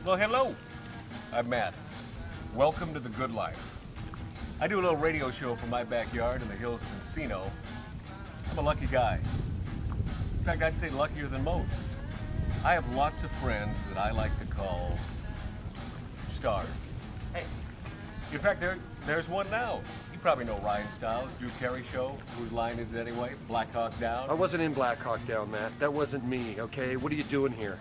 Well, hello. I'm Matt. Welcome to the good life. I do a little radio show from my backyard in the Hills Casino. I'm a lucky guy. In fact, I'd say luckier than most. I have lots of friends that I like to call stars. Hey, in fact, there's one now. You probably know Ryan Stiles, Drew Carey Show. Whose line is it anyway? Black Hawk Down? I wasn't in Black Hawk Down, Matt. That wasn't me, okay? What are you doing here?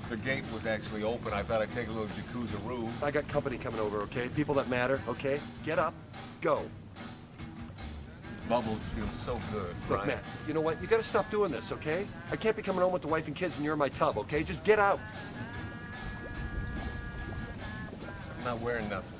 The gate was actually open. I thought I'd take a little jacuzzi-roo. I got company coming over, okay? People that matter, okay? Get up, go. Bubbles feel so good, Look, Ryan. Matt, you know what? You gotta stop doing this, okay? I can't be coming home with the wife and kids and you're in my tub, okay? Just get out. I'm not wearing nothing.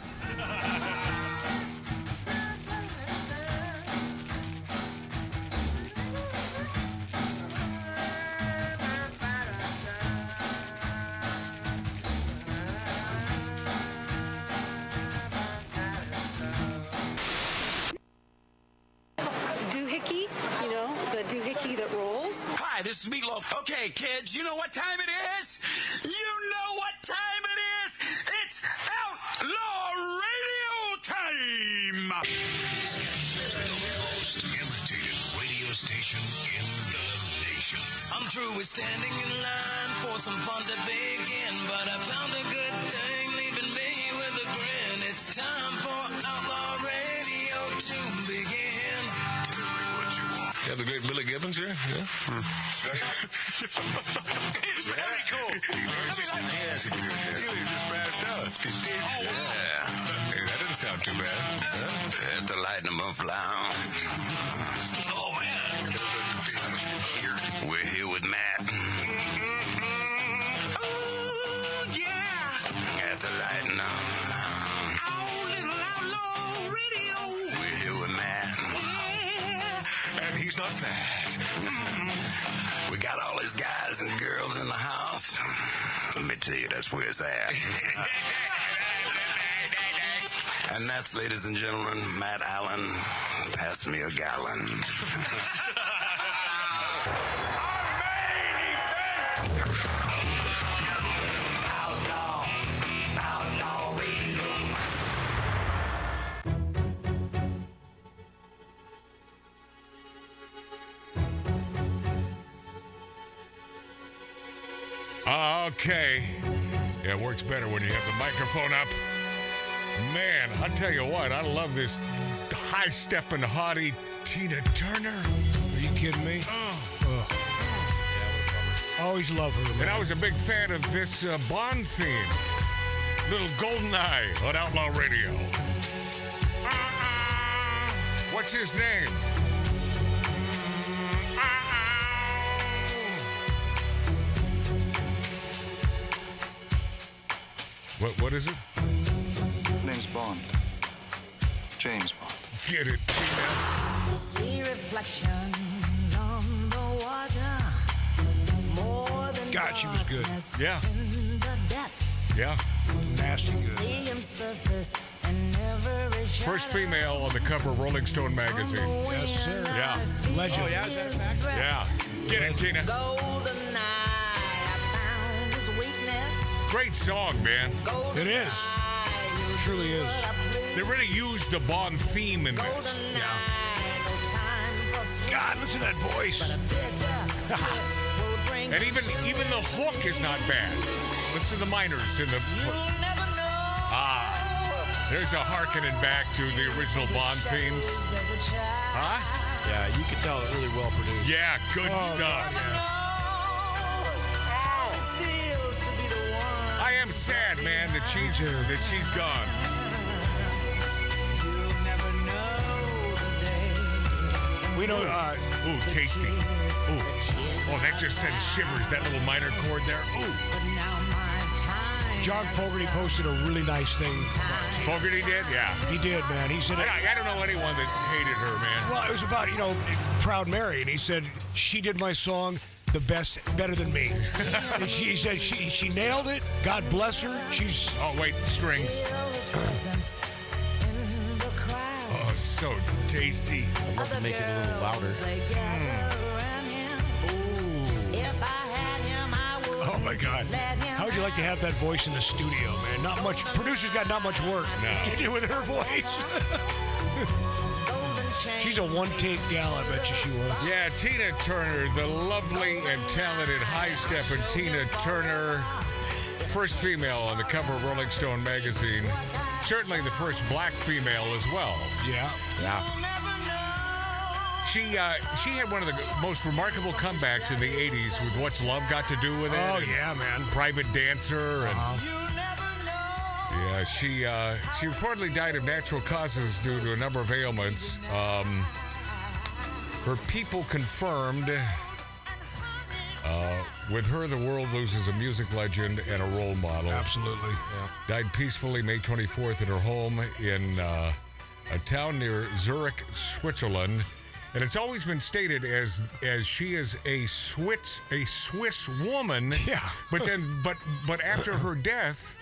Hi, this is Meatloaf. Okay, kids, you know what time it is? You know what time it is? It's Outlaw Radio time! The most imitated radio station in the nation. I'm through with standing in line for some fun to begin, but I found a good thing leaving me with a grin. It's time for Outlaw Radio to begin. You have the great Billy Gibbons here? Yeah. It's very cool. Yes, he did. He just passed out. He did. Yeah. Hey, that didn't sound too bad. Had to lighten him up loud. Oh, man. We're here with Matt. Oh, yeah. Had to lighten up. Oh, little Outlaw Radio. We're here with Matt. And he's not fat. We got all these guys and girls in the house. Let me tell you, that's where it's at. And that's, ladies and gentlemen, Matt Allen. Pass me a gallon. Okay. Yeah, it works better when you have the microphone up. Man, I tell you what, I love this high-stepping hottie Tina Turner. Are you kidding me? Always love her, man. And I was a big fan of this Bond theme. Little Golden Eye on Outlaw Radio. What's his name? What is it? Name's Bond. James Bond. Get it, Tina. See reflections on the water. More than God, she was good. Yeah. in the depths. Yeah. Nasty good. See him surface in every First shadow. female on the cover of Rolling Stone magazine. Yes, sir. Yeah. Legend. Oh, yeah, is that a fact? Yeah. Get it, Tina. Golden eye, I found his weakness. Great song, man. It is. Surely is. They really used the Bond theme in this. Yeah. God, listen to that voice. And even the hook is not bad. Listen to the minors in the hook. There's a harkening back to the original Bond themes. Huh? Yeah, you can tell it really well produced. Yeah, good stuff. I am sad, man, that she's gone. We know. Ooh, tasty. Ooh. Oh, that just sends shivers. That little minor chord there. Ooh. John Fogerty posted a really nice thing. Fogerty did? Yeah. He did, man. He said, I don't know anyone that hated her, man. well, it was about, Proud Mary, and he said, she did my song the best, better than me. And he said she nailed it. God bless her. She's... Oh, wait, strings. Oh, so tasty. I'd love to make it a little louder. Oh, my God. How would you like to have that voice in the studio, man? Not much. Producer's got not much work to do with her voice. She's a one-take gal, I bet you she was. Yeah, Tina Turner, the lovely and talented high-stepping Tina Turner. First female on the cover of Rolling Stone magazine. Certainly the first black female as well. Yeah. She had one of the most remarkable comebacks in the 80s with What's Love Got to Do with It? Oh, yeah, man. Private Dancer. And yeah, she reportedly died of natural causes due to a number of ailments. Her people confirmed with her, the world loses a music legend and a role model. Absolutely. Yeah. Died peacefully May 24th at her home in a town near Zurich, Switzerland. And it's always been stated as she is a Swiss woman. Yeah. But after her death,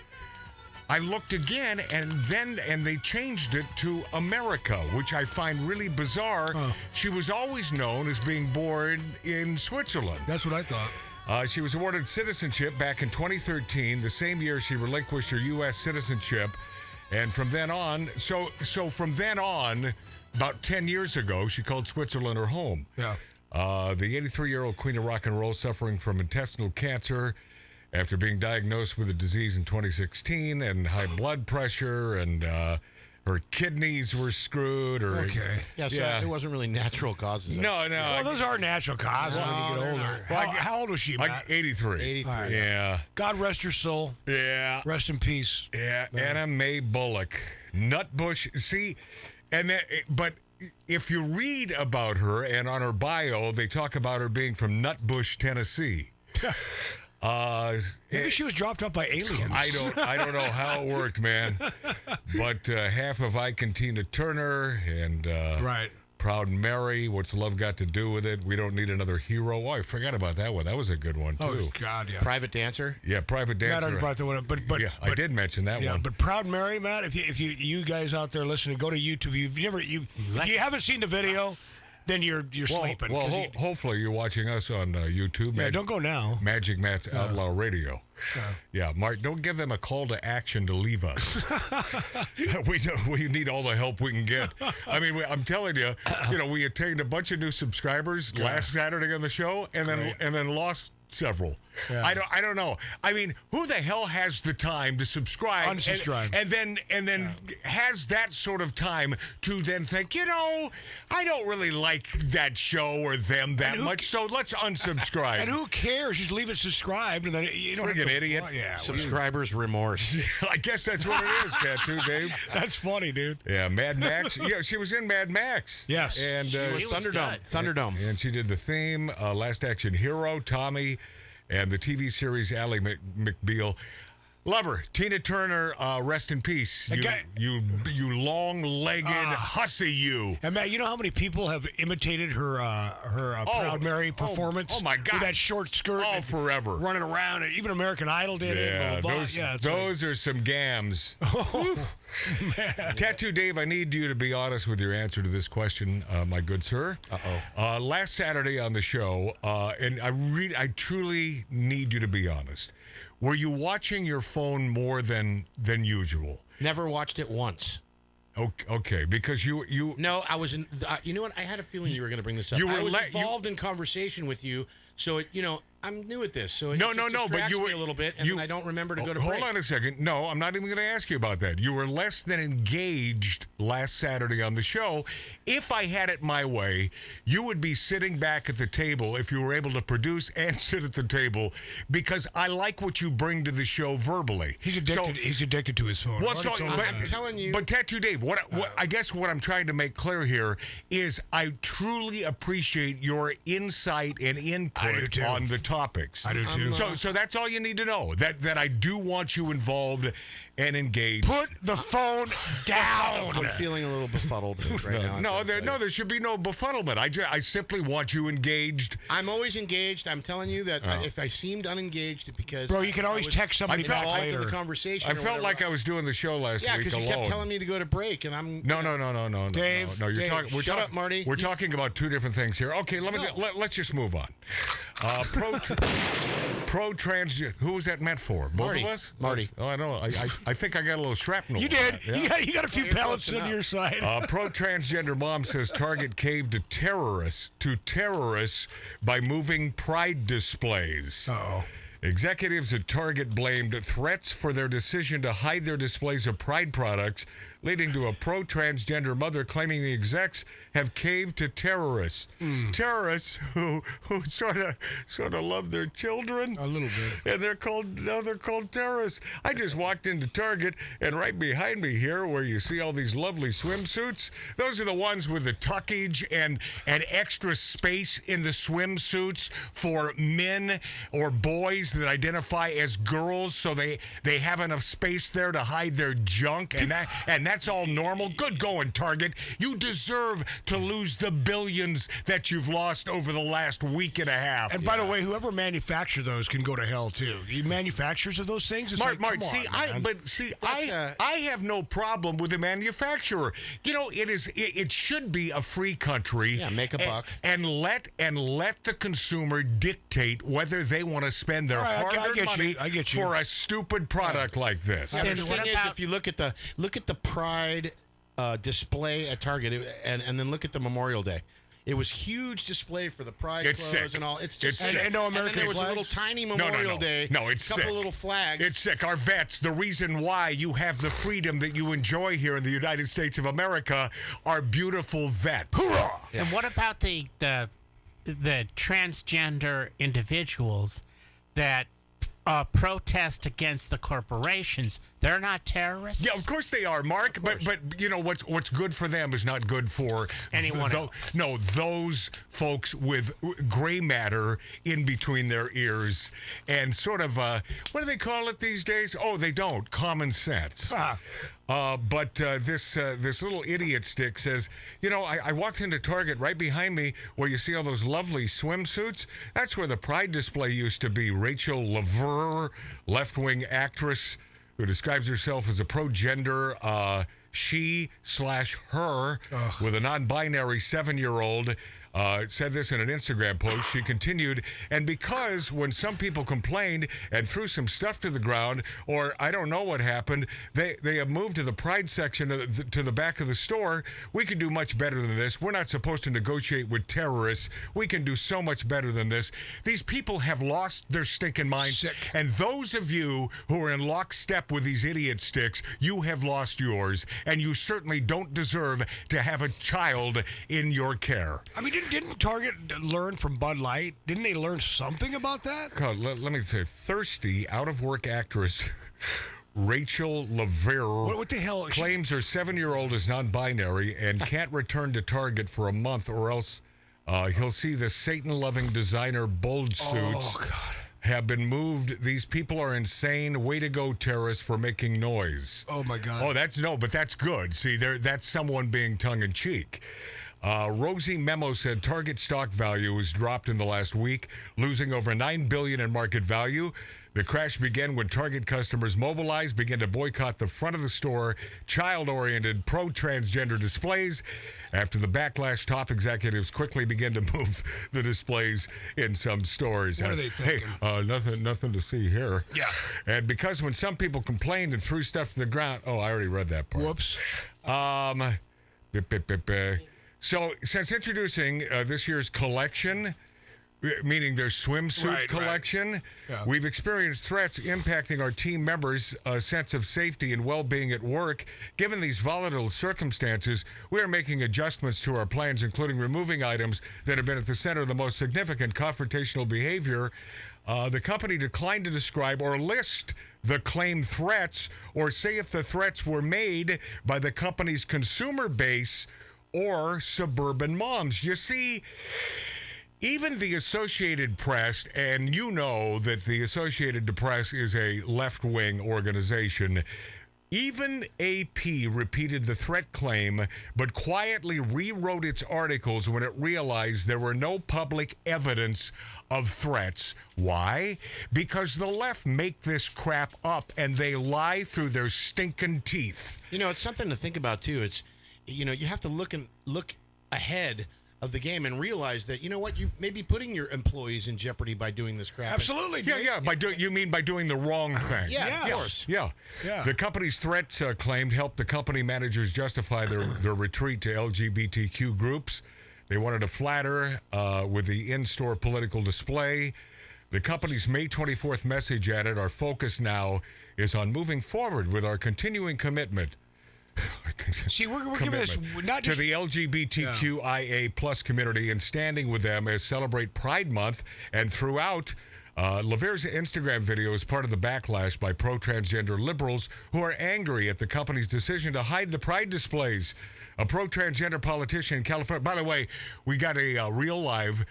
I looked again, and they changed it to America, which I find really bizarre. She was always known as being born in Switzerland. That's what I thought. She was awarded citizenship back in 2013, the same year she relinquished her U.S. citizenship. And from then on, so from then on, about 10 years ago, she called Switzerland her home. Yeah. The 83-year-old queen of rock and roll suffering from intestinal cancer after being diagnosed with the disease in 2016 and high blood pressure, and her kidneys were screwed. Okay. Yeah, so it wasn't really natural causes. No. Well, those are natural causes when you get older. How old was she, Matt? 83. 83. Right. Yeah. God rest her soul. Yeah. Rest in peace. Yeah. Anna Mae Bullock. Nutbush. See, but if you read about her and on her bio, they talk about her being from Nutbush, Tennessee. Maybe she was dropped up by aliens. I don't know how it worked, man. But half of Ike and Tina Turner and right. Proud Mary, What's Love Got to Do with It? We Don't Need Another Hero. Oh, I forgot about that one. That was a good one, too. Oh, God, yeah. Private Dancer? Yeah, Private Dancer. Matt already brought that one up, but yeah, I did mention that yeah, one. but Proud Mary, Matt, if you guys out there listening, go to YouTube. If you haven't seen the video, then you're sleeping. Well, hopefully you're watching us on YouTube. Yeah, don't go now. Magic Matt's Outlaw Radio. Yeah, Mark, don't give them a call to action to leave us. We need all the help we can get. I mean, I'm telling you, we attained a bunch of new subscribers last Saturday on the show, and then lost several. Yeah. I don't know. I mean, who the hell has the time to subscribe Unsubscribe. and then has that sort of time to then think, I don't really like that show or them that much, so let's unsubscribe. And who cares? Just leave it subscribed, and then you don't have Friggin' to, idiot. Yeah, Subscriber's remorse. I guess that's what it is, Tattoo Dave. That's funny, dude. Yeah, Mad Max. Yeah, she was in Mad Max. Yes. And She was Thunderdome. And she did the theme, Last Action Hero, Tommy, and the TV series Ally McBeal. Love her. Tina Turner, rest in peace. You long-legged hussy, you. And Matt, you know how many people have imitated her Proud Mary performance? Oh, my God. With that short skirt. Oh, forever. Running around. Even American Idol did it. Yeah, Blah, blah, blah. those are some gams. Oh, man. Tattoo Dave, I need you to be honest with your answer to this question, my good sir. Last Saturday on the show, and I truly need you to be honest. Were you watching your phone more than usual? Never watched it once. Okay, because you. No, I was in. You know what? I had a feeling you were going to bring this up. I was involved in conversation with you, so I'm new at this, so it distracts me a little bit, and then I don't remember to go to break. Hold on a second. No, I'm not even going to ask you about that. You were less than engaged last Saturday on the show. If I had it my way, you would be sitting back at the table if you were able to produce and sit at the table, because I like what you bring to the show verbally. He's addicted to his phone. I'm telling you. But Tattoo Dave, I guess what I'm trying to make clear here is I truly appreciate your insight and input on the topics. I do too. So that's all you need to know. That I do want you involved and engaged. Put the phone down. I'm feeling a little befuddled right now. There should be no befuddlement. I simply want you engaged. I'm always engaged. I'm telling you that if I seemed unengaged, because bro, you can always text somebody back later. The conversation. I felt like I was doing the show last week alone. Yeah, because you kept telling me to go to break, and I'm no. Dave, no. You're talking. Shut up, Marty. We're talking about two different things here. Okay, let's just move on. Pro transgender. Who was that meant for? Both Marty. of us? Marty. Oh, I know. I think I got a little shrapnel. You did. Yeah. You got a few pellets on your side. Pro transgender mom says Target caved to terrorists by moving pride displays. Uh-oh. Executives at Target blamed threats for their decision to hide their displays of Pride products, leading to a pro-transgender mother claiming the execs have caved to terrorists. Terrorists who sort of love their children. A little bit. And they're called terrorists. I just walked into Target, and right behind me here, where you see all these lovely swimsuits, those are the ones with the tuckage and extra space in the swimsuits for men or boys that identify as girls, so they have enough space there to hide their junk, and that's all normal. Good going, Target. You deserve to lose the billions that you've lost over the last week and a half. And by the way, whoever manufactured those can go to hell too. The manufacturers of those things. Mark, I have no problem with the manufacturer. You know, it should be a free country. Yeah, make a buck. And let the consumer dictate whether they want to spend their hard-earned money for a stupid product like this. Yeah, the thing is, if you look at the Pride display at Target, and then look at the Memorial Day. It was huge display for the Pride clothes and all. It's just and no American and then there was flag? A little tiny Memorial Day. No, it's a couple sick. Little flags. It's sick. Our vets, the reason why you have the freedom that you enjoy here in the United States of America, are beautiful vets. Hoorah! Yeah. And what about the transgender individuals that protest against the corporations? They're not terrorists. Yeah, of course they are, Mark. But you know what's good for them is not good for anyone else. No, those folks with gray matter in between their ears and sort of what do they call it these days? Oh, they don't. Common sense. But this little idiot stick says, you know, I walked into Target right behind me where you see all those lovely swimsuits. That's where the Pride display used to be. Rachel Levere, left-wing actress who describes herself as a pro-gender she/her with a non-binary 7-year-old. Said this in an Instagram post. She continued, and because when some people complained and threw some stuff to the ground, or I don't know what happened, they have moved to the Pride section to the back of the store. We can do much better than this. We're not supposed to negotiate with terrorists. We can do so much better than this. These people have lost their stinking minds. Sick. And those of you who are in lockstep with these idiot sticks, you have lost yours, and you certainly don't deserve to have a child in your care. I mean, didn't Target learn from Bud Light? Didn't they learn something about that? God, let me say, thirsty, out-of-work actress Rachel Levere what the hell? claims her 7-year-old is non-binary and can't return to Target for a month, or else he'll see the Satan-loving designer bulge suits have been moved. These people are insane. Way to go, terrorists, for making noise. Oh, my God. Oh, but that's good. See, that's someone being tongue-in-cheek. Rosie Memo said Target stock value was dropped in the last week, losing over $9 billion in market value. The crash began when Target customers began to boycott the front of the store, child-oriented pro-transgender displays. After the backlash, top executives quickly began to move the displays in some stores. What are they thinking? Hey, nothing to see here. Yeah. And because when some people complained and threw stuff to the ground, I already read that part. Whoops. So, since introducing this year's collection, meaning their swimsuit collection, Yeah. we've experienced threats impacting our team members' sense of safety and well-being at work. Given these volatile circumstances, we are making adjustments to our plans, including removing items that have been at the center of the most significant confrontational behavior. The company declined to describe or list the claimed threats or say if the threats were made by the company's consumer base or suburban moms. You see, even the Associated Press, and you know that the Associated Press is a left-wing organization, Even AP repeated the threat claim, but quietly rewrote its articles when it realized there were no public evidence of threats. Why? Because the left make this crap up, and they lie through their stinking teeth. You know, it's something to think about, too. It's, you know, you have to look ahead of the game and realize that, you know what, you may be putting your employees in jeopardy by doing this crap. Absolutely. Yeah. You mean by doing the wrong thing? Yeah, of course. Yeah. The company's threats claimed helped the company managers justify their retreat to LGBTQ groups. They wanted to flatter with the in-store political display. The company's May 24th message added, "Our focus now is on moving forward with our continuing commitment." See, we're giving this not to just the LGBTQIA plus community and standing with them as celebrate Pride Month. And throughout, Laver's Instagram video is part of the backlash by pro-transgender liberals who are angry at the company's decision to hide the Pride displays. A pro-transgender politician in California. By the way, we got a real life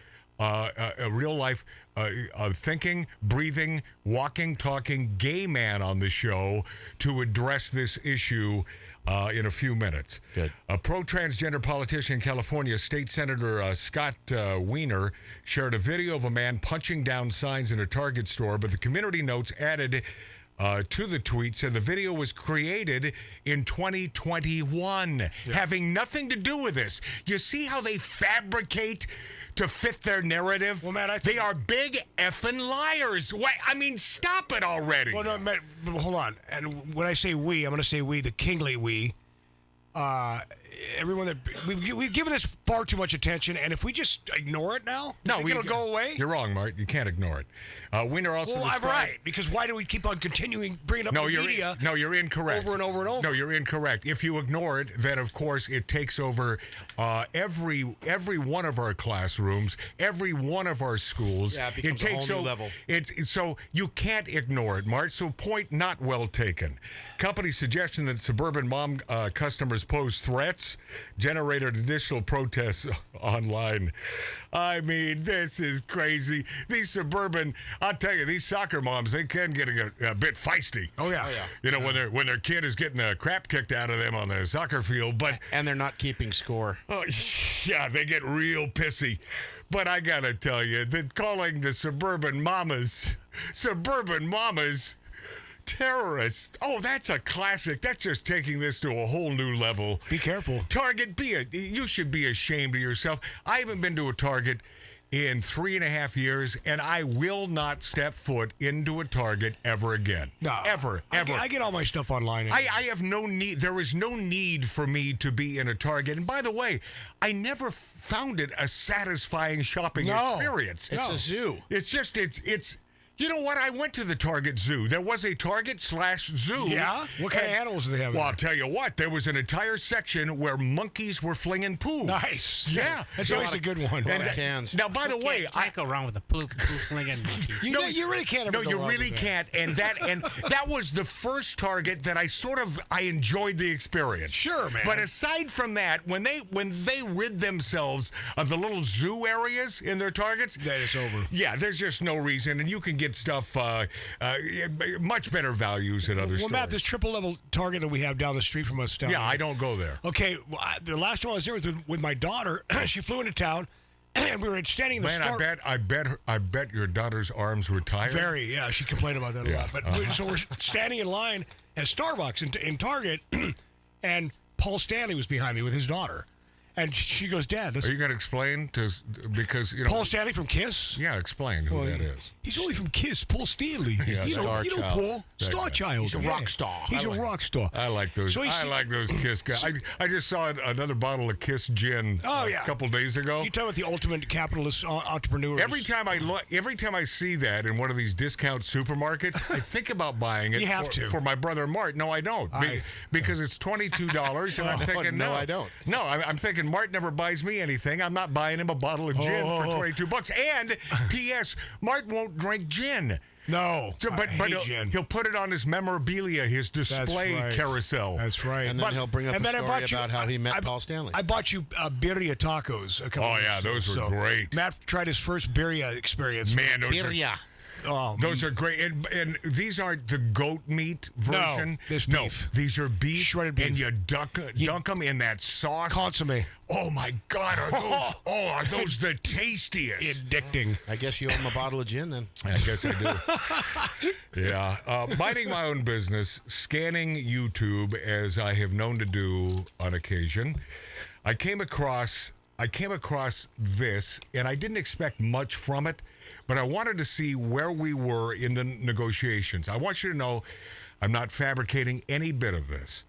thinking, breathing, walking, talking gay man on the show to address this issue in a few minutes. Good. A pro-transgender politician in California, State Senator Scott Wiener, shared a video of a man punching down signs in a Target store, but the community notes added to the tweet said the video was created in 2021, having nothing to do with this. You see how they fabricate to fit their narrative? Well, Matt, they are big effing liars. Why? I mean, stop it already. Well, no, Matt, hold on. And when I say we, I'm going to say we, the kingly we. Everyone that we've given this far too much attention, and if we just ignore it now, it'll go away. You're wrong, Mart. You can't ignore it. Wiener also. Well, I'm right, because why do we keep on continuing bringing up the media? No, you're incorrect. Over and over and over. No, you're incorrect. If you ignore it, then of course it takes over every one of our classrooms, every one of our schools. Yeah, it becomes a whole new level. So you can't ignore it, Mart. So point not well taken. Company suggestion that suburban mom customers pose threats generated additional protests online. I mean, this is crazy. These suburban, I'll tell you, these soccer moms, they can get a bit feisty. Oh yeah. You know, when their kid is getting the crap kicked out of them on the soccer field, and they're not keeping score. Oh yeah, they get real pissy. But I gotta tell you that calling the suburban mamas terrorists. Oh, that's a classic. That's just taking this to a whole new level. Be careful. Target, you should be ashamed of yourself. I haven't been to a Target in 3.5 years, and I will not step foot into a Target ever again. No. Ever. I get all my stuff online. I have no need. There is no need for me to be in a Target. And by the way, I never found it a satisfying shopping experience. It's a zoo. It's just, it's you know what? I went to the Target Zoo. There was a Target/zoo. Yeah? What kind of animals do they have? Well, I'll tell you what. There was an entire section where monkeys were flinging poo. Nice. Yeah. That's always a good one. And cans. Now, by the way, I can't go wrong with a poo flinging monkey. You really can't. No, you really can't. And that was the first Target that I enjoyed the experience. Sure, man. But aside from that, when they rid themselves of the little zoo areas in their Targets, that is over. Yeah, there's just no reason, and you can get stuff much better values at other stores. Well, Matt, this triple level Target that we have down the street from us down Yeah, there. I don't go there. Okay, the last time I was there was with my daughter. She flew into town, and we were standing in the store. Man, I bet your daughter's arms were tired. Very, yeah. She complained about that a lot. But so we're standing in line at Starbucks in Target, and Paul Stanley was behind me with his daughter. And she goes, Dad, are you going to explain because you know Paul Stanley from Kiss? Yeah, explain who that is. He's only from Kiss, Paul Stanley. Yeah, you know Paul, Star Child. He's a rock star. He's a rock star. I like those. I like those Kiss guys. I just saw another bottle of Kiss gin a couple days ago. You talk about the ultimate capitalist entrepreneur. Every time I see that in one of these discount supermarkets, I think about buying it. You have to for my brother Mart. No, I don't, because it's $22, and I'm thinking no, I don't. No, I'm thinking Mart never buys me anything. I'm not buying him a bottle of gin for $22. And P.S. Mart won't drink gin. No, but he'll put it on his memorabilia, his display carousel. That's right. And then he'll bring up a story about how he met Paul Stanley. I bought you birria tacos a couple those were great. Matt tried his first birria experience. Man, those birria. Those are great. And these aren't the goat meat version. No, these are beef. Shredded beef. And you dunk them in that sauce. Consomme. Oh, my God. Are those the tastiest? Addicting. I guess you owe him a bottle of gin then. I guess I do. Yeah. Minding my own business, scanning YouTube as I have known to do on occasion. I came across this, and I didn't expect much from it, but I wanted to see where we were in the negotiations. I want you to know I'm not fabricating any bit of this.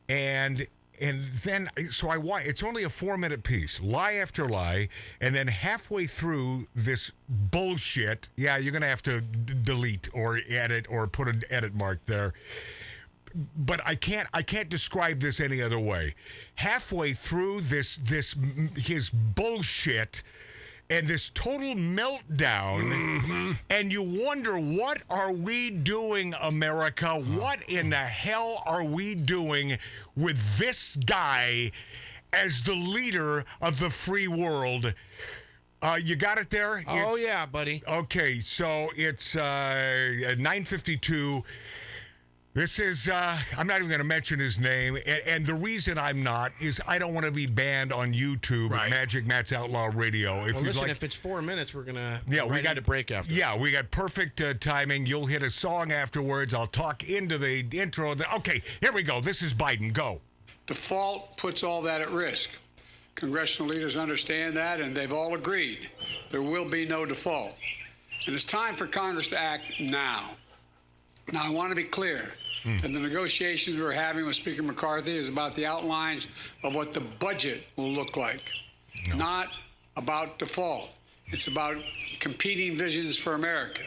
And then, so it's only a 4-minute piece, lie after lie, and then halfway through this bullshit, yeah, you're going to have to delete or edit or put an edit mark there. But I can't describe this any other way. Halfway through his bullshit and this total meltdown, and you wonder, what are we doing, America? What in the hell are we doing with this guy as the leader of the free world? You got it there? Oh, yeah, buddy. Okay, so it's 9:52. This is, I'm not even going to mention his name, and the reason I'm not is I don't want to be banned on YouTube at Magic Matt's Outlaw Radio. If it's 4 minutes, we're going to we got a break after. Yeah, we got perfect timing. You'll hit a song afterwards. I'll talk into the intro. Okay, here we go. This is Biden. Go. Default puts all that at risk. Congressional leaders understand that, and they've all agreed there will be no default. And it's time for Congress to act now. Now, I want to be clear that the negotiations we're having with Speaker McCarthy is about the outlines of what the budget will look like, not about default. It's about competing visions for America.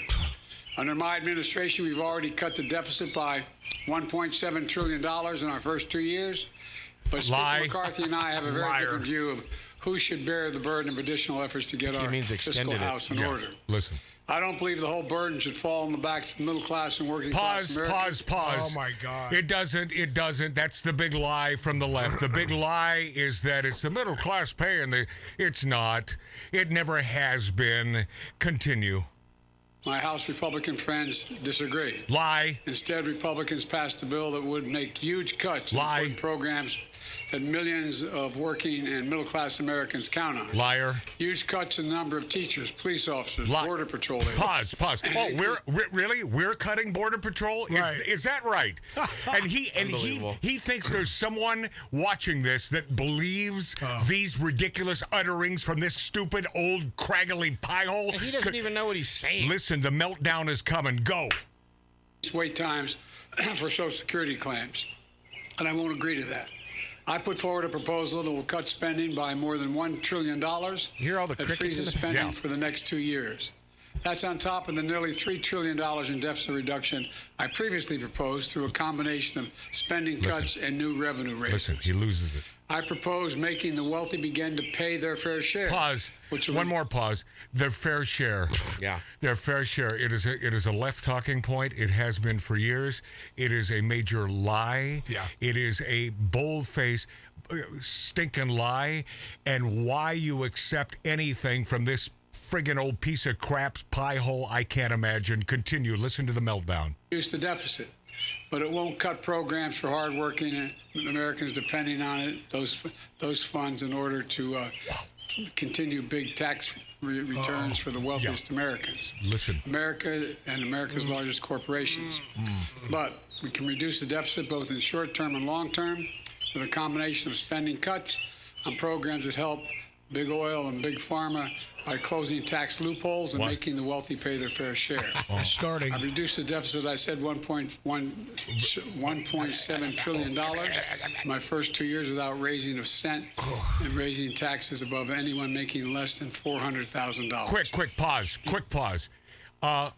Under my administration, we've already cut the deficit by $1.7 trillion in our first 2 years. But Speaker McCarthy and I have a very different view of who should bear the burden of additional efforts to get our fiscal house in order. Listen. I don't believe the whole burden should fall on the backs of the middle class and working class Americans. Pause. Oh, my God. It doesn't. That's the big lie from the left. The big lie is that it's the middle class paying it's not. It never has been. Continue. My House Republican friends disagree. Lie. Instead, Republicans passed a bill that would make huge cuts in important programs that millions of working and middle-class Americans count on. Liar. Huge cuts in the number of teachers, police officers, Border Patrol agents. Pause. Oh, we're cutting Border Patrol? Is that right? and he thinks there's someone watching this that believes these ridiculous utterings from this stupid old craggly piehole. He doesn't even know what he's saying. Listen, the meltdown is coming. Go. Wait times for Social Security claims, and I won't agree to that. I put forward a proposal that will cut spending by more than $1 trillion. Hear all the that crickets freezes spending for the next 2 years. That's on top of the nearly $3 trillion in deficit reduction I previously proposed through a combination of spending cuts and new revenue raises. Listen, he loses it. I propose making the wealthy begin to pay their fair share. Pause. One more pause. Their fair share. Yeah. Their fair share. It is a left talking point. It has been for years. It is a major lie. Yeah. It is a bold-faced, stinking lie. And why you accept anything from this friggin' old piece of crap pie hole, I can't imagine. Continue. Listen to the meltdown. Reduce the deficit, but it won't cut programs for hardworking Americans depending on it, those funds, in order to continue big tax returns for the wealthiest Americans. Listen. America and America's largest corporations. But we can reduce the deficit both in short term and long term with a combination of spending cuts on programs that help big oil and big pharma by closing tax loopholes and making the wealthy pay their fair share. Starting. I've reduced the deficit, I said, $1.7 trillion in my first 2 years without raising a cent and raising taxes above anyone making less than $400,000. Quick pause.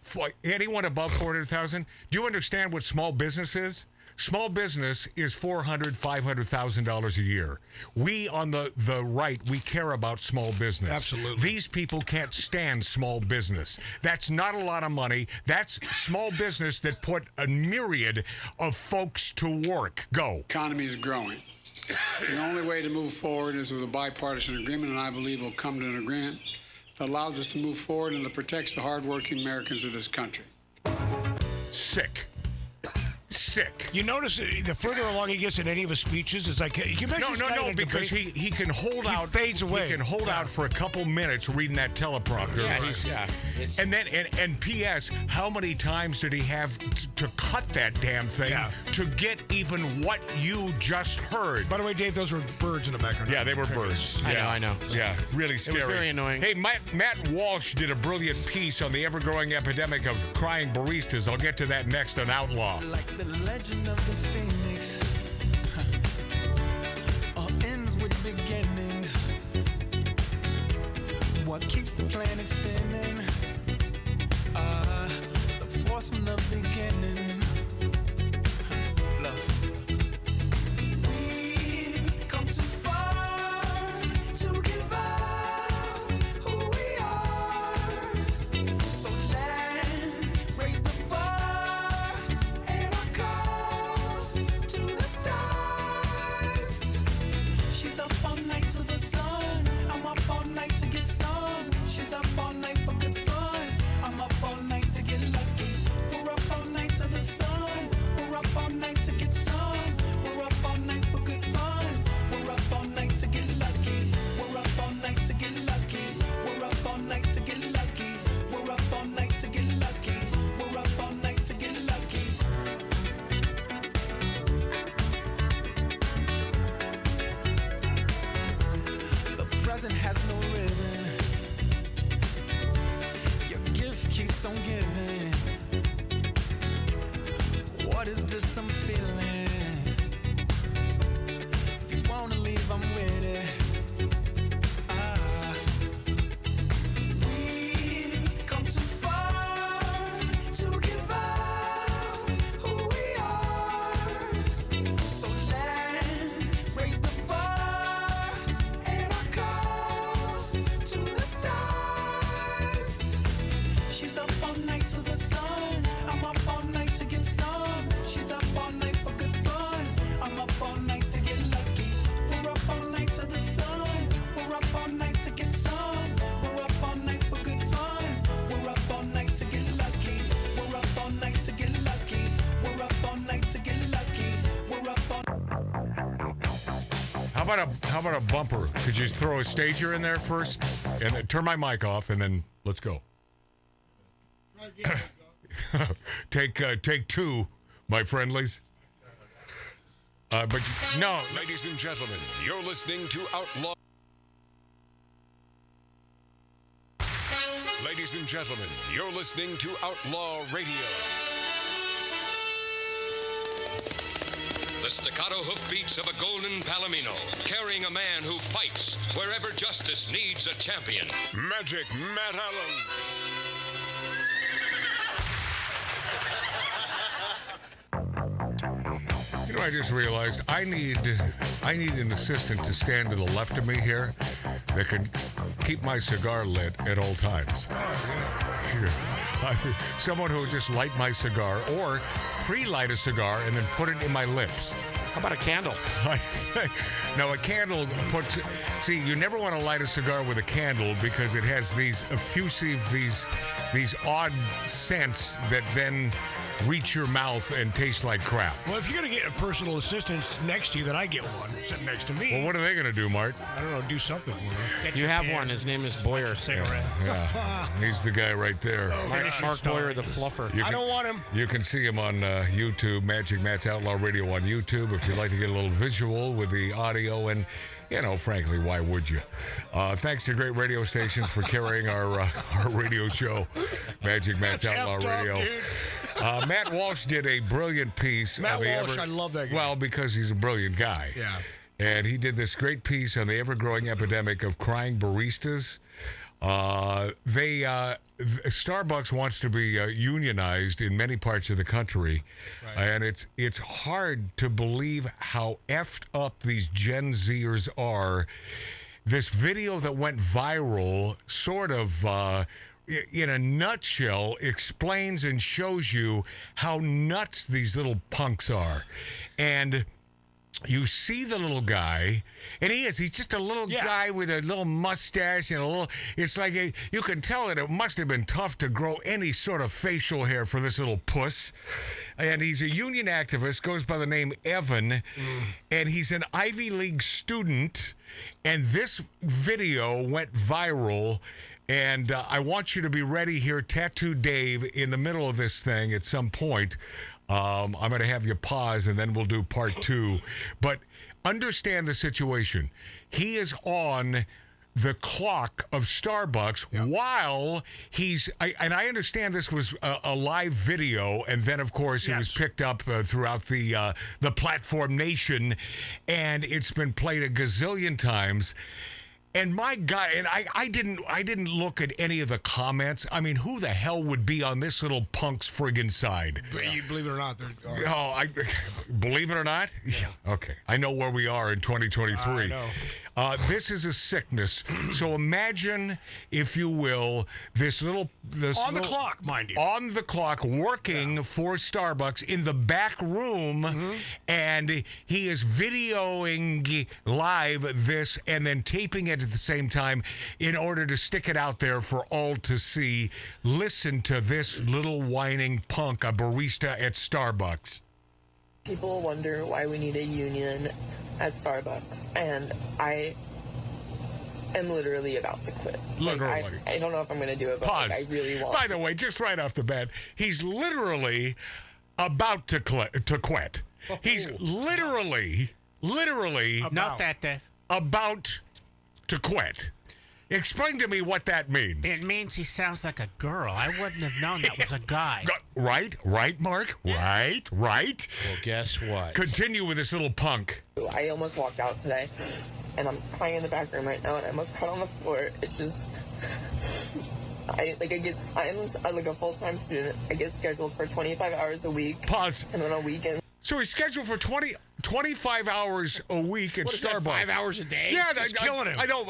For anyone above $400,000, do you understand what small business is? Small business is $400,000, $500,000 a year. We on the right, we care about small business. Absolutely. These people can't stand small business. That's not a lot of money. That's small business that put a myriad of folks to work. Go. The economy is growing. The only way to move forward is with a bipartisan agreement, and I believe we'll come to an agreement that allows us to move forward and that protects the hardworking Americans of this country. Sick. You notice the further along he gets in any of his speeches, it's like you no, because he can hold out. Fades away. He can hold out for a couple minutes reading that teleprompter. And then and P.S. How many times did he have to cut that damn thing to get even what you just heard? By the way, Dave, those were birds in the background. Yeah, they were birds. I know. Yeah, really scary. It was very annoying. Hey, Matt Walsh did a brilliant piece on the ever-growing epidemic of crying baristas. I'll get to that next on Outlaw. Like the legend of the phoenix, all ends with beginnings. What keeps the planet spinning? The force from the beginning. Love. We've come too far to give up who we are. So let's raise the bar and our cups to the stars. She's up all night to the sun. I'm up all night to get some. She's up all night for good fun. I'm up all night to get lucky. We're up all night to the sun. We're up all night to get some. We're up all night for good fun. We're up all night to get lucky. We're up all night to get lucky. We're up all night to get lucky. We're up all night to get lucky. We're up all night to get lucky. The present has no ribbon. Your gift keeps on giving. What is this I'm feeling? If you wanna leave, I'm with it. We've come too far to give up who we are. So let's raise the bar and our cups to the stars. She's up all night to the sun. I'm up all night to get some. She's up all night for good fun. I'm up all night to get lucky. We're up all night to the sun. We're up all night to get some. We're up all night for good fun. We're up all night to get lucky. We're up all night to get lucky. We're up all night to get lucky. We're up all. How about a bumper? Could you throw a stager in there first, and then turn my mic off, and then let's go. Take two, my friendlies. But no, Ladies and gentlemen, you're listening to Outlaw. Ladies and gentlemen, you're listening to Outlaw Radio. The staccato hoofbeats of a golden palomino, carrying a man who fights wherever justice needs a champion. Magic Matt Allen. you know, I just realized I need an assistant to stand to the left of me here that can keep my cigar lit at all times. Someone who will just light my cigar or pre-light a cigar and then put it in my lips. How about a candle? No, a candle puts... See, you never want to light a cigar with a candle because it has these effusive, these odd scents that then reach your mouth and taste like crap. Well, if you're going to get a personal assistant next to you, then I get one sitting next to me. Well, what are they going to do, Mart? I don't know, do something for me. You have one. His name is Boyer. Cigarette. Yeah. He's the guy right there. Mark Boyer, the fluffer. I don't want him. You can see him on YouTube, Magic Matt's Outlaw Radio on YouTube, if you'd like to get a little visual with the audio. And, you know, frankly, why would you? Thanks to great radio stations for carrying our radio show, Magic Matt's Outlaw Radio. Matt Walsh did a brilliant piece. Matt Walsh, I love that guy. Well, because he's a brilliant guy. Yeah. And he did this great piece on the ever-growing epidemic of crying baristas. Starbucks wants to be unionized in many parts of the country, and it's hard to believe how effed up these Gen Zers are. This video that went viral sort of, in a nutshell, explains and shows you how nuts these little punks are. And you see the little guy, and he's just a little guy with a little mustache and a little, it's like you can tell that it must have been tough to grow any sort of facial hair for this little puss. And he's a union activist, goes by the name Evan, and he's an Ivy League student, and this video went viral. And I want you to be ready here, Tattoo Dave, in the middle of this thing at some point. I'm going to have you pause, and then we'll do part 2. But understand the situation. He is on the clock of Starbucks while he's... and I understand this was a live video, and then, of course, it was picked up throughout the platform nation, and it's been played a gazillion times. And my God, and I didn't look at any of the comments. I mean, who the hell would be on this little punk's friggin' side? You believe it or not, I believe it or not? Yeah. Okay. I know where we are in 2023. I know. This is a sickness. So imagine, if you will, this on the clock, mind you. On the clock, working for Starbucks in the back room, and he is videoing live this and then taping it at the same time in order to stick it out there for all to see. Listen to this little whining punk, a barista at Starbucks. People wonder why we need a union at Starbucks, and I am literally about to quit. Literally. Like, I don't know if I'm going to do it, but Pause. I really want By the way, just right off the bat, he's literally about to quit. He's literally Note that, Dave. about to quit. Explain to me what that means. It means he sounds like a girl. I wouldn't have known that was a guy. Right, Mark? Right. Well, guess what? Continue with this little punk. I almost walked out today, and I'm crying in the back room right now, and I almost cried on the floor. It's just... I'm like a full-time student. I get scheduled for 25 hours a week. Pause. And on a weekend. So he's scheduled for 25 hours a week at What is Starbucks. that, 5 hours a day? Yeah, it's killing him. I know.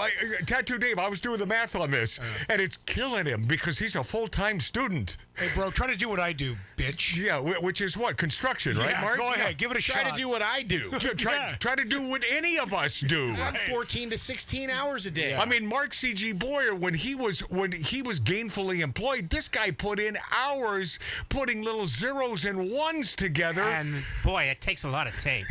Tattoo Dave, I was doing the math on this, and it's killing him because he's a full-time student. Hey, bro, try to do what I do, bitch. Yeah, which is what? Construction, right, Mark? Go ahead. Give it a shot. Try to do what I do. Try to do what any of us do. I'm 14 to 16 hours a day. I mean, Mark C.G. Boyer, when he was gainfully employed, this guy put in hours putting little zeros and ones together. And boy, it takes a lot of tape.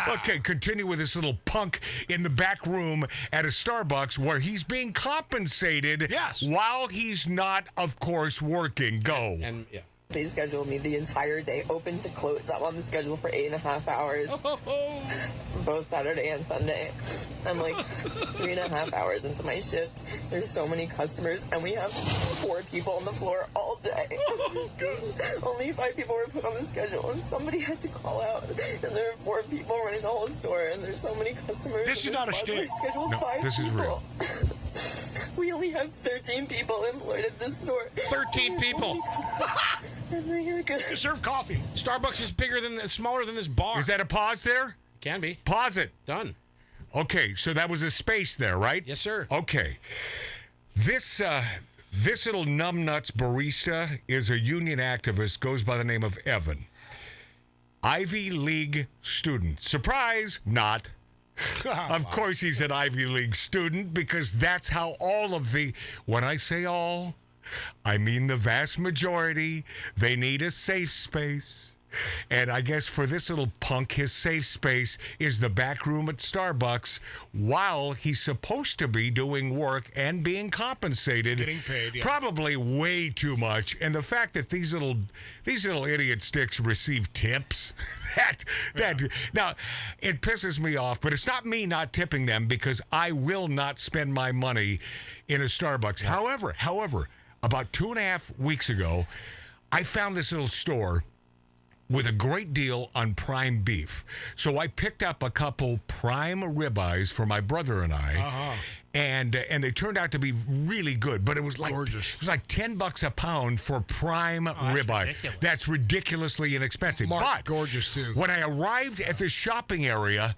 Okay, continue with this little punk in the back room at a Starbucks where he's being compensated while he's not, of course, working. Go. And yeah. They scheduled me the entire day, open to close. I'm on the schedule for 8.5 hours, both Saturday and Sunday. I'm like 3.5 hours into my shift. There's so many customers, and we have 4 people on the floor all day. Only 5 people were put on the schedule, and somebody had to call out. And there are 4 people running the whole store, and there's so many customers. This is not a shtick. shtick. No, 5 this is people. real. We only have 13 people employed at this store. 13 people. Serve coffee. Starbucks is smaller than this bar. Is that a pause there? Can be. Pause it. Done. Okay, so that was a space there, right? Yes, sir. Okay. This little numbnuts barista is a union activist, goes by the name of Evan. Ivy League student. Surprise, not. Of course he's an Ivy League student because that's how all of when I say all, I mean the vast majority, they need a safe space. And I guess for this little punk, his safe space is the back room at Starbucks while he's supposed to be doing work and being compensated. Getting paid, yeah. Probably way too much. And the fact that these little idiot sticks receive tips, now, it pisses me off, but it's not me not tipping them because I will not spend my money in a Starbucks. Yeah. However, about 2.5 weeks ago, I found this little store with a great deal on prime beef. So I picked up a couple prime ribeyes for my brother and I, and they turned out to be really good. But it was like gorgeous. It was like $10 a pound for prime ribeye. Ridiculous. That's ridiculously inexpensive. Mark, but gorgeous too. When I arrived at this shopping area,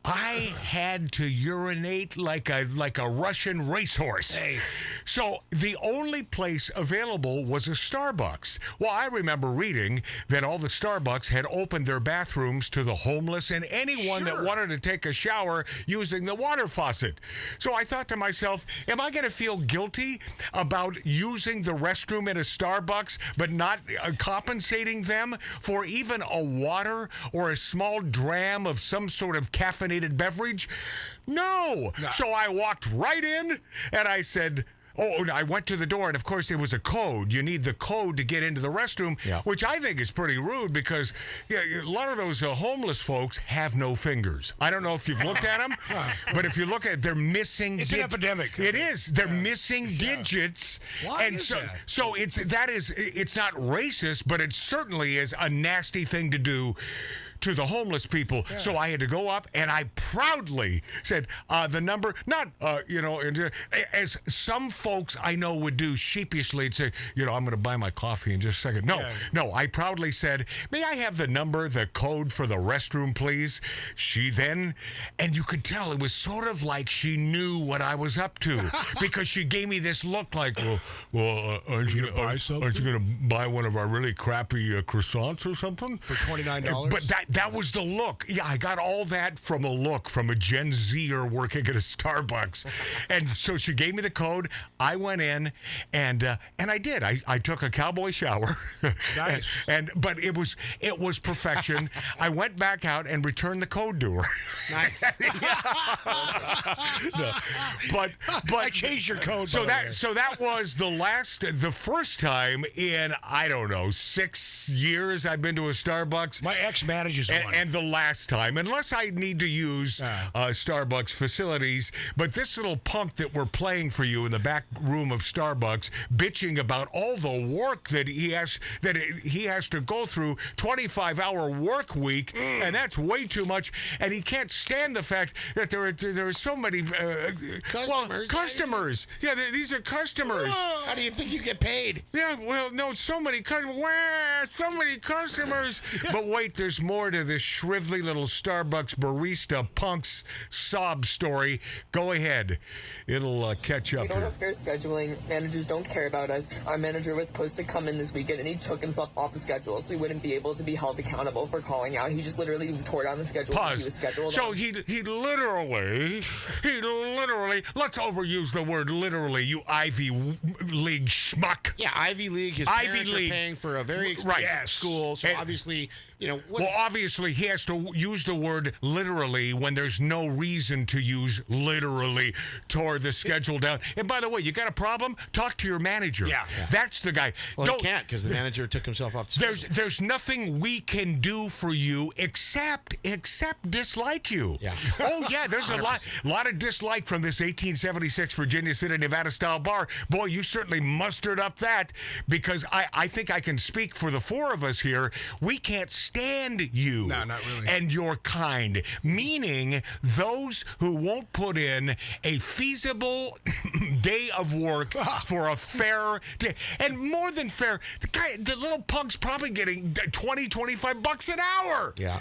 I had to urinate like a Russian racehorse. Hey. So the only place available was a Starbucks. Well, I remember reading that all the Starbucks had opened their bathrooms to the homeless and anyone that wanted to take a shower using the water faucet. So I thought to myself, am I going to feel guilty about using the restroom at a Starbucks but not compensating them for even a water or a small dram of some sort of caffeinated beverage? No. So I walked right in and I said, and I went to the door, and of course there was a code. You need the code to get into the restroom, which I think is pretty rude because a lot of those homeless folks have no fingers. I don't know if you've looked at them, but if you look at, they're missing. It's an epidemic. It is. They're missing digits. Why is that? So it's not racist, but it certainly is a nasty thing to do to the homeless people. Yeah. So I had to go up and I proudly said the number, not, as some folks I know would do sheepishly and say, I'm going to buy my coffee in just a second. No, I proudly said, may I have the number, the code for the restroom, please? She then, and you could tell it was sort of like she knew what I was up to because she gave me this look like, aren't you going to buy one of our really crappy croissants or something? For $29? But that was the look. Yeah, I got all that from a look from a Gen Zer working at a Starbucks. And so she gave me the code. I went in and I did. I took a cowboy shower. Nice. But it was perfection. I went back out and returned the code to her. Nice. No. But I changed your code. So that was the first time in, I don't know, 6 years I've been to a Starbucks. My ex manages and the last time, unless I need to use Starbucks facilities. But this little punk that we're playing for you in the back room of Starbucks, bitching about all the work that he has to go through, 25-hour work week, and that's way too much. And he can't stand the fact that there are so many customers. Yeah, these are customers. How do you think you get paid? Yeah, well, no, so many customers. But wait, there's more to this shrivelly little Starbucks barista punk's sob story. Go ahead. It'll catch up. We don't have fair scheduling. Managers don't care about us. Our manager was supposed to come in this weekend, and he took himself off the schedule, so he wouldn't be able to be held accountable for calling out. He just literally tore down the schedule. Pause. He was scheduled so on. he literally, let's overuse the word literally, you Ivy League schmuck. Yeah, Ivy League. His parents are paying for a very expensive school, so obviously, obviously he has to use the word literally when there's no reason to use literally. Tore the schedule down. And by the way, you got a problem? Talk to your manager. Yeah. That's the guy. Well, he can't because the manager took himself off the schedule. There's nothing we can do for you except dislike you. Yeah. Oh yeah, there's a lot of dislike from this 1876 Virginia City, Nevada style bar. Boy, you certainly mustered up that because I think I can speak for the four of us here. We can't stand you. No, not really. And your kind, meaning those who won't put in a feasible day of work for a fair day. And more than fair, the little punk's probably getting $20-25 an hour. Yeah.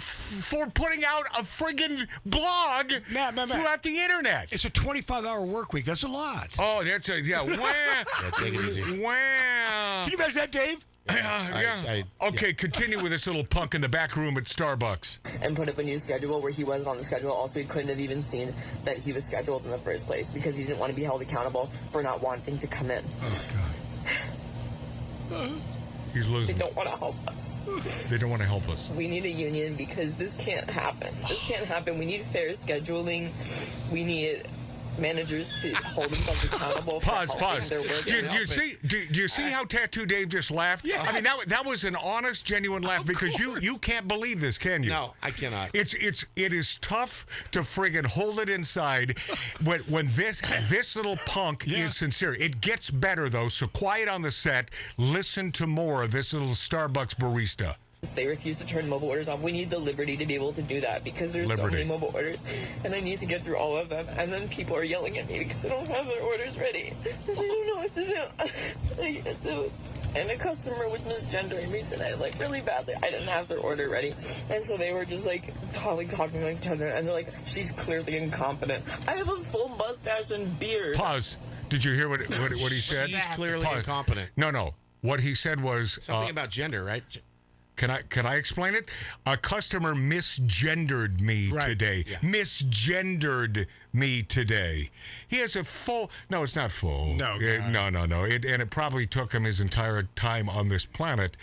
For putting out a friggin' blog throughout the internet. It's a 25-hour work week. That's a lot. Oh, that's a, yeah. Take it easy. Wow. Can you imagine that, Dave? Okay, continue with this little punk in the back room at Starbucks. And put up a new schedule where he wasn't on the schedule. Also, he couldn't have even seen that he was scheduled in the first place because he didn't want to be held accountable for not wanting to come in. Oh, God. He's losing. They don't want to help us. They don't want to help us. We need a union because this can't happen. This can't happen. We need fair scheduling. We need managers to hold themselves accountable. Pause. Their work. Do you see how Tattoo Dave just laughed? Yeah. I mean, that was an honest, genuine laugh because you can't believe this, can you? No, I cannot. It is tough to friggin' hold it inside when this little punk is sincere. It gets better though, so quiet on the set. Listen to more of this little Starbucks barista. They refuse to turn mobile orders off. We need the liberty to be able to do that because there's so many mobile orders and I need to get through all of them, and then people are yelling at me because they don't have their orders ready. I don't know what to do. I can't do it. And a customer was misgendering me today, like, really badly. I didn't have their order ready. And so they were just, like, talking like each other. And they're like, she's clearly incompetent. I have a full mustache and beard. Pause. Did you hear what he said? She's clearly incompetent. No. What he said was... Something about gender, right? Can I explain it? A customer misgendered me today. Yeah. Misgendered me today. He has a full... No, it's not full. No. No. And it probably took him his entire time on this planet,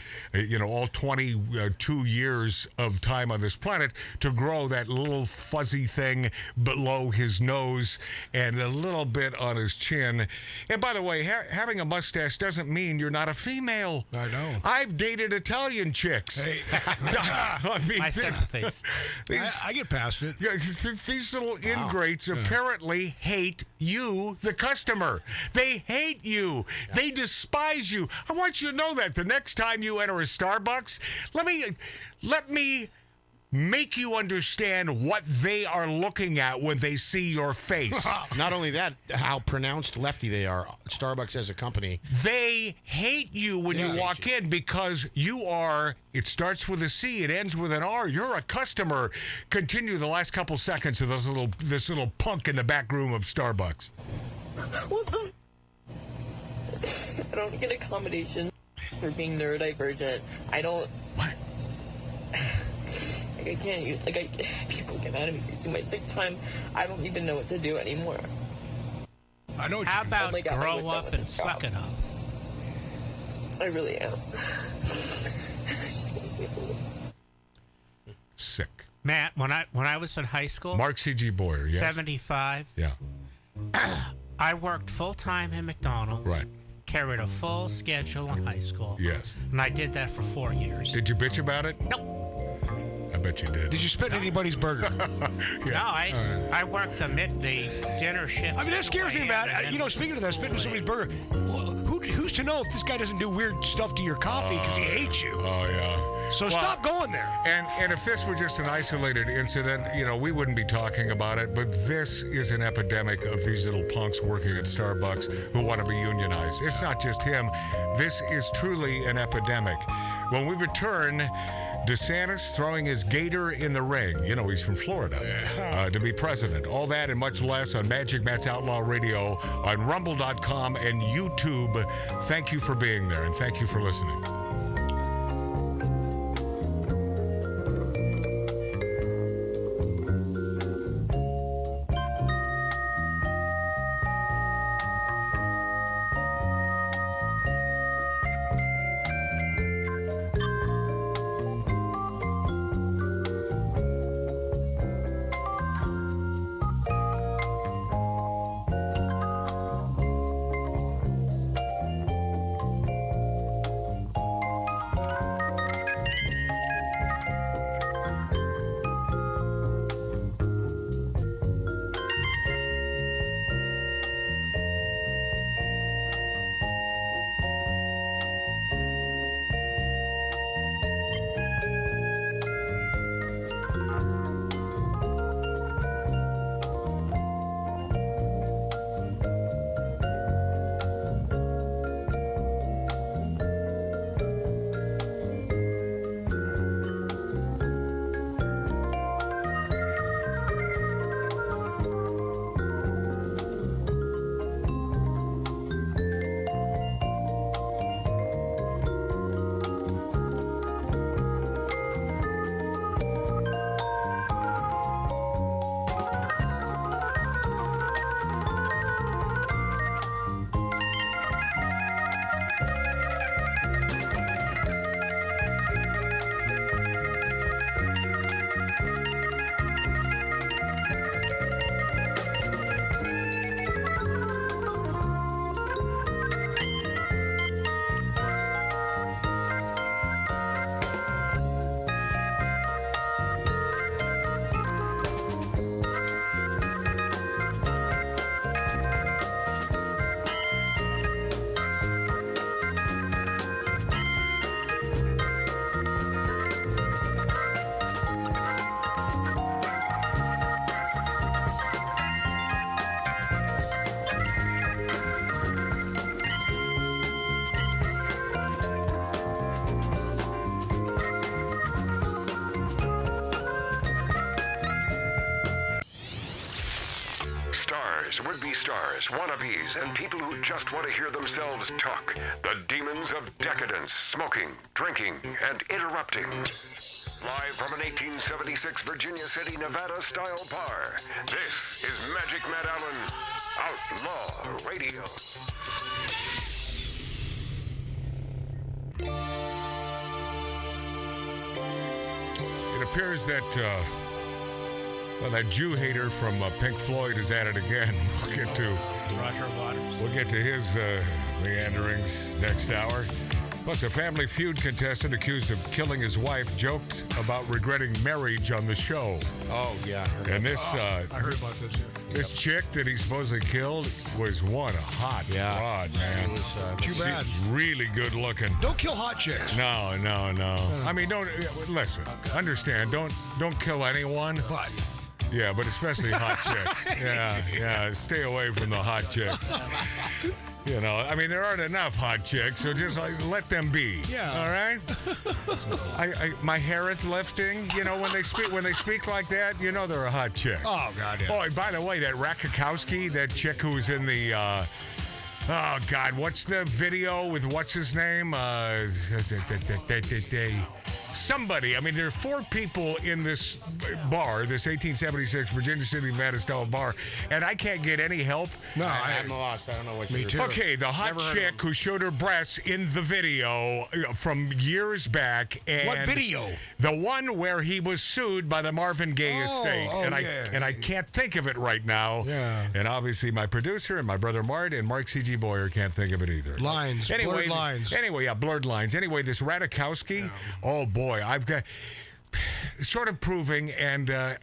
all 22 years of time on this planet to grow that little fuzzy thing below his nose and a little bit on his chin. And by the way, having a mustache doesn't mean you're not a female. I know. I've dated Italian chicks. Hey. I mean, My sympathies. I get past it. Yeah, these little ingrates apparently hate you, the customer. They hate you. Yeah. They despise you. I want you to know that the next time you enter a Starbucks, let me make you understand what they are looking at when they see your face. Not only that, how pronounced lefty they are. Starbucks as a company. They hate you when you walk in because you are, it starts with a C, it ends with an R. You're a customer. Continue the last couple seconds of this little punk in the back room of Starbucks. What the? I don't get accommodations for being neurodivergent. I don't... What? I can't use, people get mad at me for using my sick time. I don't even know what to do anymore. I know. How about grow up and suck it up? I really am. Sick. Matt, when I was in high school, Mark C.G. Boyer, yes. 75. Yeah. I worked full-time in McDonald's. Right. Carried a full schedule in high school. Yes. And I did that for 4 years. Did you bitch about it? Nope. I bet you did. Did you spit in anybody's burger? No, I worked the dinner shift. I mean, that scares me, Matt. Speaking of that, spitting in somebody's burger, who's to know if this guy doesn't do weird stuff to your coffee because he hates you? Oh, yeah. So stop going there. And if this were just an isolated incident, we wouldn't be talking about it. But this is an epidemic of these little punks working at Starbucks who want to be unionized. It's not just him. This is truly an epidemic. When we return, DeSantis throwing his gator in the ring. He's from Florida to be president. All that and much less on Magic Matt's Outlaw Radio, on Rumble.com and YouTube. Thank you for being there, and thank you for listening. actors, would-be stars, wannabes, and people who just want to hear themselves talk. The demons of decadence, smoking, drinking, and interrupting. Live from an 1876 Virginia City, Nevada-style bar, this is Magic Matt Allen, Outlaw Radio. It appears that that Jew hater from Pink Floyd is at it again. We'll get to Roger Waters. We'll get to his meanderings next hour. Plus, a Family Feud contestant accused of killing his wife joked about regretting marriage on the show. Oh, yeah. And this, I heard about this. Yeah. This chick that he supposedly killed was one a hot rod, man. It was, Too bad. She's really good looking. Don't kill hot chicks. No. I mean, don't listen. Understand? Don't kill anyone. But. Yeah, but especially hot chicks. Yeah. Stay away from the hot chicks. You know, I mean, there aren't enough hot chicks, so just let them be. Yeah. All right. My hair is lifting. You know, when they speak like that, you know they're a hot chick. Oh God. Yeah. Oh, and by the way, that Rakakowski, that chick who was in the. Oh God, what's the video with what's his name? Somebody. I mean, there are 4 people in this bar, this 1876 Virginia City, Nevada-style bar, and I can't get any help. No, I'm lost. I don't know what Me you're too. Okay, the hot chick who showed her breasts in the video from years back. And what video? The one where he was sued by the Marvin Gaye estate. And yeah. I can't think of it right now. Yeah. And obviously my producer and my brother Mart and Mark C.G. Boyer can't think of it either. Lines. Blurred lines. Anyway, blurred lines. Anyway, this Radikowski, oh boy, I've got sort of proving and I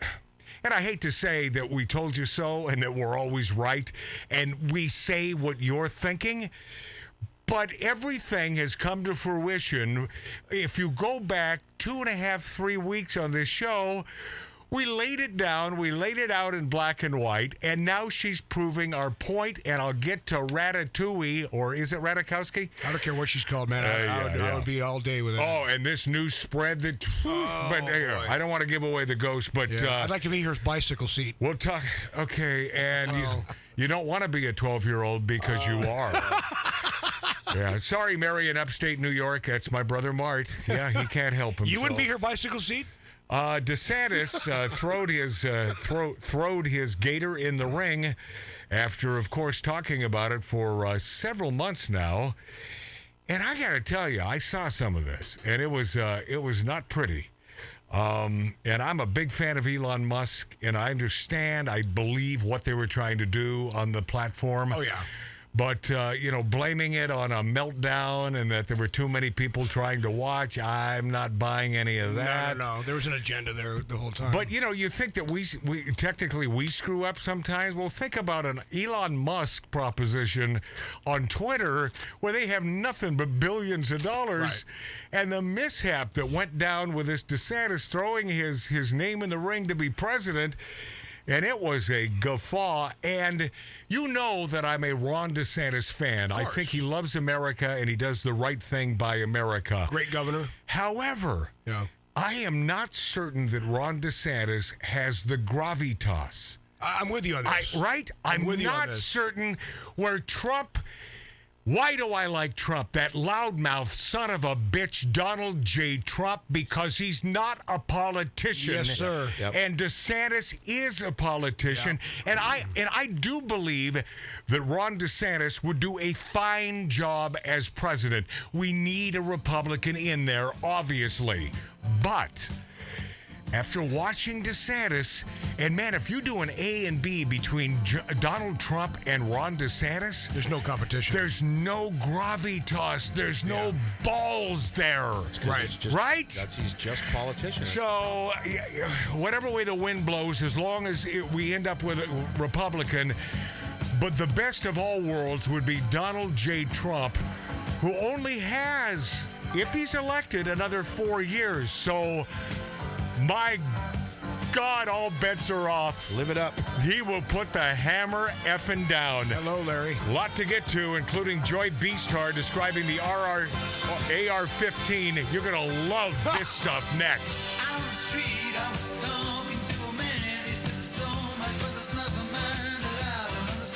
hate to say that we told you so and that we're always right and we say what you're thinking, but everything has come to fruition. If you go back 2.5, 3 weeks on this show, we laid it down, we laid it out in black and white, and now she's proving our point, and I'll get to Ratatouille, or is it Radikowski? I don't care what she's called, man. I would be all day with it. Oh, and this new spread that... but I don't want to give away the ghost, but... I'd like to be her bicycle seat. We'll talk... Okay, and you don't want to be a 12-year-old because you are. Yeah, sorry, Mary in upstate New York. That's my brother Mart. Yeah, he can't help himself. You wouldn't be her bicycle seat? DeSantis throwed his gator in the ring after, of course, talking about it for several months now. And I got to tell you, I saw some of this, and it was not pretty. And I'm a big fan of Elon Musk, and I believe what they were trying to do on the platform. Oh, yeah. But, blaming it on a meltdown and that there were too many people trying to watch, I'm not buying any of that. No. There was an agenda there the whole time. But, you think that we technically screw up sometimes. Well, think about an Elon Musk proposition on Twitter where they have nothing but billions of dollars. Right. And the mishap that went down with this DeSantis throwing his name in the ring to be president, and it was a guffaw. And you know that I'm a Ron DeSantis fan. I think he loves America and he does the right thing by America. Great governor. However, I am not certain that Ron DeSantis has the gravitas. I'm with you on this. I'm not certain where Trump... Why do I like Trump? That loudmouth son of a bitch, Donald J. Trump, because he's not a politician. Yes, sir. Yep. And DeSantis is a politician. Yep. And I do believe that Ron DeSantis would do a fine job as president. We need a Republican in there, obviously. But after watching DeSantis, and man, if you do an A and B between Donald Trump and Ron DeSantis, there's no competition. There's no gravitas. There's no balls there. Right? He's just politician. So, whatever way the wind blows, as long as we end up with a Republican, but the best of all worlds would be Donald J. Trump, who only has, if he's elected, another 4 years. So, my God, all bets are off. Live it up. He will put the hammer effing down. Hello, Larry. A lot to get to, including Joy Beastar describing the AR-15. You're going to love this stuff next. On the street, I was talking to a man. He said there's so much, but there's nothing, man, that I don't understand.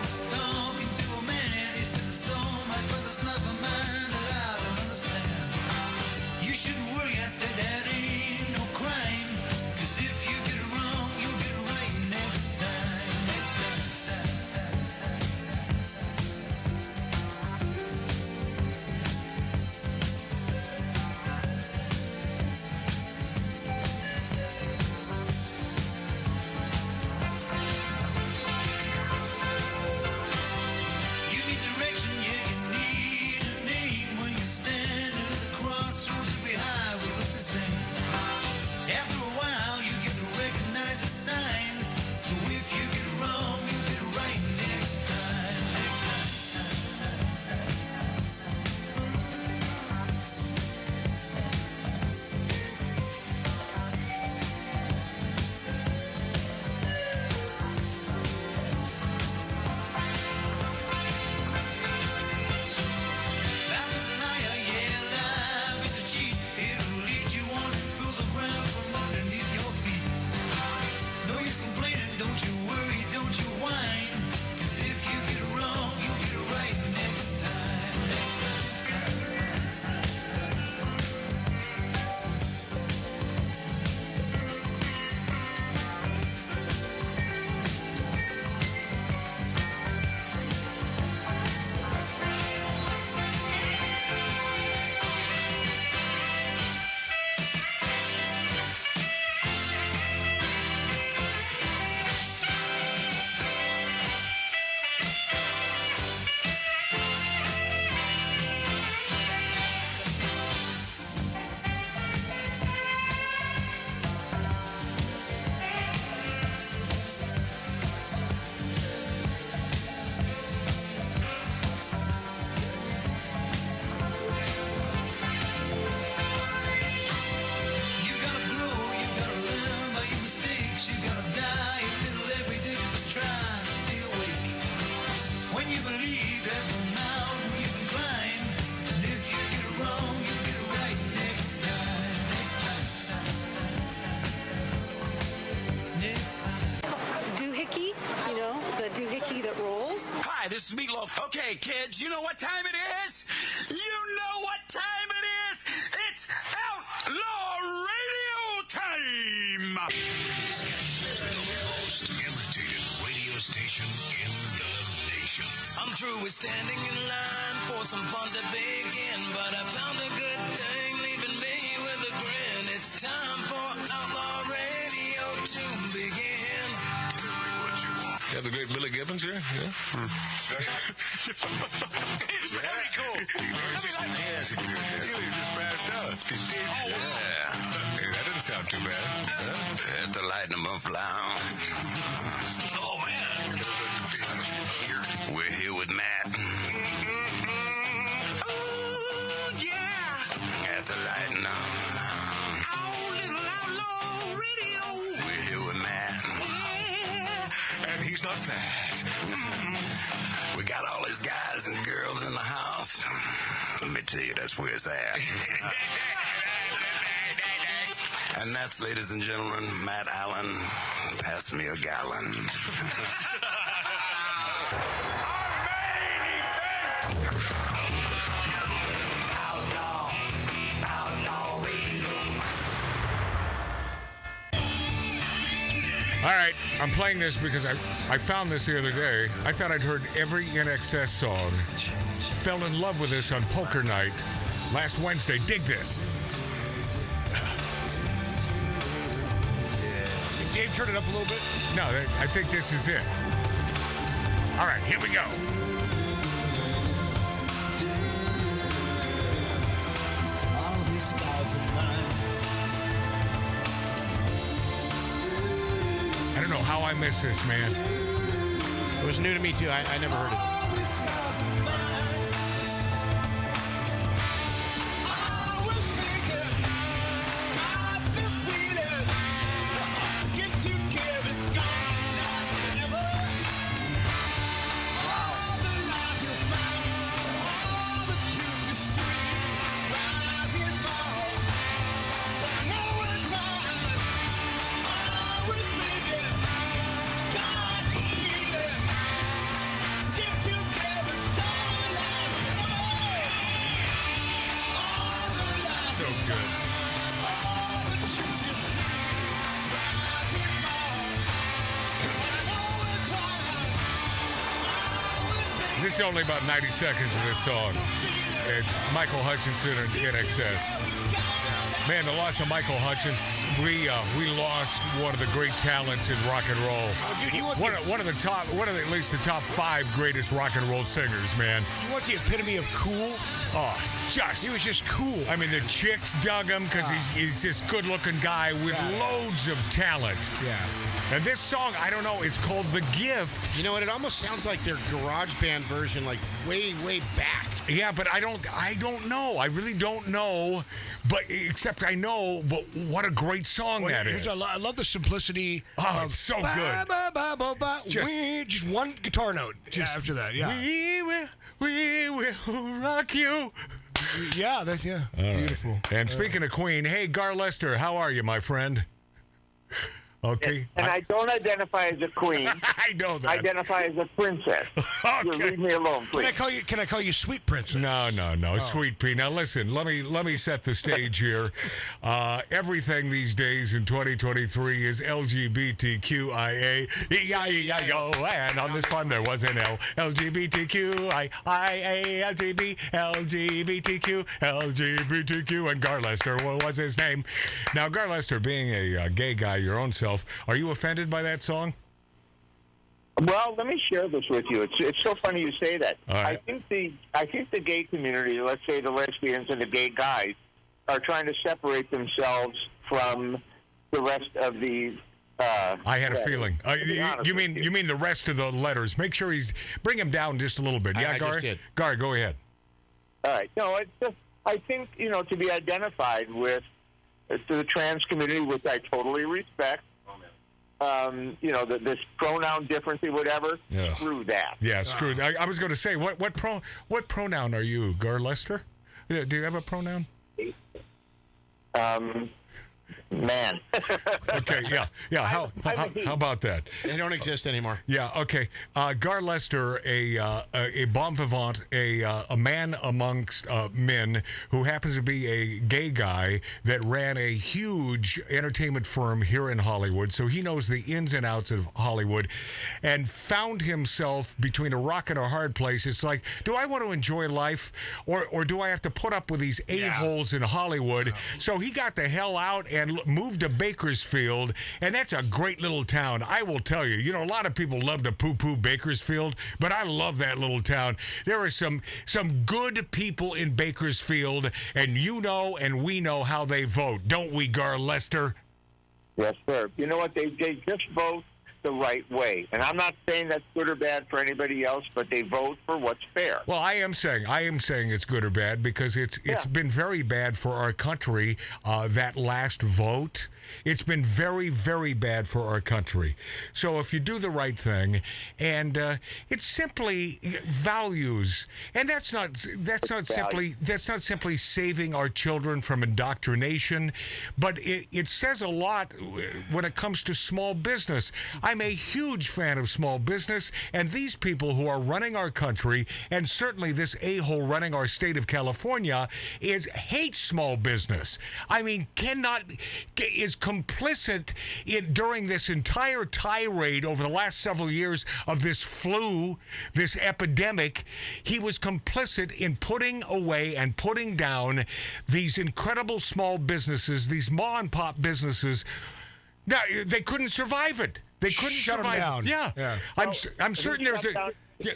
was talking to a man. He said there's so much, but there's nothing mine that I don't understand. You shouldn't worry, I said that ain't no crime. 'Cause if you get it wrong, you'll get it right next time. You need direction, yeah, you need a name. When you're standing at the crossroads of the highway, look the same. After a while, you get to recognize the signs. So if you get it wrong, you get it right next time. Next time. Life is a liar, yeah, life is a cheat. It'll lead you on to pull the ground from underneath your feet. No use complaining, don't you worry, don't you whine. 'Cause if you get it wrong, you get it right next time. Next time. You gotta grow, you gotta learn by your mistakes. You gotta die a little every day to try to stay awake. When you believe there's no mountain you can climb, and if you get it wrong, you get it right next time. Next time. Next time. Doohickey, you know, the doohickey that rolls. Hi, this is Meatloaf. Okay, kids, you know what time it is? You know what time it is? It's Outlaw Radio time! The most imitated radio station in the nation. I'm through with standing in line for some fun to begin, but I found a good thing leaving me with a grin. It's time for Outlaw Radio to begin. You have the great Billy Gibbons here? Yeah. It's very cool. Yes, he just passed out. Yeah. Hey, that didn't sound too bad. Had to lighten them up loud. Oh, man. We're here with Matt. Oh, yeah. Had to lighten them. Oh, little Outlaw Radio. We're here with Matt. And he's not fat. We got all these guys and girls in the house. Let me tell you, that's where it's at. And that's, ladies and gentlemen, Matt Allen. Pass me a gallon. All right, I'm playing this because I found this the other day. I thought I'd heard every INXS song. Fell in love with this on Poker Night last Wednesday. Dig this. Dave, turn it up a little bit. No, I think this is it. All right, here we go. All these skies are mine. I don't know how I missed this, man. It was new to me, too. I never heard it. This is only about 90 seconds of this song. It's Michael Hutchinson and INXS. Man, the loss of Michael Hutchins, we lost one of the great talents in rock and roll. One of at least the top 5 greatest rock and roll singers, man. You want the epitome of cool? Oh, he was just cool. I mean, the chicks dug him because he's this good-looking guy with loads of talent. Yeah. And this song, I don't know, it's called The Gift. You know what? It almost sounds like their garage band version, like way back. Yeah, but I don't know. I really don't know. But except I know, but what a great song that is. I love the simplicity. Oh, it's so good. Just one guitar note after that. Yeah. We will rock you. Yeah, beautiful. Right. And speaking of Queen, hey, Gar Lester, how are you, my friend? Okay. And I don't identify as a queen. I know that. I identify as a princess. Okay. You leave me alone, please. Can I call you Sweet Princess? No, Sweet Pea. Now listen, let me set the stage here. Everything these days in 2023 is LGBTQIA. E-I-E-I-O. And on this one there was an L. LGBTQIA. LGBTQ. And Gar Lester, what was his name? Now, Gar Lester, being a gay guy your own self, are you offended by that song? Well, let me share this with you. It's so funny you say that. Right. I think the gay community, let's say the lesbians and the gay guys, are trying to separate themselves from the rest of the. I had a feeling. You mean the rest of the letters? Make sure bring him down just a little bit. Yeah, Gar. Gar, go ahead. All right. No, it's just I think to be identified with the trans community, which I totally respect. This pronoun difference or whatever. Yeah. Screw that. Yeah, screw that. I was going to say, what pronoun are you, Gar Lester? Do you have a pronoun? Man. Okay, yeah. How about that? They don't exist anymore. Yeah. Okay. Gar Lester, a bon vivant, a man amongst men who happens to be a gay guy that ran a huge entertainment firm here in Hollywood, so he knows the ins and outs of Hollywood, and found himself between a rock and a hard place. It's like, do I want to enjoy life, or do I have to put up with these a-holes in Hollywood? So he got the hell out and moved to Bakersfield, and that's a great little town. I will tell you, a lot of people love to poo-poo Bakersfield, but I love that little town. There are some good people in Bakersfield, and and we know how they vote, don't we, Gar Lester? Yes, sir. You know what? They just vote the right way. And I'm not saying that's good or bad for anybody else, but they vote for what's fair. Well, I am saying it's good or bad because it's been very bad for our country, that last vote. It's been very, very bad for our country. So if you do the right thing, and it's simply values, and that's not simply saving our children from indoctrination, but it says a lot when it comes to small business. I'm a huge fan of small business, and these people who are running our country, and certainly this a-hole running our state of California, hates small business. I mean, is complicit during this entire tirade over the last several years of this flu, this epidemic. He was complicit in putting away and putting down these incredible small businesses, these ma and pop businesses. Now, they couldn't survive it. They couldn't survive them down. Yeah. I'm certain there's a...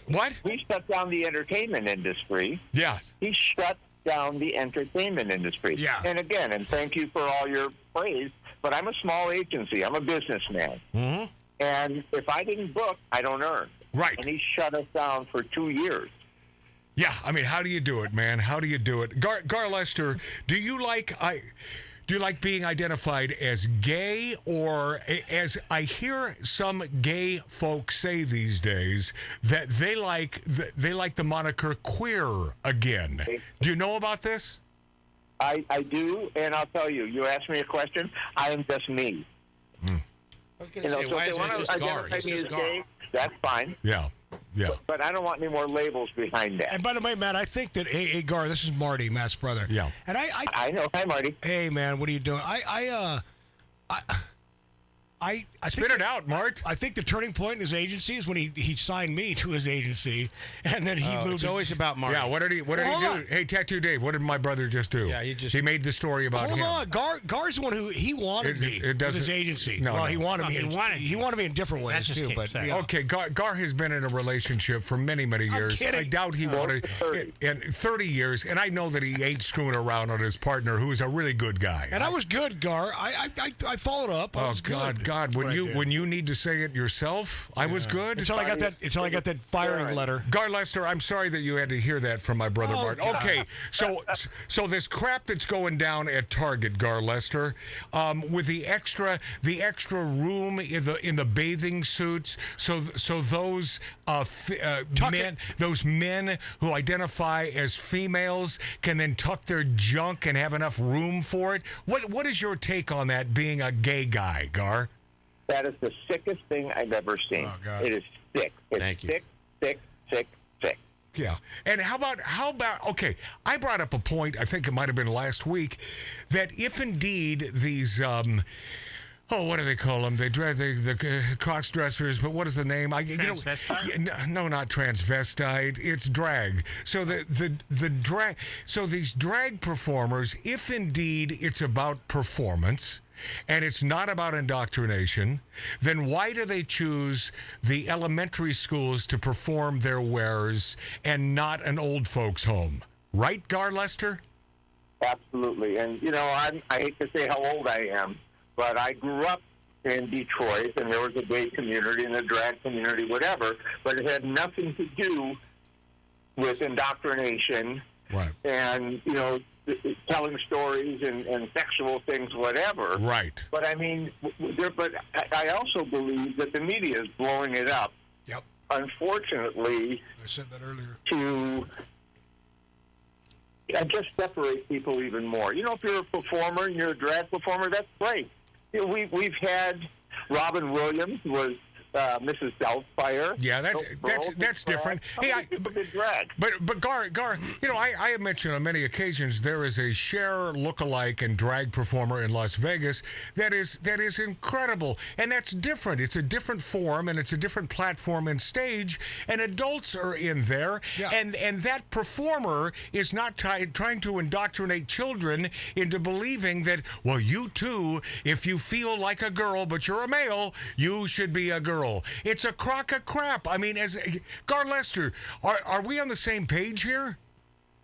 What? He shut down the entertainment industry. Yeah. He shut down the entertainment industry. Yeah. And again, and thank you for all your praise, but I'm a small agency. I'm a businessman. Mm-hmm. And if I didn't book, I don't earn. Right. And he shut us down for 2 years. Yeah, I mean, how do you do it, man? How do you do it? Gar Lester, do you like being identified as gay, or as I hear some gay folks say these days that they like the moniker queer again? Do you know about this? I do, and I'll tell you. You asked me a question. I am just me. I was going to say, why isn't it just Gar? He's just Gar. Gay, that's fine. Yeah. But I don't want any more labels behind that. And by the way, Matt, I think that hey Gar, this is Marty, Matt's brother. Yeah. And I know. Hi, Marty. Hey, man, what are you doing? I Spit it out, Mart. I think the turning point in his agency is when he signed me to his agency, and then he moved. It's always about Mart. Yeah, what did he do? Hey, Tattoo Dave, what did my brother just do? Yeah, he made the story about him. Hold on, Gar's the one who he wanted me with his agency. No, he wanted me. He wanted me in different ways too. But okay, Gar has been in a relationship for many years. Kidding. I doubt he wanted 30 years, and I know that he ain't screwing around on his partner, who is a really good guy. And I was good, Gar. I followed up. I was good. God, when you need to say it yourself, I was good until I got that firing letter. Gar Lester, I'm sorry that you had to hear that from my brother Martin. God. Okay, so this crap that's going down at Target, Gar Lester, with the extra room in the bathing suits, so those men who identify as females can then tuck their junk and have enough room for it. What is your take on that, being a gay guy, Gar? That is the sickest thing I've ever seen. Oh, God. It is sick. It's Thank you. sick. Yeah. And how about, okay, I brought up a point, I think it might have been last week, that if indeed these, what do they call them? They drag the cross dressers, but what is the name? Transvestite? No, not transvestite. It's drag. So the drag. So these drag performers, if indeed it's about performance, and it's not about indoctrination, then why do they choose the elementary schools to perform their wares and not an old folks' home? Right, Gar Lester? Absolutely. And, I hate to say how old I am, but I grew up in Detroit, and there was a gay community and a drag community, whatever, but it had nothing to do with indoctrination and, telling stories and sexual things, whatever. Right. But I mean, but I also believe that the media is blowing it up. Yep. Unfortunately, I said that earlier. To just separate people even more. If you're a performer and you're a drag performer, that's great. We've had Robin Williams was Mrs. Doubtfire. Yeah, that's different. Hey, but Gar, I have mentioned on many occasions there is a Cher lookalike and drag performer in Las Vegas that is incredible, and that's different. It's a different form and it's a different platform and stage, and adults are in there, and that performer is not trying to indoctrinate children into believing that, well, you too, if you feel like a girl but you're a male, you should be a girl. It's a crock of crap. I mean, as Gar Lester, are we on the same page here?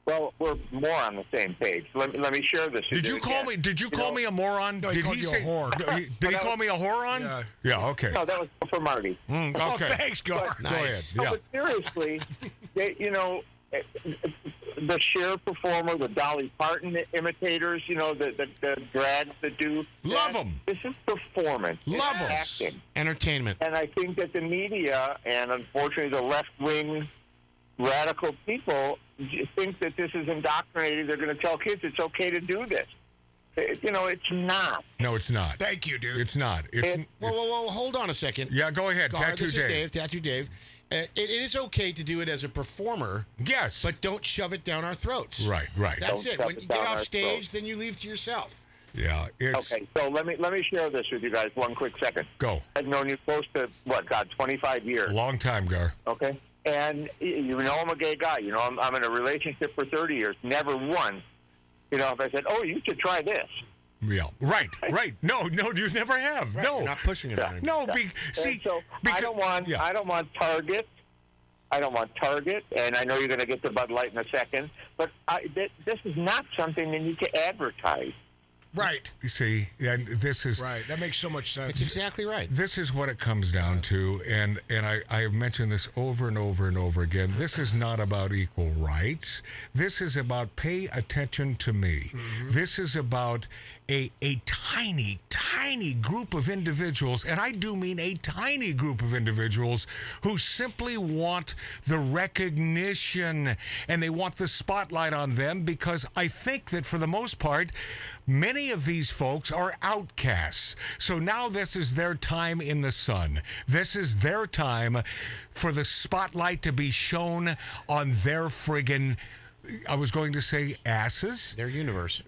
Well, we're more on the same page. Let me share this. Did you call me a moron? No, did he say a whore? Did he call me a horon? Yeah. Okay. No, that was for Marty. Okay. Oh, thanks, Gar. Nice. Go ahead. Yeah. But seriously, the Cher performer, the Dolly Parton imitators, the drags that do. Love them. This is performance. Love them. Acting. Entertainment. And I think that the media and unfortunately the left-wing radical people think that this is indoctrinating. They're going to tell kids it's okay to do this. It's not. No, it's not. Thank you, dude. It's not. Whoa, hold on a second. Yeah, go ahead. Gar, Tattoo this Dave. is Tattoo Dave. It is okay to do it as a performer. Yes. But don't shove it down our throats. Right. That's it. When you get off stage, then you leave to yourself. Yeah. Okay, so let me share this with you guys one quick second. Go. I've known you close to, 25 years. Long time, Gar. Okay. And I'm a gay guy. I'm in a relationship for 30 years. Never once, if I said, oh, you should try this. Yeah. Right. No, you never have. Right, no. You're not pushing it on No, I don't want Target. I don't want Target, and I know you're going to get to Bud Light in a second, but this is not something that you can advertise. Right. You see, and this is... Right, that makes so much sense. It's exactly right. This is what it comes down to, and I have mentioned this over and over and over again. This is not about equal rights. This is about pay attention to me. Mm-hmm. This is about a tiny, tiny group of individuals, and I do mean a tiny group of individuals who simply want the recognition and they want the spotlight on them, because I think that for the most part, many of these folks are outcasts. So now this is their time in the sun. This is their time for the spotlight to be shown on their friggin' I was going to say asses. Their universe.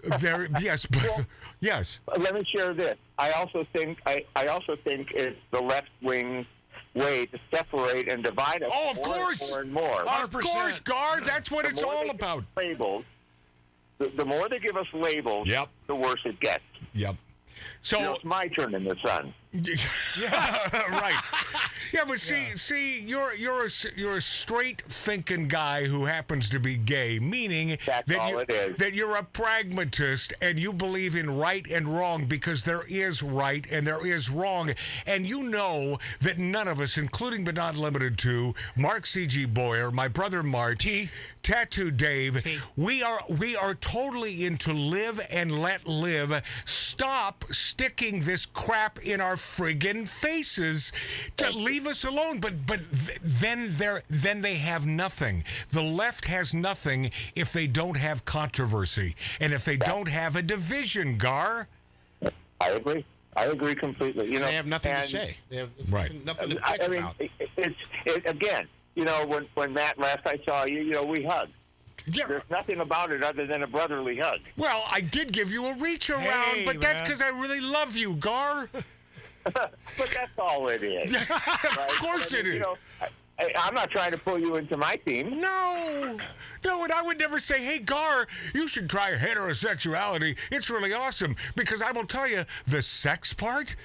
Yes, but yes. Let me share this. I also think it's the left wing way to separate and divide us. Oh, of course. More and more. 100%. Of course, Gar. That's what it's all about. Labels. The more they give us labels, the worse it gets. Yep. So it's my turn in the sun. Yeah, right. Yeah, but see, you're a straight thinking guy who happens to be gay, meaning that you're a pragmatist and you believe in right and wrong because there is right and there is wrong, and you know that none of us, including but not limited to Mark C.G. Boyer, my brother Marty, Tattoo Dave, we are totally into live and let live. Stop sticking this crap in our friggin' faces to leave us alone. But then they have nothing. The left has nothing if they don't have controversy and if they don't have a division. Gar, I agree completely. You know, they have nothing to say. They have nothing to bitch about. Again. You know, when Matt, last I saw you, you know, we hugged. Yeah. There's nothing about it other than a brotherly hug. Well, I did give you a reach around, but that's because I really love you, Gar. But that's all it is. Right? Of course it is. You know, I'm not trying to pull you into my team. No, and I would never say, hey, Gar, you should try heterosexuality. It's really awesome. Because I will tell you, the sex part,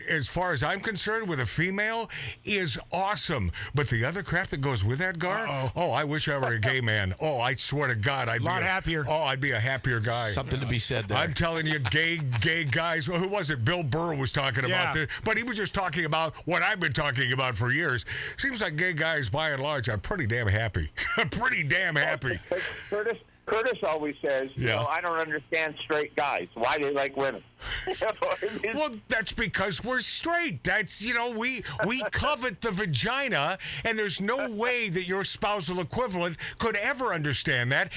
as far as I'm concerned, with a female, is awesome. But the other crap that goes with that, Gar, I wish I were a gay man. Oh, I swear to God, I'd be happier. Oh, I'd be a happier guy. Something to be said there. I'm telling you, gay guys. Well, who was it? Bill Burr was talking about this. But he was just talking about what I've been talking about for years. Seems like gay guys, by and large, are pretty damn happy. Pretty damn happy. Curtis always says, you know, I don't understand straight guys. Why they like women? Well, that's because we're straight. That's, you know, we covet the vagina, and there's no way that your spousal equivalent could ever understand that.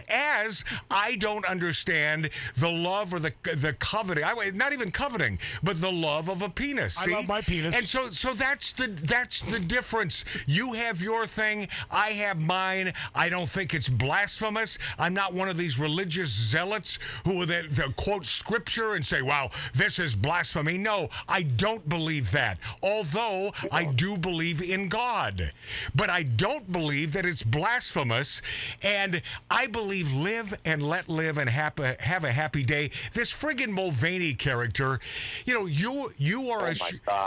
As I don't understand the love or the coveting. Not even coveting, but the love of a penis. See? I love my penis. And so that's the difference. You have your thing. I have mine. I don't think it's blasphemous. I'm not one of these religious zealots who that quote scripture and say, wow, this is blasphemy. No, I don't believe that. Although I do believe in God. But I don't believe that it's blasphemous. And I believe live and let live and have a happy day. This friggin' Mulvaney character, you know, you are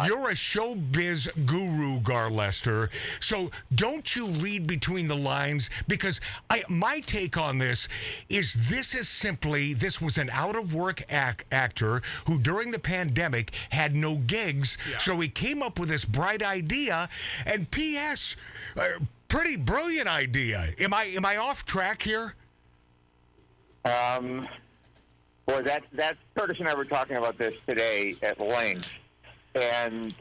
you're a showbiz guru, Gar Lester. So don't you read between the lines, because my take on this was an out-of-work actor who during the pandemic had no gigs, so he came up with this bright idea, and P.S., pretty brilliant idea. Am I off track here? Boy, that's Curtis and I were talking about this today at length, and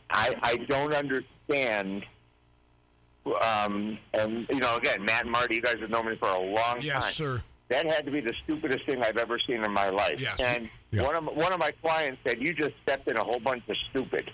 I don't understand. And you know, again, Matt and Marty, you guys have known me for a long time. Yes, sir. That had to be the stupidest thing I've ever seen in my life. Yes. And one of my clients said, "You just stepped in a whole bunch of stupid."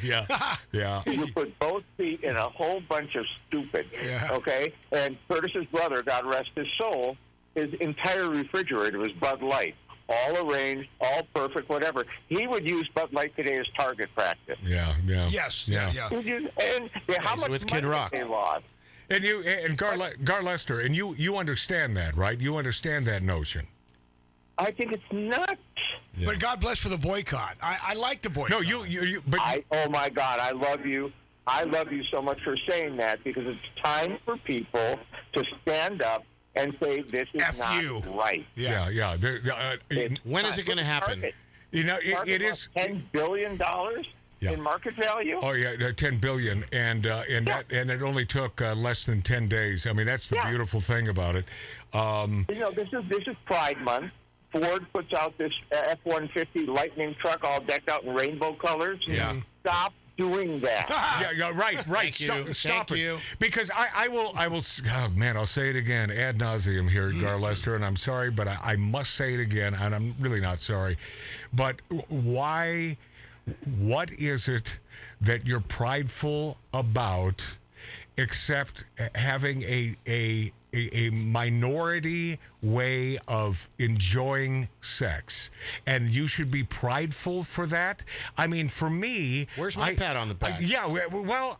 Yeah. You put both feet in a whole bunch of stupid. Yeah. Okay. And Curtis's brother, God rest his soul, his entire refrigerator was Bud Light. All arranged, all perfect, whatever. He would use Bud Light today as target practice. Yeah. Yes. And how much with money Kid Rock. they lost? And Gar Lester, and you understand that, right? You understand that notion. I think it's nuts. Yeah. But God bless for the boycott. I like the boycott. No, but oh my God, I love you. I love you so much for saying that, because it's time for people to stand up and say this is not right. Yeah. When is it going to happen? You know, it is $10 billion in market value. Oh yeah, $10 billion, and it only took less than 10 days. I mean, that's the beautiful thing about it. You know, this is Pride Month. Ford puts out this F-150 Lightning truck all decked out in rainbow colors. Yeah. Stop doing that. Right. Stop it. Because I will. Oh man, I'll say it again ad nauseum here, Gar Lester, and I'm sorry, but I must say it again, and I'm really not sorry. But why? What is it that you're prideful about? accept having a minority way of enjoying sex, and you should be prideful for that. I mean, for me, where's my pat on the back? Yeah, well,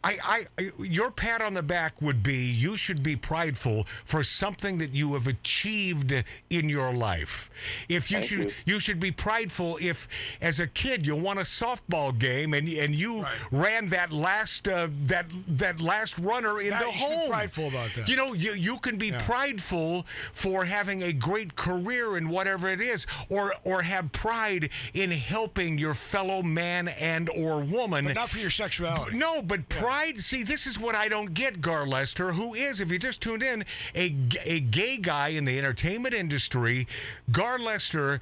your pat on the back would be you should be prideful for something that you have achieved in your life. If you should be prideful if, as a kid, you won a softball game and you ran that last runner in the home. You should be prideful about that. You know, you can be prideful for having a great career in whatever it is, or have pride in helping your fellow man and or woman. But not for your sexuality. No, but pride, see, this is what I don't get, Gar Lester, who is, if you just tuned in, a gay guy in the entertainment industry. Gar Lester,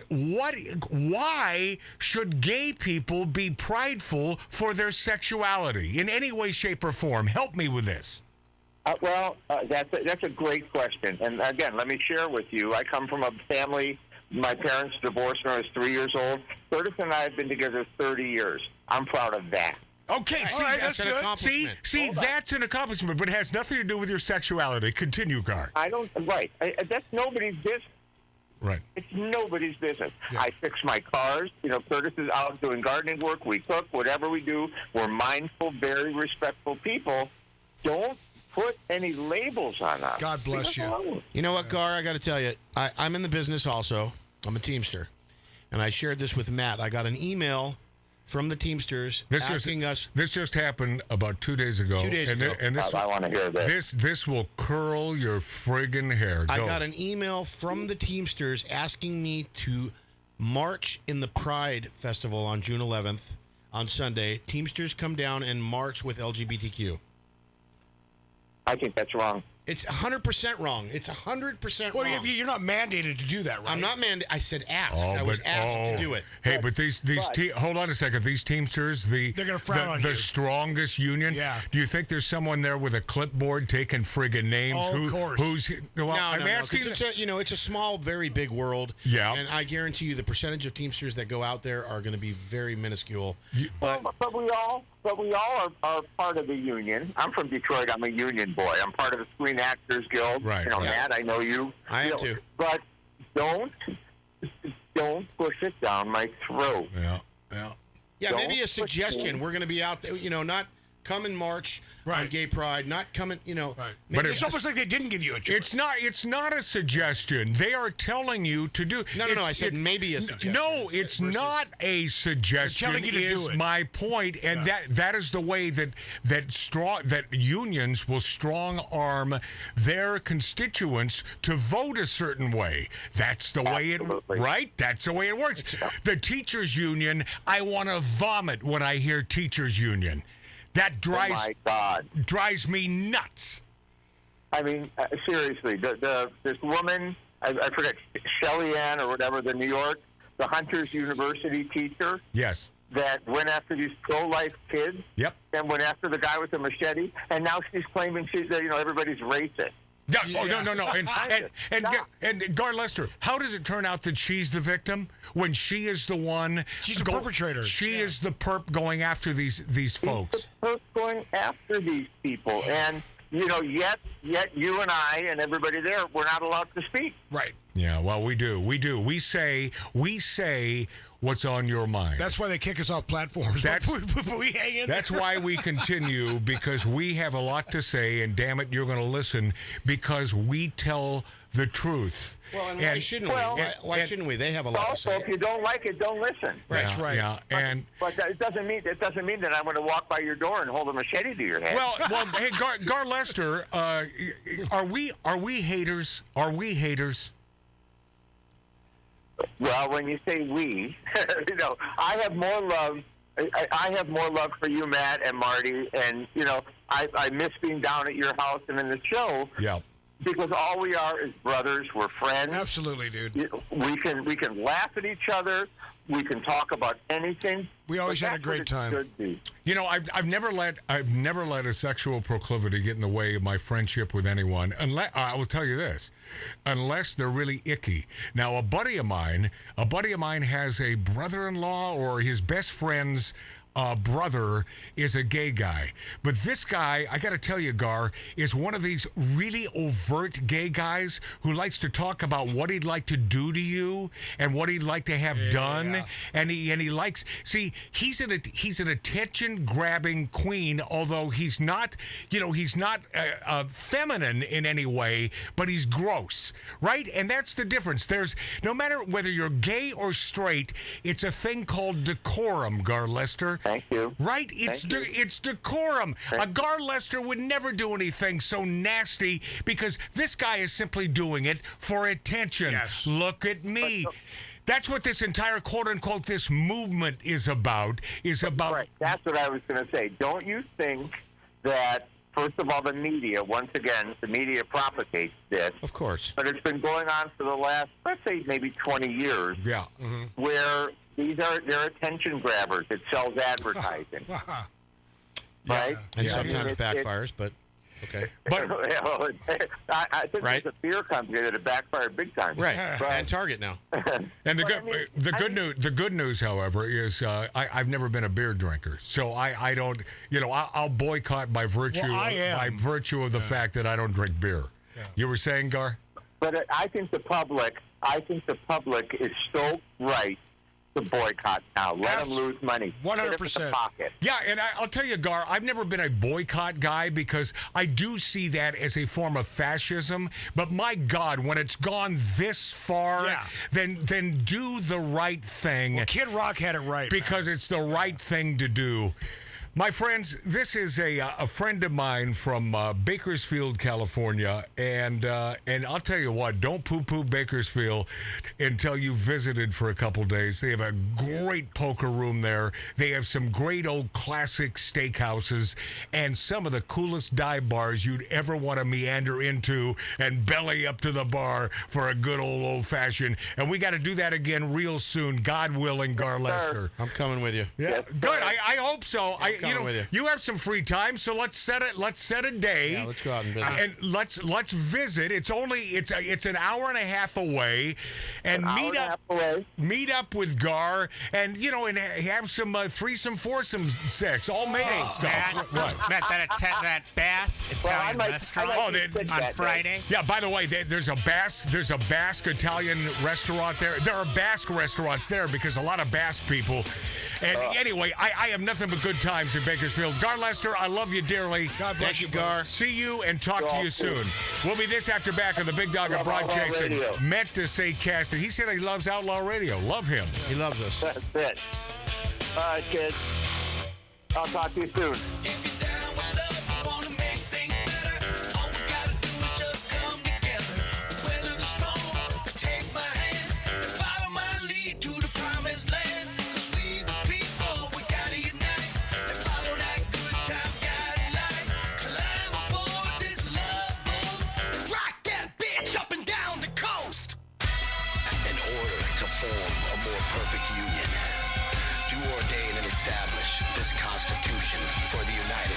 why should gay people be prideful for their sexuality in any way, shape, or form? Help me with this. That's a great question. And again, let me share with you. I come from a family. My parents divorced when I was 3 years old. Curtis and I have been together 30 years. I'm proud of that. Okay, see, that's an accomplishment. See, that's an accomplishment, but it has nothing to do with your sexuality. Continue, Gar. That's nobody's business. Right. It's nobody's business. Yeah. I fix my cars. You know, Curtis is out doing gardening work. We cook, whatever we do. We're mindful, very respectful people. Don't put any labels on us. God bless you. You know what, Gar? I got to tell you, I'm in the business also. I'm a Teamster. And I shared this with Matt. I got an email from the Teamsters asking us. This just happened about 2 days ago. 2 days ago. And this, I want to hear this. This will curl your friggin' hair. Go. I got an email from the Teamsters asking me to march in the Pride Festival on June 11th on Sunday. Teamsters come down and march with LGBTQ. I think that's wrong. It's 100% wrong. It's 100% wrong. Well, you're not mandated to do that, right? I'm not mandated. I said asked. I was asked to do it. Hey, but these hold on a second. These Teamsters, they're gonna frown on you. The strongest union. Yeah. Do you think there's someone there with a clipboard taking friggin' names? Oh, of course. Who's? Well, I'm asking. It's a small, very big world. Yeah. And I guarantee you, the percentage of Teamsters that go out there are going to be very minuscule. But we all are part of the union. I'm from Detroit. I'm a union boy. I'm part of the Screen Actors Guild. Right. You know, Matt, I know you. I am too. But don't push it down my throat. Yeah. Yeah, maybe a suggestion. We're going to be out there, not come and march on Gay Pride, not coming, Right. But it's almost like they didn't give you a choice. It's not a suggestion. They are telling you to do. No. I said maybe a suggestion. No, it's not a suggestion. They're telling you to do it. My point, and that is the way that unions will strong arm their constituents to vote a certain way. That's the way it right. That's the way it works. The teachers union. I want to vomit when I hear teachers union. That drives me nuts. I mean, seriously, this woman, I forget, Shelly Ann or whatever, the New York, the Hunters University teacher. Yes. That went after these pro-life kids. Yep. And went after the guy with the machete, and now she's claiming everybody's racist. No. And Gar Lester, how does it turn out that she's the victim when she is the one? She's the perpetrator. She is the perp going after these folks. The perp going after these people, and yet you and I and everybody there, we're not allowed to speak. Right. Yeah. Well, we do. We say what's on your mind. That's why they kick us off platforms. We hang in That's there. why we continue, because we have a lot to say, and damn it, you're going to listen because we tell the truth. Well, and why shouldn't we? Why shouldn't we? They have a lot to say. Also, if you don't like it, don't listen. That's right. Yeah, but it doesn't mean that I'm going to walk by your door and hold a machete to your head. Well, hey, Gar Lester, are we haters? Are we haters? Well, when you say we, I have more love. I have more love for you, Matt and Marty, and I miss being down at your house and in the show. Yeah. Because all we are is brothers. We're friends. Absolutely, dude. We can laugh at each other. We can talk about anything. We always had a great time. I've never let a sexual proclivity get in the way of my friendship with anyone. Unless I will tell you this, unless they're really icky. Now, a buddy of mine has a brother-in-law or his best friend's brother is a gay guy. But this guy, I got to tell you, Gar, is one of these really overt gay guys who likes to talk about what he'd like to do to you and what he'd like to have done. And he likes, see, he's an attention-grabbing queen, although he's not, he's not feminine in any way, but he's gross, right? And that's the difference. There's, no matter whether you're gay or straight, it's a thing called decorum, Gar Lester. Thank you. Right? It's decorum. A Gar Lester would never do anything so nasty because this guy is simply doing it for attention. Yes. Look at me. That's what this entire quote-unquote this movement is about. Right. That's what I was going to say. Don't you think that, first of all, the media, once again, the media propagates this. Of course. But it's been going on for the last, let's say, maybe 20 years. Yeah. Where they're attention grabbers. It sells advertising. Right? And sometimes backfires, but okay. But I think it's a beer company that it backfired big time. Right. And Target now. And the good news, however, is I've never been a beer drinker, so I don't. I'll boycott by virtue of the fact that I don't drink beer. Yeah. You were saying, Gar? But I think the public is so right to boycott now. Let them lose money. 100%. Yeah, and I'll tell you, Gar, I've never been a boycott guy because I do see that as a form of fascism. But my God, when it's gone this far, then do the right thing. Well, Kid Rock had it right. Because it's the right thing to do. My friends, this is a friend of mine from Bakersfield, California, and I'll tell you what, don't poo-poo Bakersfield until you visited for a couple days. They have a great poker room there. They have some great old classic steakhouses and some of the coolest dive bars you'd ever want to meander into and belly up to the bar for a good old-fashioned. And we got to do that again real soon, God willing, Gar Lester. I'm coming with you. Yeah, good. I hope so. With you have some free time, so let's set a day. Yeah, let's go out and visit. And let's visit. It's an hour and a half away, and meet up with Gar, and have some threesome foursome sex, all made stuff. Matt, that Basque Italian restaurant on Friday. Yeah. By the way, there's a Basque Italian restaurant there. There are Basque restaurants there because a lot of Basque people. And anyway, I have nothing but good times in Bakersfield. Gar Lester, I love you dearly. God bless you, Gar. See you and talk to you soon. We'll be this after back on the Big Dog of Broad Jackson. Meant to say Caston. He said he loves Outlaw Radio. Love him. He loves us. That's it. All right, kids. I'll talk to you soon. Perfect union. Do ordain and establish this Constitution for the United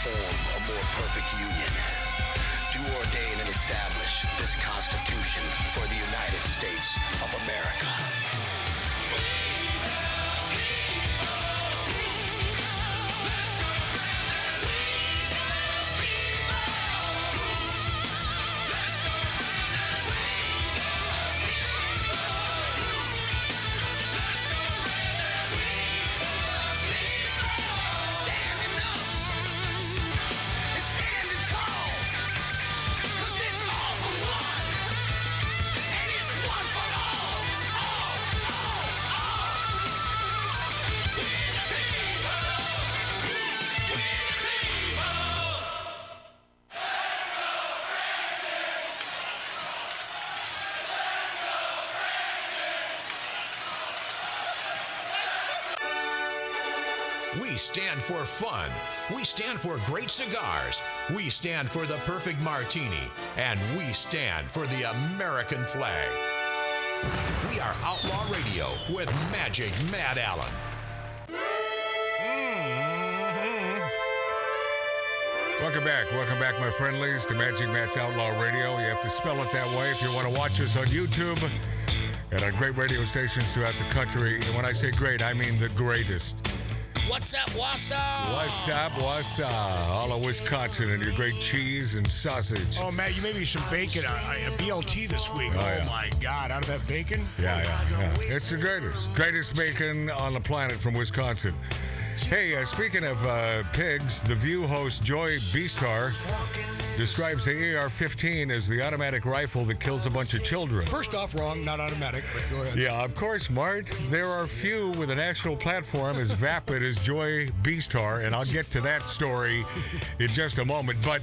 form a more perfect union, to ordain and establish this Constitution for the United States of America. We stand for fun. We stand for great cigars. We stand for the perfect martini. And we stand for the American flag. We are Outlaw Radio with Magic Matt Allen. Welcome back, my friendlies, to Magic Matt's Outlaw Radio. You have to spell it that way if you want to watch us on YouTube and on great radio stations throughout the country. And when I say great, I mean the greatest. What's up, what's up? What's up, what's up? All of Wisconsin and your great cheese and sausage. Oh, Matt, you made me some bacon, a BLT this week. Oh, yeah. My God, out of that bacon? Yeah. It's the greatest bacon on the planet from Wisconsin. Hey, speaking of pigs, The View host Joy Beastar describes the AR-15 as the automatic rifle that kills a bunch of children. First off, wrong, not automatic, but go ahead. Yeah, of course, Mart. There are few with a national platform as vapid as Joy Beastar, and I'll get to that story in just a moment. But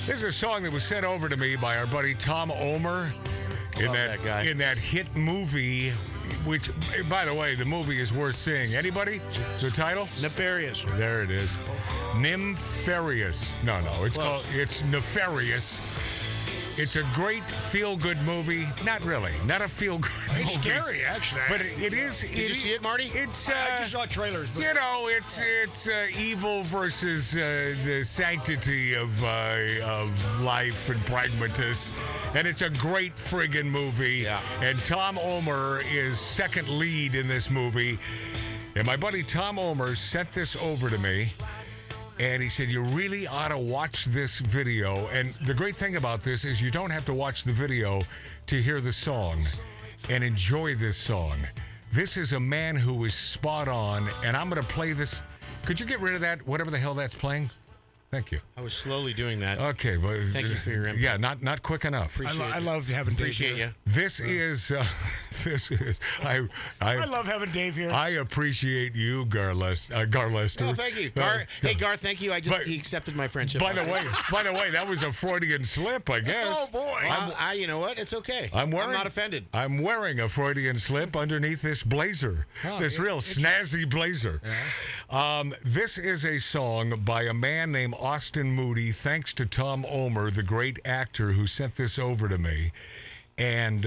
this is a song that was sent over to me by our buddy Tom Omer in that hit movie. Which, by the way, the movie is worth seeing. Anybody? The title? Nefarious. There it is. Nympharious. No, it's Nefarious. It's a great feel-good movie. Not really. Not a feel-good movie. It's scary, actually. But it is. Did you see it, Marty? It's. I just saw trailers. But... You know, it's evil versus the sanctity of life and pragmatists. And it's a great friggin' movie. Yeah. And Tom Omer is second lead in this movie. And my buddy Tom Omer sent this over to me. And he said, you really ought to watch this video. And the great thing about this is you don't have to watch the video to hear the song and enjoy this song. This is a man who is spot on. And I'm going to play this. Could you get rid of that, whatever the hell that's playing? Thank you. I was slowly doing that. Okay, but thank you for your input. Yeah, not quick enough. I love having Dave here. Appreciate you. This is I love having Dave here. I appreciate you, Garlester. Oh, thank you, Gar. Hey, Gar, thank you. He accepted my friendship. By the way, that was a Freudian slip, I guess. Oh boy. You know what? It's okay. I'm not offended. I'm wearing a Freudian slip underneath this blazer. Snazzy blazer. Yeah. This is a song by a man named Austin Moody, thanks to Tom Omer, the great actor who sent this over to me. And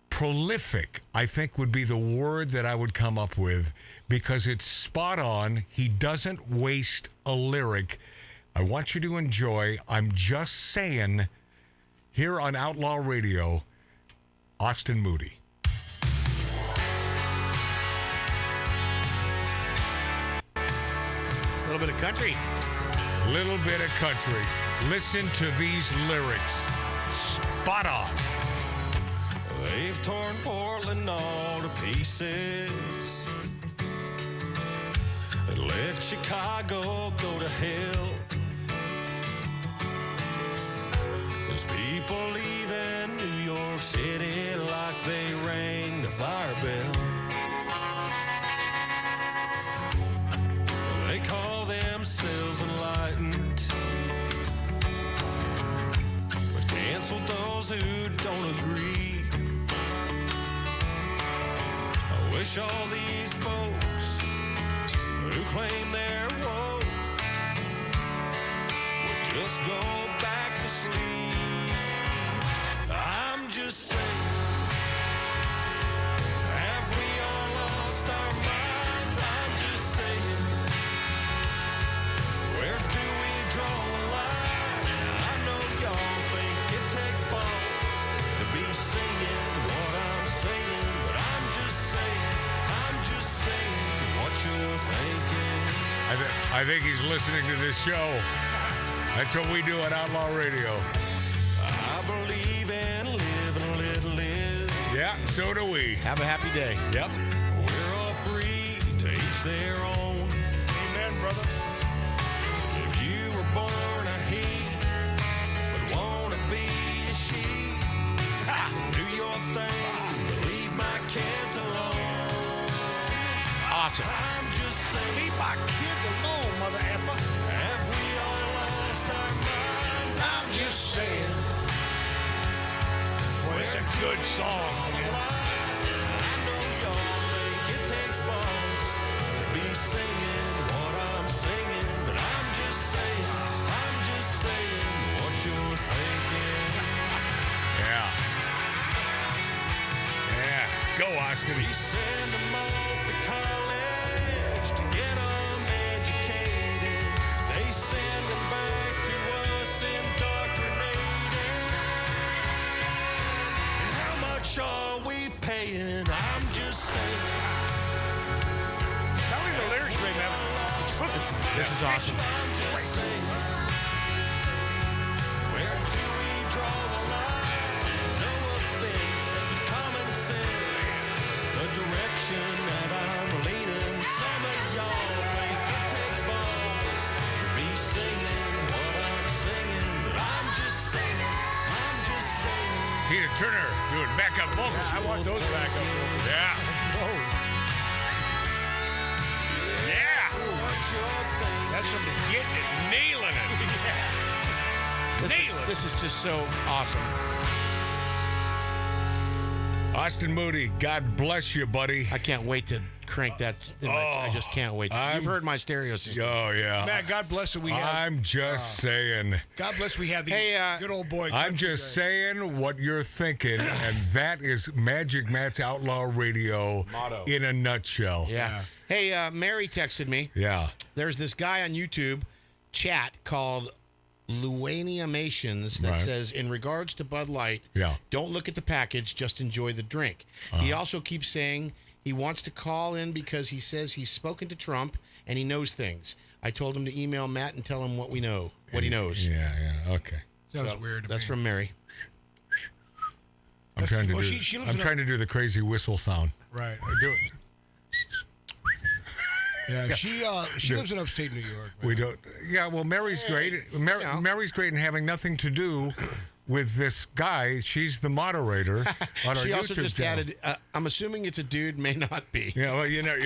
prolific, I think, would be the word that I would come up with, because it's spot on. He doesn't waste a lyric. I want you to enjoy. I'm just saying, here on Outlaw Radio, Austin Moody. A little bit of country. Little bit of country. Listen to these lyrics. Spot on. They've torn Portland all to pieces and let Chicago go to hell. There's people leaving New York City like they rang the fire bell. They call themselves enlightened, but cancel those who don't agree. I wish all these folks who claim they're woke would just go back to sleep. I'm just saying, have we all lost our minds? I'm just saying, I think he's listening to this show. That's what we do at Outlaw Radio. I believe in living a little live. Yeah, so do we. Have a happy day. Yep. We're all free to each their own. Amen, brother. If you were born a he, but wanna be a she, do your thing, but leave my kids alone. Awesome. I'm just saying. Leave my kids alone, mother effer. Have we all lost our minds? I'm just saying. Boy, it's a good song. I know y'all think it takes balls to be singing what I'm singing, but I'm just saying what you're thinking. Yeah. Yeah. Go, Austin. We send them off to college to get them educated. They send them back to us indoctrinated. And how much are we paying? I'm just saying. Not even the lyrics great, man. This is awesome. I'm just saying. Where do we draw the line? No offense, but common sense is the direction that I'm leaning. Some of y'all think it takes balls to be singing what I'm singing, but I'm just saying. Tina Turner doing backup vocals. I want those back up. Yeah. Yeah. That's somebody getting it, nailing it. This is just so awesome. Austin Moody, God bless you, buddy. I can't wait to crank that. I just can't wait. You've heard my stereo system. Oh, yeah. Man, God bless it. We have. I'm just saying. God bless we have the good old boy. I'm just saying what you're thinking, and that is Magic Matt's Outlaw Radio Motto. in a nutshell. Yeah. Hey, Mary texted me. Yeah. There's this guy on YouTube chat called Luaniamations that Right. says, in regards to Bud Light, Yeah. don't look at the package, just enjoy the drink. He also keeps saying he wants to call in because he says he's spoken to Trump and he knows things. I told him to email Matt and tell him what he knows. Yeah, okay. Sounds weird to That's me. from Mary. I'm trying to well, do. she lives I'm in a- trying to do the crazy whistle sound. Right. Do it. Yeah, she lives in upstate New York. We don't. Yeah, well, Mary's great. Mary's great in having nothing to do with this guy. She's the moderator on our She YouTube also just channel. added, I'm assuming it's a dude, may not be. Yeah, well, you know.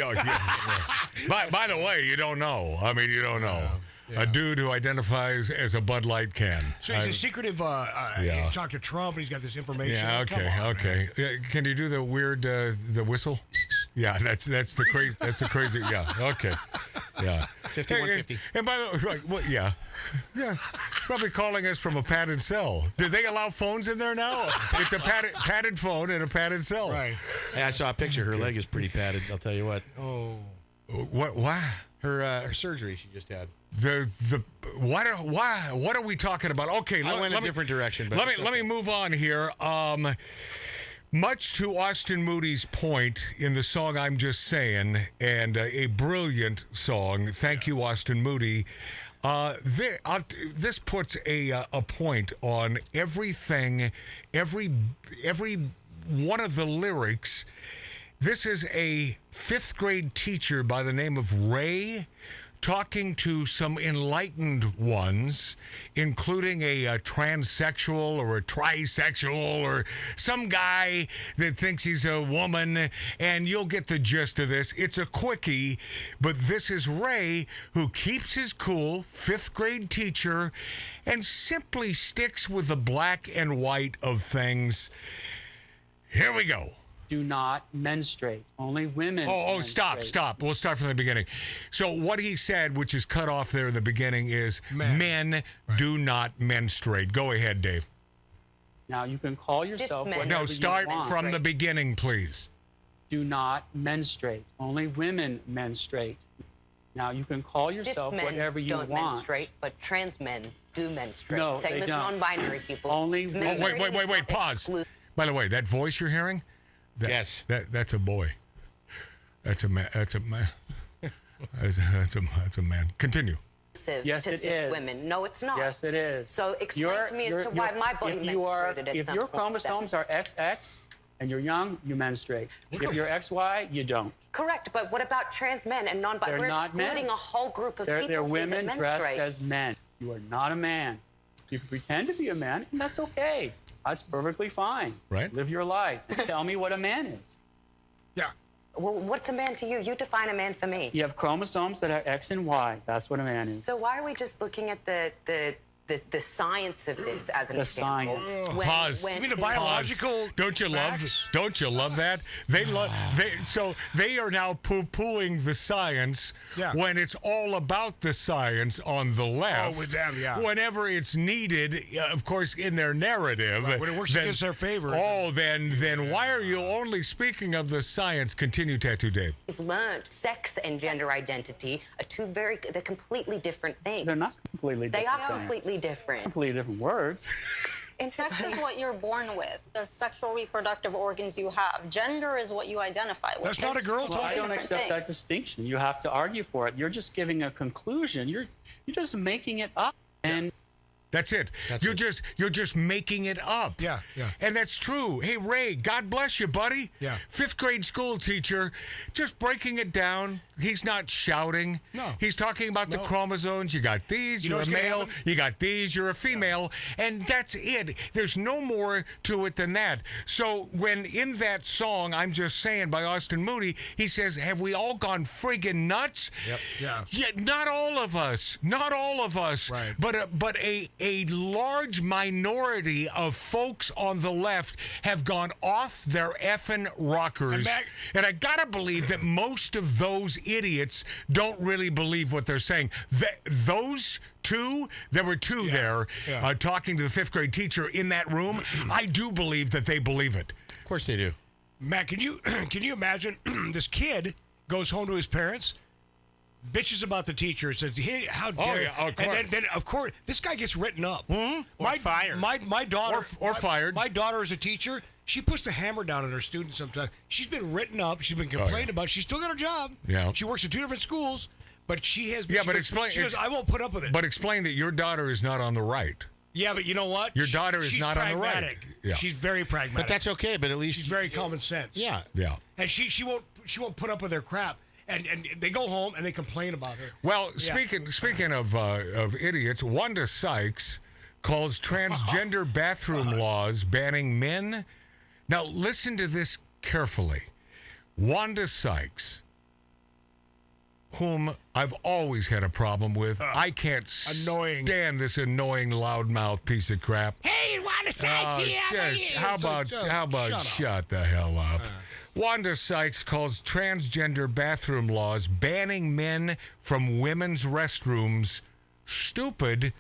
By the way, you don't know. I mean, you don't know. A dude who identifies as a Bud Light can. So he's a secretive. Yeah. He talked to Trump, and he's got this information. Yeah. Come Okay. on, Okay. Yeah, can you do the weird the whistle? Yeah. That's the crazy. That's the crazy. Yeah. Okay. Yeah. 5150. And by the way, right, well, yeah. Probably calling us from a padded cell. Do they allow phones in there now? It's a padded phone and a padded cell. Right. Hey, I saw a picture. Her leg is pretty padded. I'll tell you what. Oh. What? Why? Her surgery she just had. What are we talking about? Okay, I went a different direction. But let me move on here. Much to Austin Moody's point in the song I'm Just Saying, and a brilliant song. Thank you, Austin Moody. This puts a point on everything, every one of the lyrics. This is a 5th grade teacher by the name of Ray talking to some enlightened ones, including a transsexual or a trisexual or some guy that thinks he's a woman, and you'll get the gist of this. It's a quickie, but this is Ray, who keeps his cool, 5th grade teacher, and simply sticks with the black and white of things. Here we go. Do not menstruate. Only women. menstruate. Stop. We'll start from the beginning. So what he said, which is cut off there in the beginning, is men do not menstruate. Go ahead, Dave. Now you can call yourself whatever No, start you want. from the beginning, please. Do not menstruate. Only women menstruate. Now you can call yourself Cis men whatever you don't want. menstruate, but trans men do menstruate. No, Same they as don't. non-binary people. Only Wait, pause. By the way, that voice you're hearing? That's a boy. That's a man. That's a man. Continue. Yes, to it cis is. women. No, it's not. Yes, it is. So explain to me as to why my body menstruated at if some your point. chromosomes are XX and you're young, you menstruate. If you're XY, you don't. Correct, but what about trans men and non-binary? They're We're not men. excluding a whole group of people They're women that dressed menstruate. as men. You are not a man. You can pretend to be a man, and that's okay. That's perfectly fine. Right. Live your life. Tell me what a man is. Yeah. Well, what's a man to you? You define a man for me. You have chromosomes that are X and Y. That's what a man is. So why are we just looking at the science of this as an The example? science. Pause. You mean a biological? Don't you facts? love that? They are now poo-pooing the science when it's all about the science on the left. Oh, with them, yeah. Whenever it's needed, of course, in their narrative. Right, when it works against their favor. Oh, then why are you only speaking of the science? Continue, Tattoo Dave. We've learned sex and gender identity are they're completely different things. They're not completely They different. are completely different. Completely different words. And sex is what you're born with, the sexual reproductive organs you have. Gender is what you identify with. That's not a girl Well, I talking. don't accept that distinction. You have to argue for it. You're just giving a conclusion. You're just making it up. And That's it. You're just making it up. Yeah. And that's true. Hey, Ray, God bless you, buddy. Yeah. 5th grade school teacher, just breaking it down. He's not shouting. No. He's talking about the chromosomes. You got these, You know you're a what's gonna male. happen? You got these, you're a female. And that's it. There's no more to it than that. So when in that song, I'm Just Saying by Austin Moody, he says, have we all gone friggin' nuts? Yep. Yeah. Yeah, not all of us. Not all of us. Right. But a large minority of folks on the left have gone off their effing rockers. And I gotta believe that most of those idiots don't really believe what they're saying. Those two, there were two there talking to the 5th grade teacher in that room. I do believe that they believe it. Of course they do. Matt, can you imagine this kid goes home to his parents, bitches about the teacher, says, "Hey, how dare!" yeah, of course. And then of course this guy gets written up. Fired. My daughter Or fired. My daughter is a teacher. She puts the hammer down on her students sometimes. She's been written up. She's been complained about. She's still got her job. Yeah. She works at 2 different schools, but she has. Yeah, she but goes, explain. She goes, I won't put up with it. But explain that your daughter is not on the right. Yeah, but you know what? Your daughter is She's not on the right. pragmatic. Yeah. She's very pragmatic. But that's okay. But at least she's very common sense. Yeah. Yeah. And she won't put up with their crap. And they go home and they complain about her. Well, Yeah. speaking of idiots, Wanda Sykes calls transgender bathroom laws banning men. Now, listen to this carefully. Wanda Sykes, whom I've always had a problem with. I can't stand this annoying loudmouth piece of crap. Hey, Wanda Sykes, How about shut the hell up? Wanda Sykes calls transgender bathroom laws banning men from women's restrooms stupid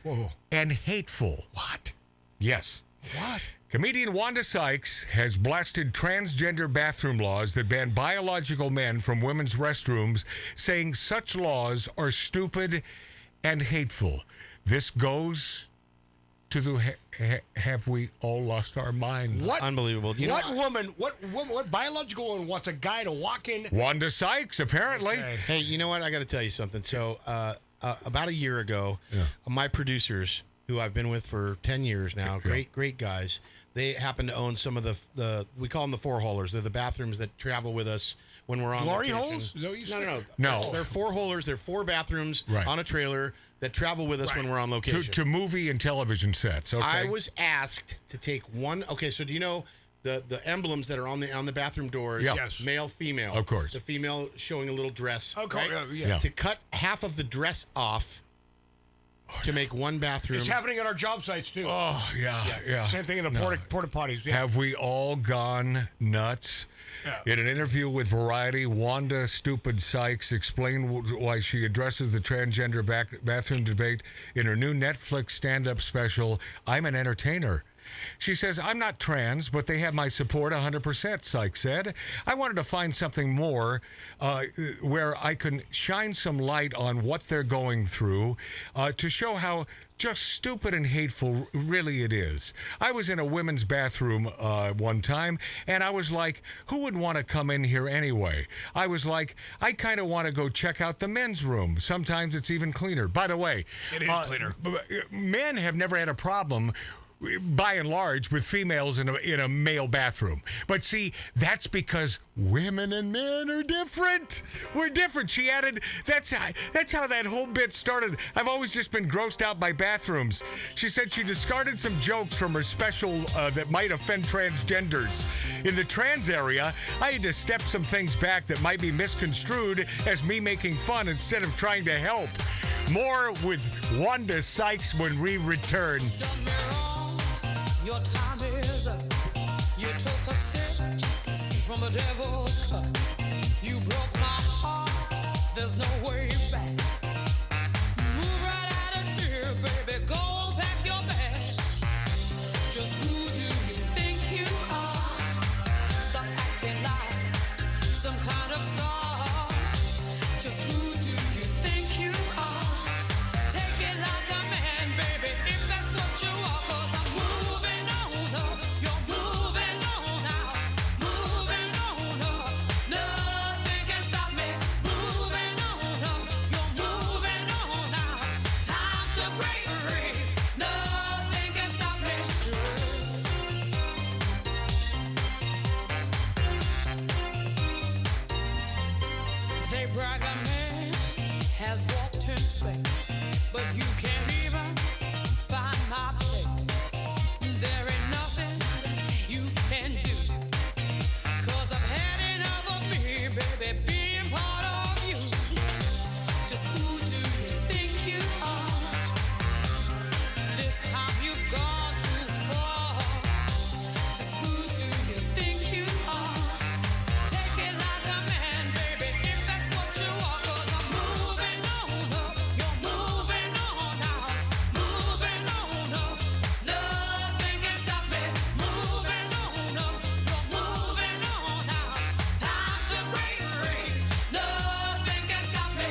and hateful. What? Yes. What? Comedian Wanda Sykes has blasted transgender bathroom laws that ban biological men from women's restrooms, saying such laws are stupid and hateful. This goes to the have we all lost our mind? What? Unbelievable. What biological woman wants a guy to walk in? Wanda Sykes, apparently. Okay. Hey, you know what? I got to tell you something. So, about a year ago, my producers, who I've been with for 10 years now, great guys, they happen to own some of the we call them the four holers. They're the bathrooms that travel with us when we're on Glory location. holes? Is that what you said? No. They're four holers. They're 4 bathrooms on a trailer that travel with us when we're on location. To movie and television sets. Okay. I was asked to take one. Okay, so do you know the emblems that are on the bathroom doors? Yeah. Yes. Male, female. Of course. The female showing a little dress. Okay, right? yeah. To cut half of the dress off to make one bathroom. It's happening at our job sites too. Oh yeah. Same thing in the porta potties. Yeah. Have we all gone nuts? Yeah. In an interview with Variety, Wanda Stupid Sykes explained why she addresses the transgender bathroom debate in her new Netflix stand-up special, I'm an Entertainer. She says, I'm not trans, but they have my support 100%, Sykes said. I wanted to find something more where I can shine some light on what they're going through to show how just stupid and hateful really it is. I was in a women's bathroom one time, and I was like, who would want to come in here anyway? I was like, I kind of want to go check out the men's room. Sometimes it's even cleaner. By the way, it is cleaner. Men have never had a problem, by and large, with females in a male bathroom. But see, that's because women and men are different. We're different. She added, that's how that whole bit started. I've always just been grossed out by bathrooms. She said she discarded some jokes from her special that might offend transgenders. In the trans area, I had to step some things back that might be misconstrued as me making fun instead of trying to help. More with Wanda Sykes when we return. Your time is up. You took a sip from the devil's cup. You broke my heart. There's no way back. Move right out of here, baby. Go pack your bags. Just who do you think you are? Stop acting like some kind of star. Just who do you think you are? Take it like a man, baby, if that's what you are. 'Cause I'm moving on up. You're moving on out. Moving on up. Nothing can stop me. Moving on up. You're moving on out. Time to break free. Nothing can stop me. They brag a man has walked in space, but you can't even find my place. There ain't nothing you can do, 'cause I've had enough of me, baby, being part of you. Just who do you think you are? This time you've gone too far. Just who do you think you are? Take it like a man, baby, if that's what you are. 'Cause I'm moving on up. You're moving on out. Moving on up. Nothing can stop me. Moving on up. You're moving on out. Time to break free. Nothing can stop me.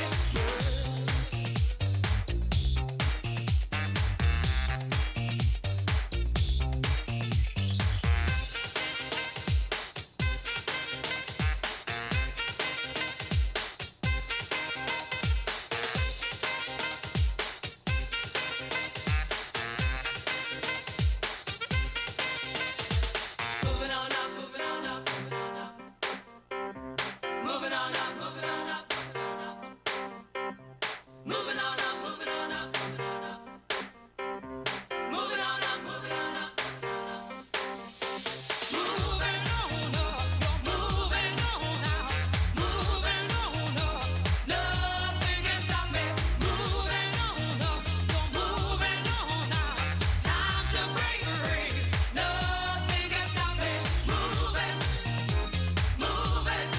Moving on up, moving on up, moving on up. Moving on up, moving on up, moving on up. Moving on up, moving on up, moving on up. Moving on up, moving on up, moving on up. Moving on up, you're moving on out. Moving on up, nothing can stop me. Moving on up, you're moving on out. Time to break free. Nothing can stop me. Moving, moving,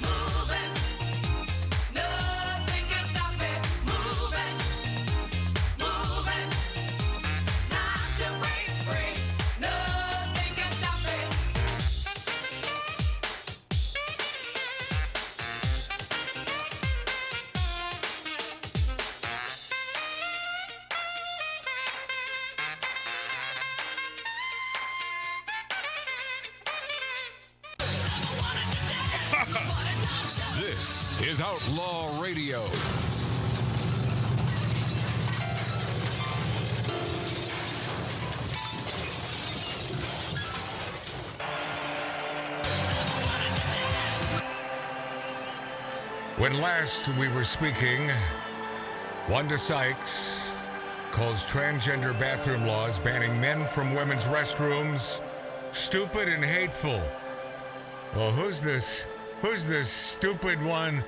moving. Nothing can stop me. Moving, moving. Time to break free. Nothing can stop me. This is Outlaw Radio. When last we were speaking, Wanda Sykes calls transgender bathroom laws banning men from women's restrooms stupid and hateful. Well, who's this stupid one?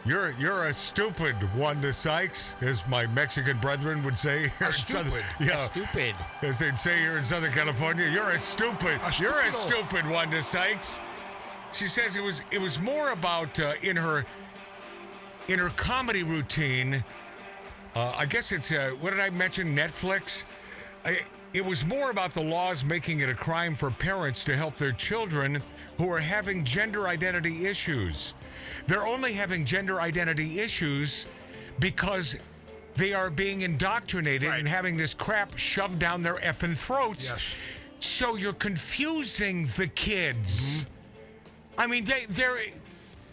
You're a stupid Wanda Sykes, as my Mexican brethren would say here in Stupid. Stupid. as they'd say here in Southern California. You're a stupid. You're a stupid Wanda Sykes. She says it was more about in her comedy routine. I guess it's what did I mention? Netflix. it was more about the laws making it a crime for parents to help their children who are having gender identity issues. They're only having gender identity issues because they are being indoctrinated and having this crap shoved down their effing throats. Yes. So you're confusing the kids. I mean,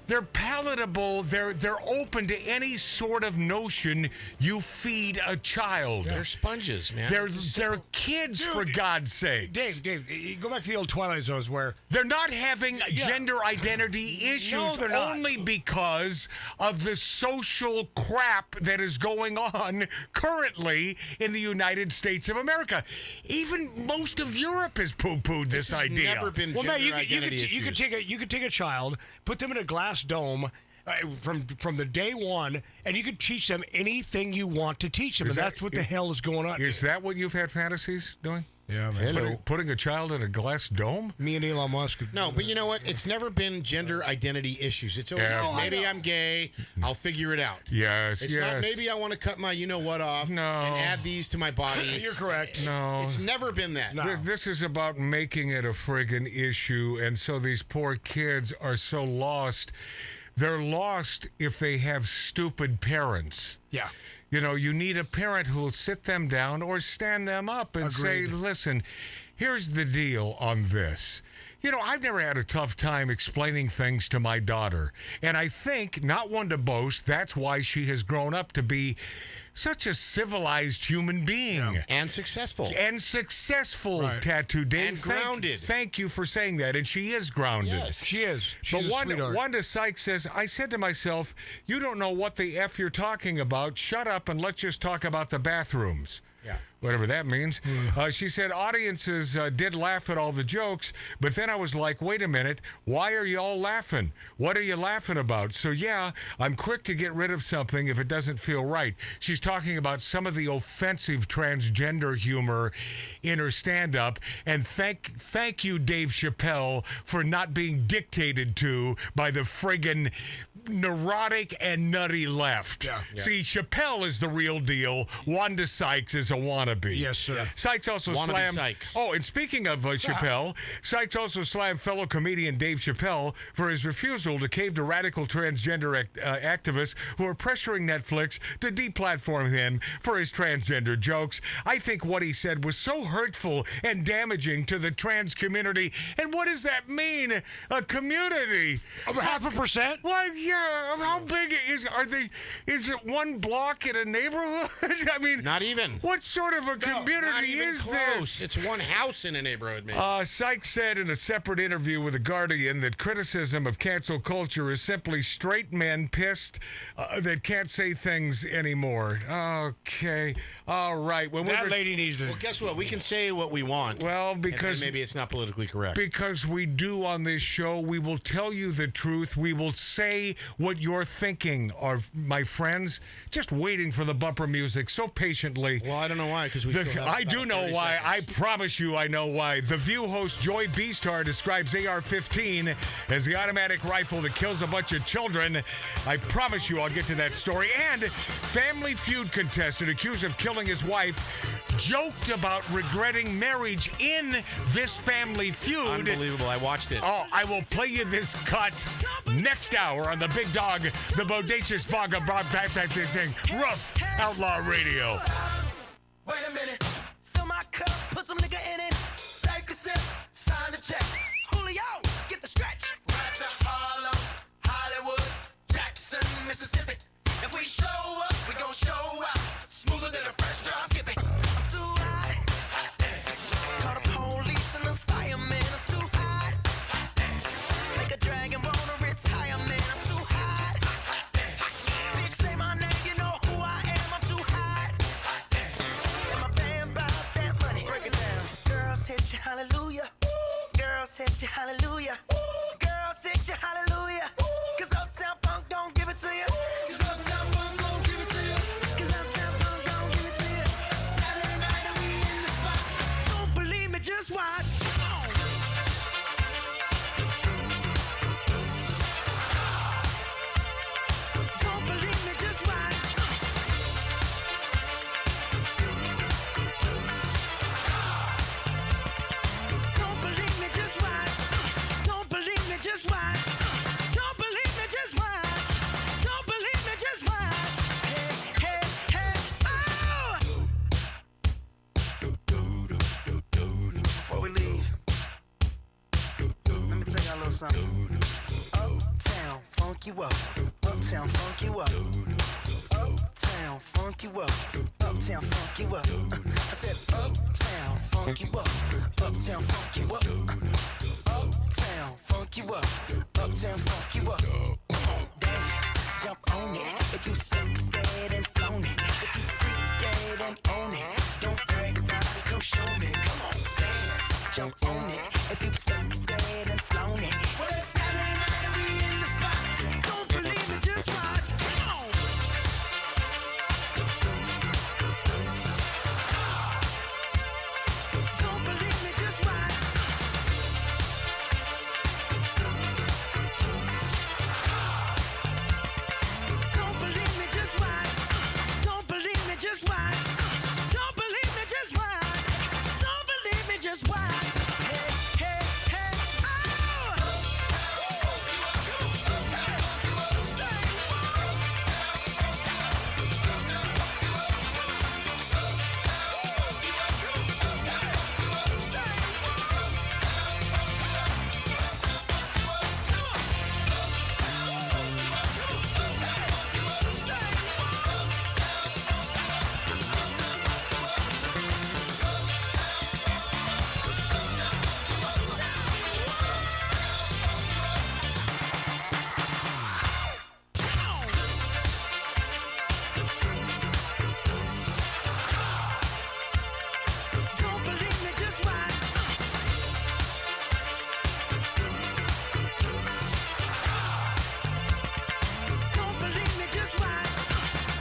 they're palatable. They're open to any sort of notion you feed a child. They're sponges, man. They're kids, for God's sake. Dave, you go back to the old Twilight Zones where they're not having gender identity issues. No, they're not. Only because of the social crap that is going on currently in the United States of America. Even most of Europe has poo-pooed this idea. Never been well, gender man, identity issues. you could take a child, put them in a glass dome from the day one, and you could teach them anything you want to teach them, and that's what the hell is going on. Is that what you've had fantasies doing? Yeah, man. Putting a child in a glass dome? Me and Elon Musk. No, but you know what? It's never been gender identity issues. It's always, maybe I'm gay. I'll figure it out. Yes, It's not maybe I want to cut my you-know-what off and add these to my body. You're correct. No. It's never been that. This is about making it a friggin' issue, and so these poor kids are so lost. They're lost if they have stupid parents. Yeah. You know, you need a parent who will sit them down or stand them up and say, listen, here's the deal on this. You know, I've never had a tough time explaining things to my daughter. And I think, not one to boast, that's why she has grown up to be such a civilized human being. And successful. Tattoo Dave. And grounded. Thank you for saying that. And she is grounded. Yes, she is. She's But a sweetheart. Wanda Sykes says, I said to myself, you don't know what the F you're talking about. Shut up and let's just talk about the bathrooms. Yeah. Whatever that means. She said audiences did laugh at all the jokes, but then I was like, wait a minute, why are you all laughing? What are you laughing about? So yeah, I'm quick to get rid of something if it doesn't feel right. She's talking about some of the offensive transgender humor in her stand-up, and thank you, Dave Chappelle, for not being dictated to by the friggin' neurotic and nutty left. Yeah. See, Chappelle is the real deal. Wanda Sykes is a wannabe. Yes, sir. Sykes also Wannabe slammed. Sykes. Oh, and speaking of Chappelle, Sykes also slammed fellow comedian Dave Chappelle for his refusal to cave to radical transgender activists who are pressuring Netflix to deplatform him for his transgender jokes. I think what he said was so hurtful and damaging to the trans community. And what does that mean? A community? Over 0.5%? Well, yeah. How big is it one block in a neighborhood? I mean, not even. What sort of a community not even is close. this? It's one house in a neighborhood, man. Sykes said in a separate interview with The Guardian that criticism of cancel culture is simply straight men pissed that can't say things anymore. Okay. All right. That lady needs to... Well, guess what? We can say what we want. Well, because... maybe it's not politically correct. Because we do on this show. We will tell you the truth. We will say what you're thinking, my friends. Just waiting for the bumper music so patiently. Well, I don't know why, because I do know why. I promise you I know why. The View host Joy Beastar describes AR-15 as the automatic rifle that kills a bunch of children. I promise you I'll get to that story. And Family Feud contestant accused of killing his wife joked about regretting marriage in this Family Feud. Unbelievable. I watched it. Oh, I will play you this cut next hour on the Big Dog, the Bodacious Bog of Bob Rough Outlaw Radio. Wait a minute, fill my cup, put some nigga in it. Take a sip, sign the check. Julio, get the stretch. Right to Harlem, Hollywood, Jackson, Mississippi. If we show up, we gon' show out. Smoother than a fresh drop. Skip it. I'm too hot. Call the police and the fireman. I'm too hot. Make a dragon wanna retire, man. I'm too hot. Bitch, say my name, you know who I am. I'm too hot. And my band bought that money. Break it down. Girls hit you, hallelujah. Girls hit you, hallelujah. Girls hit you, hallelujah. Cause Uptown Funk don't give it to you. Cause Uptown Funk don't give it to you. Cause Uptown Funk don't give it to you. Saturday night and we in the spot. Don't believe me, just watch. Don't believe me, just watch. you up. Uptown funk you up. I said uptown funk you up. Uptown funk you up. Uptown funk you up. Uptown funk you up. Come on, dance, jump on it. If you said and flown it. If you freak dead and own it. Don't brag about it, come show me. Come on, dance, jump on it. If you said and flown it. Well, it's Saturday night and we in the spot. Don't believe me, just watch. Come on. Don't believe me, just watch. Don't believe me, just watch. Don't believe me, just watch. Don't believe me, just watch. Don't believe me, just watch. Hey, hey, hey, oh! Don't believe me, just watch. Don't believe me, just watch.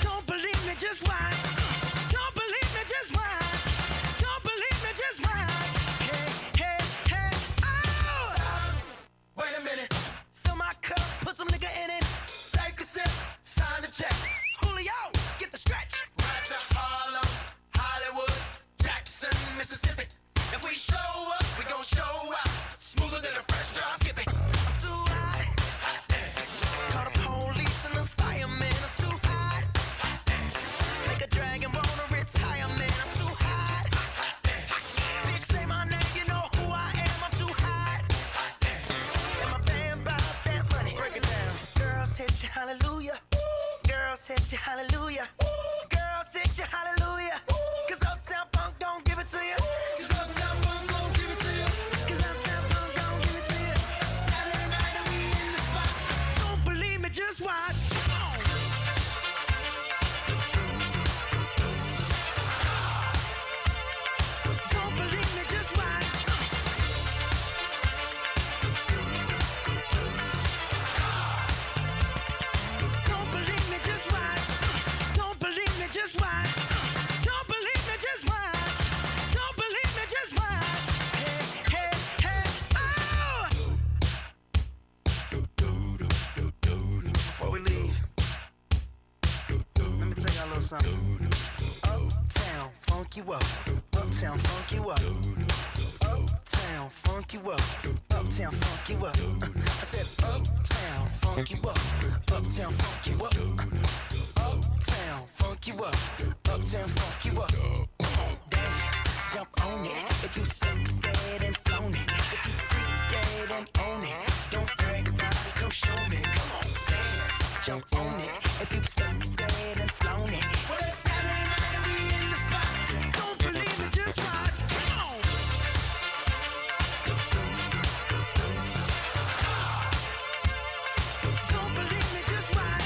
Don't believe me, just watch. Don't believe me, just watch. Don't believe me, just watch. Hey, hey, hey, oh! Stop. Wait a minute. Fill my cup, put some nigga in it. Take a sip, sign the check. Julio, get the stretch. Right to Harlem, Hollywood, Jackson, Mississippi. If we show up, we gon' show out. Smoother than a fresh drop. Skip it. I'm too hot. Hot dance. Call the police and the fireman. I'm too hot. Hot dance. Make a dragon wanna retire, man. I'm too hot. Hot dance. Bitch, say my name, you know who I am. I'm too hot. Hot dance. And my band bought that money. Break it down. Girls hit you, hallelujah. Girls hit you, hallelujah. Girls hit you, hallelujah. Cause Uptown Funk don't give it to you. Cause Uptown Funk don't give it to you. Cause Uptown Funk don't give it to you. Saturday night and we in the spot. Don't believe me, just watch. Come on. Don't believe me, just watch. Don't believe me, just watch. Don't believe me, just watch. Don't believe me, just watch. Don't believe me, just watch. Hey, hey, hey, oh! Before we leave, let me tell y'all a little something. Uptown, funk you up. Uptown, funk you up. Uptown, funk you up. Uptown, funk you up. I said uptown, funk you up. Uptown, funk you up. Uptown, funk you up. Uptown, funk you up. Come on, dance, jump on it. If you said and flown it. If you freak dead and own it. Don't brag about it, come show me. Come on, dance, jump on it. If you said and flown it. Well, it's Saturday night and we in the spot. Don't believe it, just watch. Come on. Don't believe me, just watch.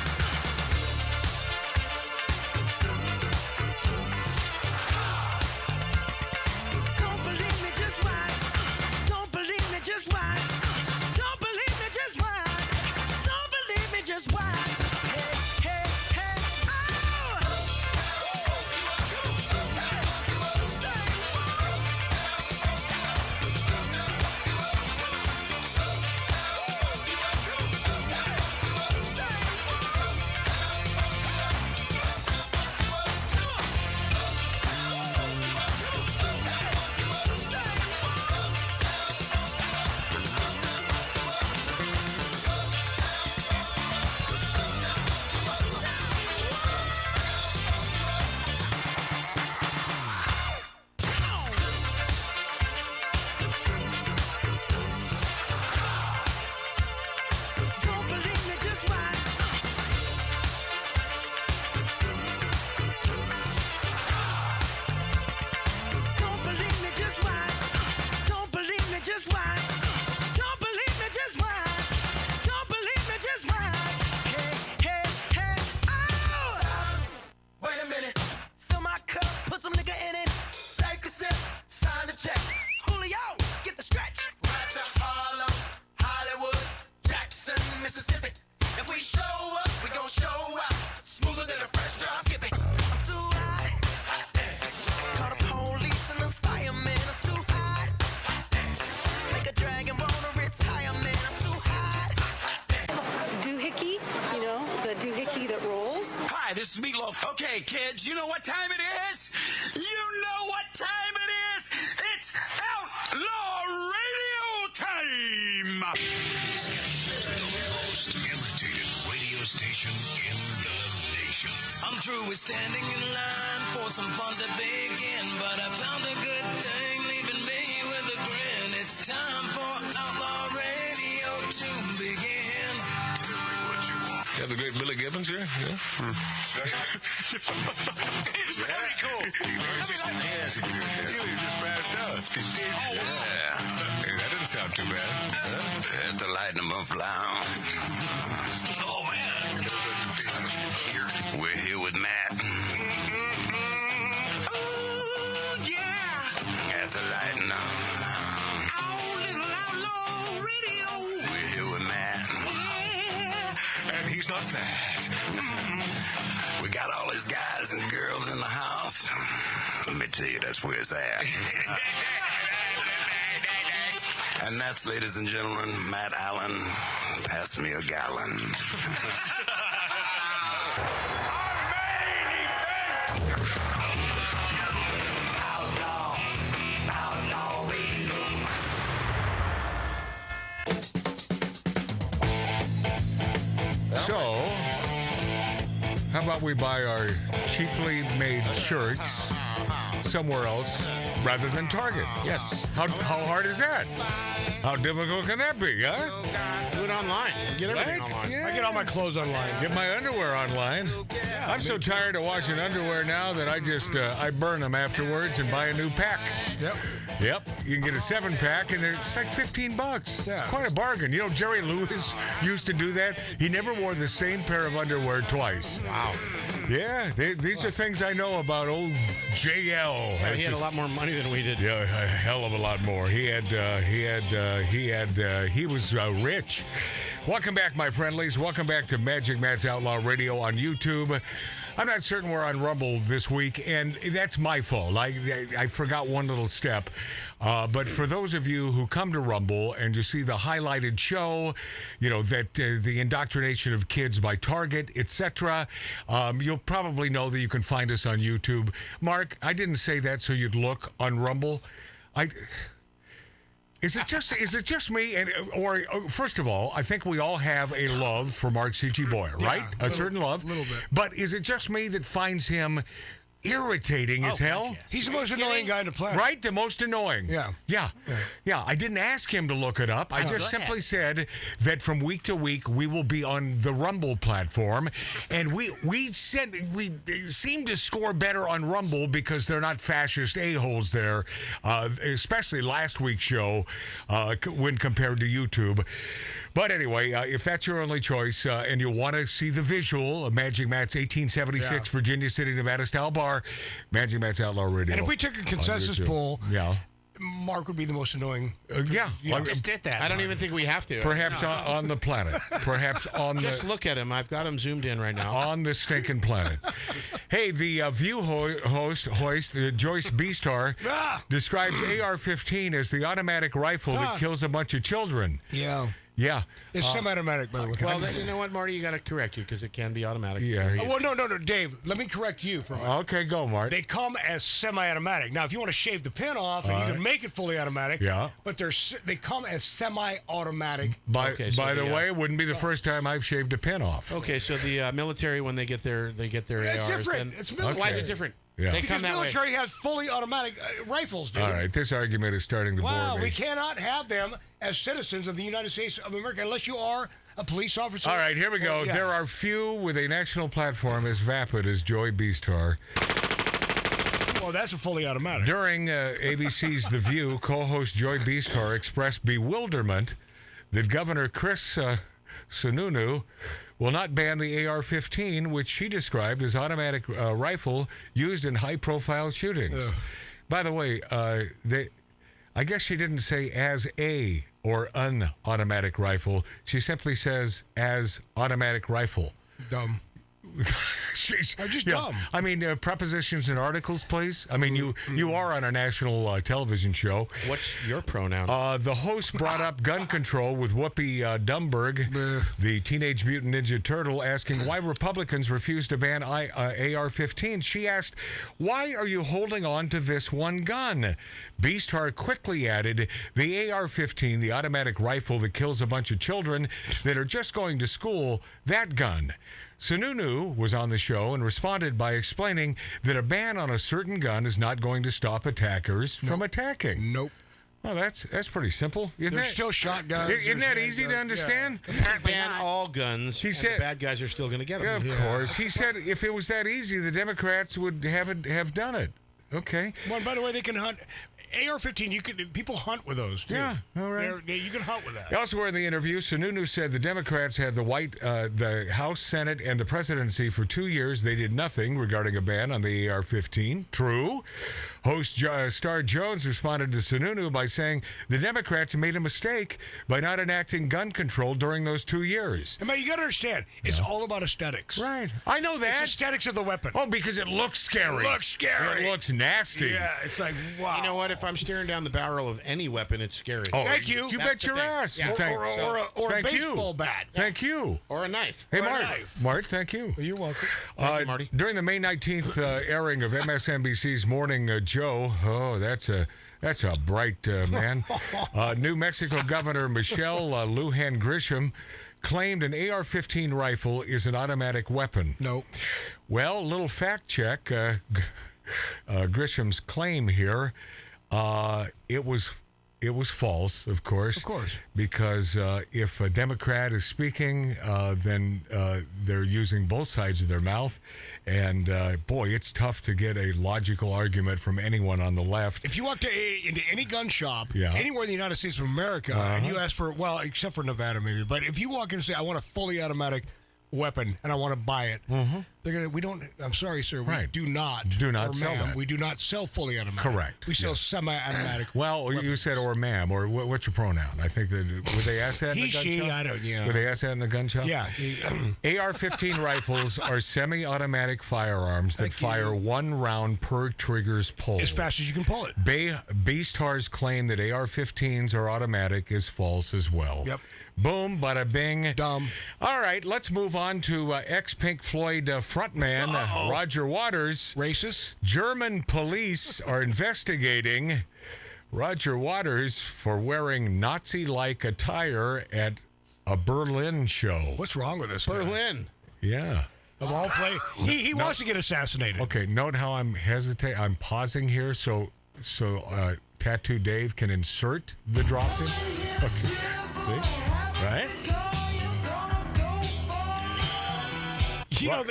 It's Meatloaf. Okay, kids, you know what time it is? You know what time it is? It's Outlaw Radio time! The most imitated radio station in the nation. I'm through with standing in line for some fun to begin, but I found a good thing leaving me with a grin. It's time for Outlaw Radio to begin. You have the great Billy Gibbons here? Yeah. It's very cool. He's just passed out. Yeah. Hey, that didn't sound too bad. Had to lighten them up loud. Oh, man. We're here with Matt. Oh, yeah. Had to lighten up. Oh, little Outlaw Radio. We're here with Matt. And he's not fat. We got all his guys and girls in the house. Let me tell you, that's where it's at. And that's, ladies and gentlemen, Matt Allen. Pass me a gallon. So, how about we buy our cheaply made shirts somewhere else rather than Target? Yes. How hard is that? How difficult can that be, huh? Do it online. Get everything Right? online. Yeah. I get all my clothes online. Get my underwear online. I'm so tired of washing underwear now that I just I burn them afterwards and buy a new pack. Yep. Yep. You can get a 7-pack and it's like $15. Yeah. It's quite a bargain. You know, Jerry Lewis used to do that. He never wore the same pair of underwear twice. Wow. Yeah, these are things I know about old JL. Yeah, he had a lot more money than we did. Yeah, a hell of a lot more. He was rich. Welcome back, my friendlies. Welcome back to Magic Matt's Outlaw Radio on YouTube. I'm not certain we're on Rumble this week, and that's my fault. I forgot one little step. But for those of you who come to Rumble and you see the highlighted show, you know, that the indoctrination of kids by Target, etc., you'll probably know that you can find us on YouTube. Mark, I didn't say that so you'd look on Rumble. Is it just me? Or first of all, I think we all have a love for Mark C.G. Boyer, right? A certain love. A little bit. But is it just me that finds him irritating as hell? He's the most annoying guy on the planet. Right? The most annoying. Yeah. Yeah. I didn't ask him to look it up. I just simply said that from week to week we will be on the Rumble platform, and we seem to score better on Rumble because they're not fascist a-holes there, especially last week's show when compared to YouTube. But anyway, if that's your only choice and you want to see the visual of Magic Matt's 1876 Virginia City, Nevada style bar, Magic Matt's Outlaw Radio. And if we took a consensus poll, Mark would be the most annoying. Just did that. I don't even think we have to. Perhaps on the planet. Perhaps on Just look at him. I've got him zoomed in right now. On the stinking planet. Hey, the View hoist, Joyce Beastar, describes AR-15 as the automatic rifle that kills a bunch of children. Yeah. Yeah. It's semi-automatic, by the way. Well, you know what, Marty? You got to correct you because it can be automatic. Yeah. Well, no, Dave. Let me correct you for a minute. Okay, go, Mark. They come as semi-automatic. Now, if you want to shave the pin off, and you can make it fully automatic. Yeah. But they come as semi-automatic. By the way, it wouldn't be the first time I've shaved a pin off. Okay, so the military, when they get their ARs, different. then It's military. Why is it different? Yeah. They Because come that way. military has fully automatic rifles, dude. All right, this argument is starting to bore me. We cannot have them as citizens of the United States of America unless you are a police officer. All right, here we go. Yeah. There are few with a national platform as vapid as Joy Beastar. Well, that's a fully automatic. During ABC's The View, co-host Joy Beastar expressed bewilderment that Governor Chris Sununu will not ban the AR-15, which she described as automatic rifle used in high-profile shootings. By the way, I guess she didn't say as a or an automatic rifle. She simply says as automatic rifle. Dumb. I'm just dumb. I mean, prepositions and articles, please. I mean, you are on a national television show. What's your pronoun? The host brought up gun control with Whoopi Dumberg, the Teenage Mutant Ninja Turtle, asking why Republicans refuse to ban AR-15s. She asked, why are you holding on to this one gun? Beasthar quickly added, the AR-15, the automatic rifle that kills a bunch of children that are just going to school, that gun. Sununu was on the show and responded by explaining that a ban on a certain gun is not going to stop attackers from attacking. Nope. Well, that's pretty simple. There's still shotguns. Isn't that easy to understand? Yeah. Ban all guns. He said the bad guys are still going to get them. Yeah, of course. He said if it was that easy, the Democrats would have done it. Okay. Well, by the way, they can hunt. AR-15, people hunt with those, too. Yeah, all right. You can hunt with that. Elsewhere in the interview, Sununu said the Democrats had the House, Senate, and the presidency for 2 years. They did nothing regarding a ban on the AR-15. True. Host Star Jones responded to Sununu by saying the Democrats made a mistake by not enacting gun control during those 2 years. I mean, you got to understand, it's all about aesthetics. Right. I know that. It's aesthetics of the weapon. Oh, because it looks scary. It looks scary. It looks nasty. Yeah, it's like, wow. You know what? If I'm staring down the barrel of any weapon, it's scary. Oh, thank you. You bet your ass. Yeah. Or a baseball bat. Thank you. Or a knife. Hey, Or a Mark. knife. Mark, thank you. Well, you're welcome. Thank you, Marty. During the May 19th airing of MSNBC's Morning Joe, that's a bright man. New Mexico Governor Michelle Lujan Grisham claimed an AR-15 rifle is an automatic weapon. Nope. Well, little fact check. Grisham's claim here, it was false, of course. Of course. Because if a Democrat is speaking, then they're using both sides of their mouth. And, boy, it's tough to get a logical argument from anyone on the left. If you walk into any gun shop, Yeah. anywhere in the United States of America, and you ask for, well, except for Nevada maybe, but if you walk in and say, I want a fully automatic weapon and I want to buy it, they're gonna. I'm sorry, sir. We Right. do not sell ma'am, that. We do not sell fully automatic. Correct. We sell semi-automatic. Well, weapons. you said or ma'am, or what's your pronoun? I think that, would they ask that in He, the gun she, shop? I don't, you know. Would they ask that in the gun shop? Yeah. AR-15 rifles are semi-automatic firearms that fire one round per trigger's pull. As fast as you can pull it. Beasthar's claim that AR-15s are automatic is false as well. Yep. Boom, bada bing. Dumb. All right, let's move on to ex-Pink Floyd frontman Roger Waters. Racist. German police are investigating Roger Waters for wearing Nazi-like attire at a Berlin show. What's wrong with this guy? Berlin. Yeah. Of all places. He wants to get assassinated. Okay, note how I'm hesitating. I'm pausing here so Tattoo Dave can insert the drop in. Okay. See? Right? You know,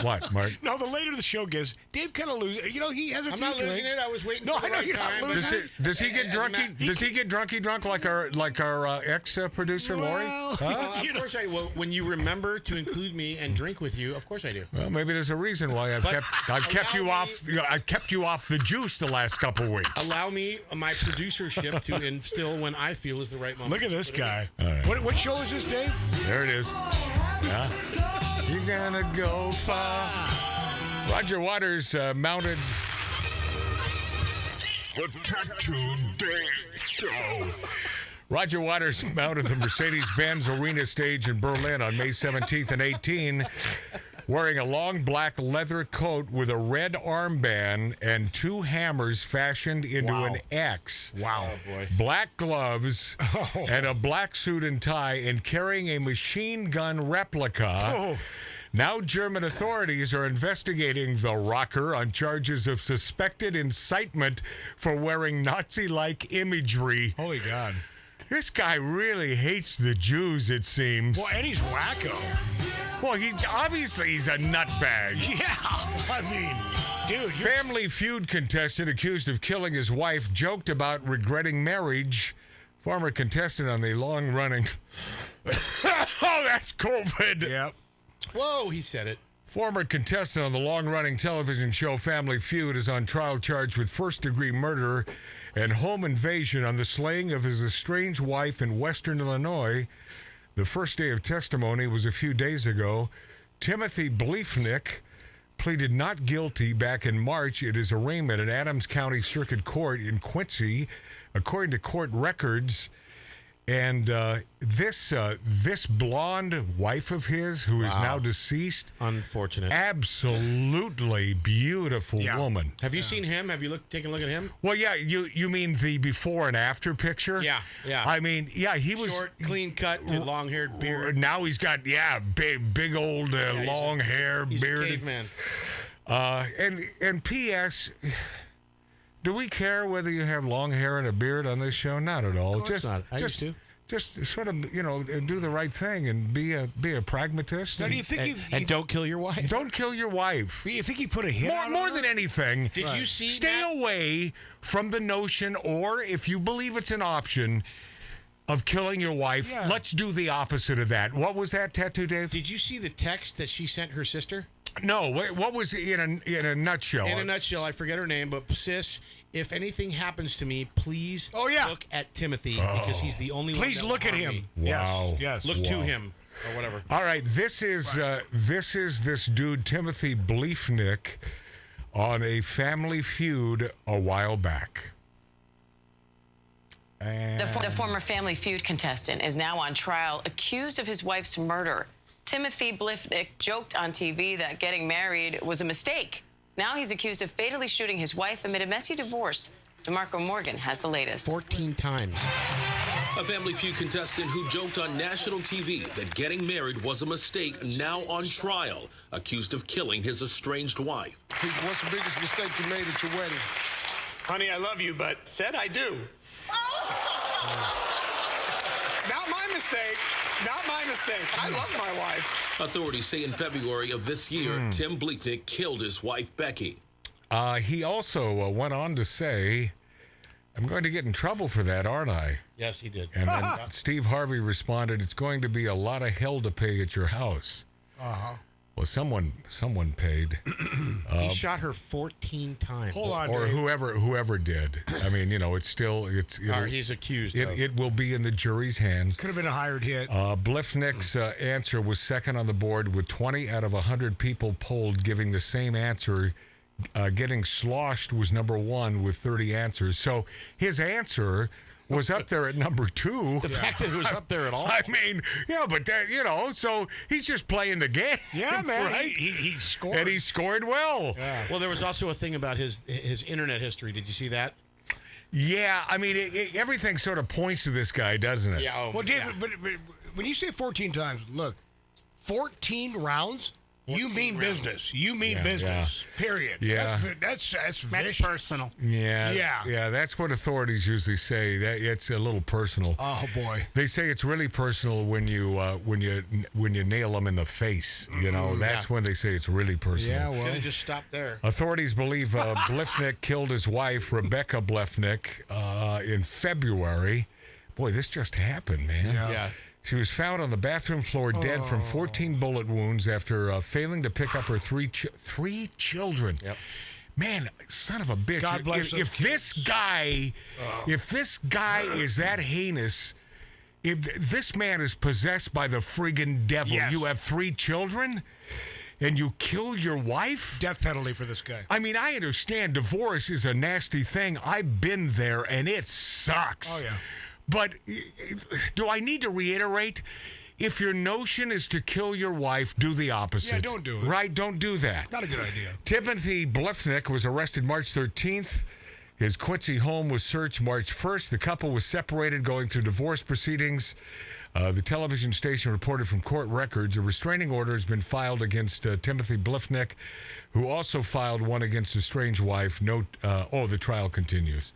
What, Mark? No, the later the show gets, Dave kind of loses. You know, he has a I'm few not losing drinks. it. I was waiting No, for I the know right you're not time. losing Does he get drunky? Does he get drunk like our ex producer Lori? Well, of course I will. When you remember to include me and drink with you, of course I do. Well, maybe there's a reason why I've kept you off the juice the last couple weeks. Allow me my producership to instill when I feel is the right moment. Look at this guy. All right. What show is this, Dave? There it is. Yeah. You're gonna go far. Roger Waters mounted The Tattoo Dave Show. Roger Waters mounted the Mercedes-Benz Arena stage in Berlin on May 17th and 18, wearing a long black leather coat with a red armband and two hammers fashioned into an X. Wow. Oh, boy. Black gloves and a black suit and tie, and carrying a machine gun replica. Oh. Now German authorities are investigating the rocker on charges of suspected incitement for wearing Nazi-like imagery. Holy God. This guy really hates the Jews, it seems. Well, and he's wacko. Well, he's a nutbag. Yeah. I mean, dude. Family Feud contestant accused of killing his wife joked about regretting marriage. Former contestant on the long-running... Oh, that's COVID. Yep. Whoa, he said it. Former contestant on the long-running television show Family Feud is on trial charged with first-degree murder and home invasion on the slaying of his estranged wife in Western Illinois. The first day of testimony was a few days ago. Timothy Bleefnick pleaded not guilty back in March at his arraignment at Adams County Circuit Court in Quincy, according to court records. And this blonde wife of his, who is now deceased, unfortunate, absolutely beautiful woman. Have you seen him? Have you taken a look at him? Well, yeah. You mean the before and after picture? Yeah. I mean, yeah, he was short, clean cut to long-haired beard. Now he's got big old long hair, he's beard. A caveman. And P.S. Do we care whether you have long hair and a beard on this show? Not at all. Of course not. I used to. Just sort of, do the right thing and be a pragmatist. Now, do you think and don't kill your wife? Don't kill your wife. Do you think he put a hit on more her? than anything? Did you see? Stay away from the notion, or if you believe it's an option, of killing your wife. Yeah. Let's do the opposite of that. What was that, Tattoo Dave? Did you see the text that she sent her sister? No. What was in a nutshell? In a nutshell, I forget her name, but sis, if anything happens to me, please look at Timothy because he's the only one. Please look at him. Wow. Yes. Look to him or whatever. All right. This is this dude Timothy Bleefnick on a Family Feud a while back. And The former Family Feud contestant is now on trial, accused of his wife's murder. Timothy Bleefnick joked on TV that getting married was a mistake. Now he's accused of fatally shooting his wife amid a messy divorce. DeMarco Morgan has the latest. 14 times. A Family Feud contestant who joked on national TV that getting married was a mistake, now on trial, accused of killing his estranged wife. What's the biggest mistake you made at your wedding? Honey, I love you, but said I do. Not my mistake. Not my mistake. I love my wife. Authorities say in February of this year, Tim Bleefnick killed his wife, Becky. He also went on to say, I'm going to get in trouble for that, aren't I? Yes, he did. And then Steve Harvey responded, it's going to be a lot of hell to pay at your house. Uh-huh. Well, someone paid. He shot her 14 times. Hold on, or Dave. whoever did. I mean, it's still he's accused. It will be in the jury's hands. Could have been a hired hit. Bleefnick's answer was second on the board, with 20 out of 100 people polled giving the same answer. Getting sloshed was number one with 30 answers. So his answer was up there at number two. The fact that it was up there at all. I mean, yeah, but that, so he's just playing the game. Yeah, man. Right? He scored. And he scored well. Yeah. Well, there was also a thing about his internet history. Did you see that? Yeah, I mean, everything sort of points to this guy, doesn't it? Yeah. Well, Dave, but when you say 14 times, look, 14 rounds? You mean business. You mean business. Period. Yeah. That's That's personal. Yeah. That's what authorities usually say. That it's a little personal. Oh boy. They say it's really personal when you nail them in the face. That's when they say it's really personal. Yeah. Well, could have just stopped there. Authorities believe Bleefnick killed his wife, Rebecca Bleefnick, in February. Boy, this just happened, man. Yeah. She was found on the bathroom floor dead from 14 bullet wounds after failing to pick up her three children. Yep. Man, son of a bitch. God bless if this guy is that heinous, if this man is possessed by the friggin' devil, you have 3 children and you kill your wife? Death penalty for this guy. I mean, I understand divorce is a nasty thing. I've been there and it sucks. Oh, yeah. But do I need to reiterate? If your notion is to kill your wife, do the opposite. Yeah, don't do it. Right? Don't do that. Not a good idea. Timothy Bleefnick was arrested March 13th. His Quincy home was searched March 1st. The couple was separated, going through divorce proceedings. The television station reported from court records a restraining order has been filed against Timothy Bleefnick, who also filed one against his estranged wife. The trial continues.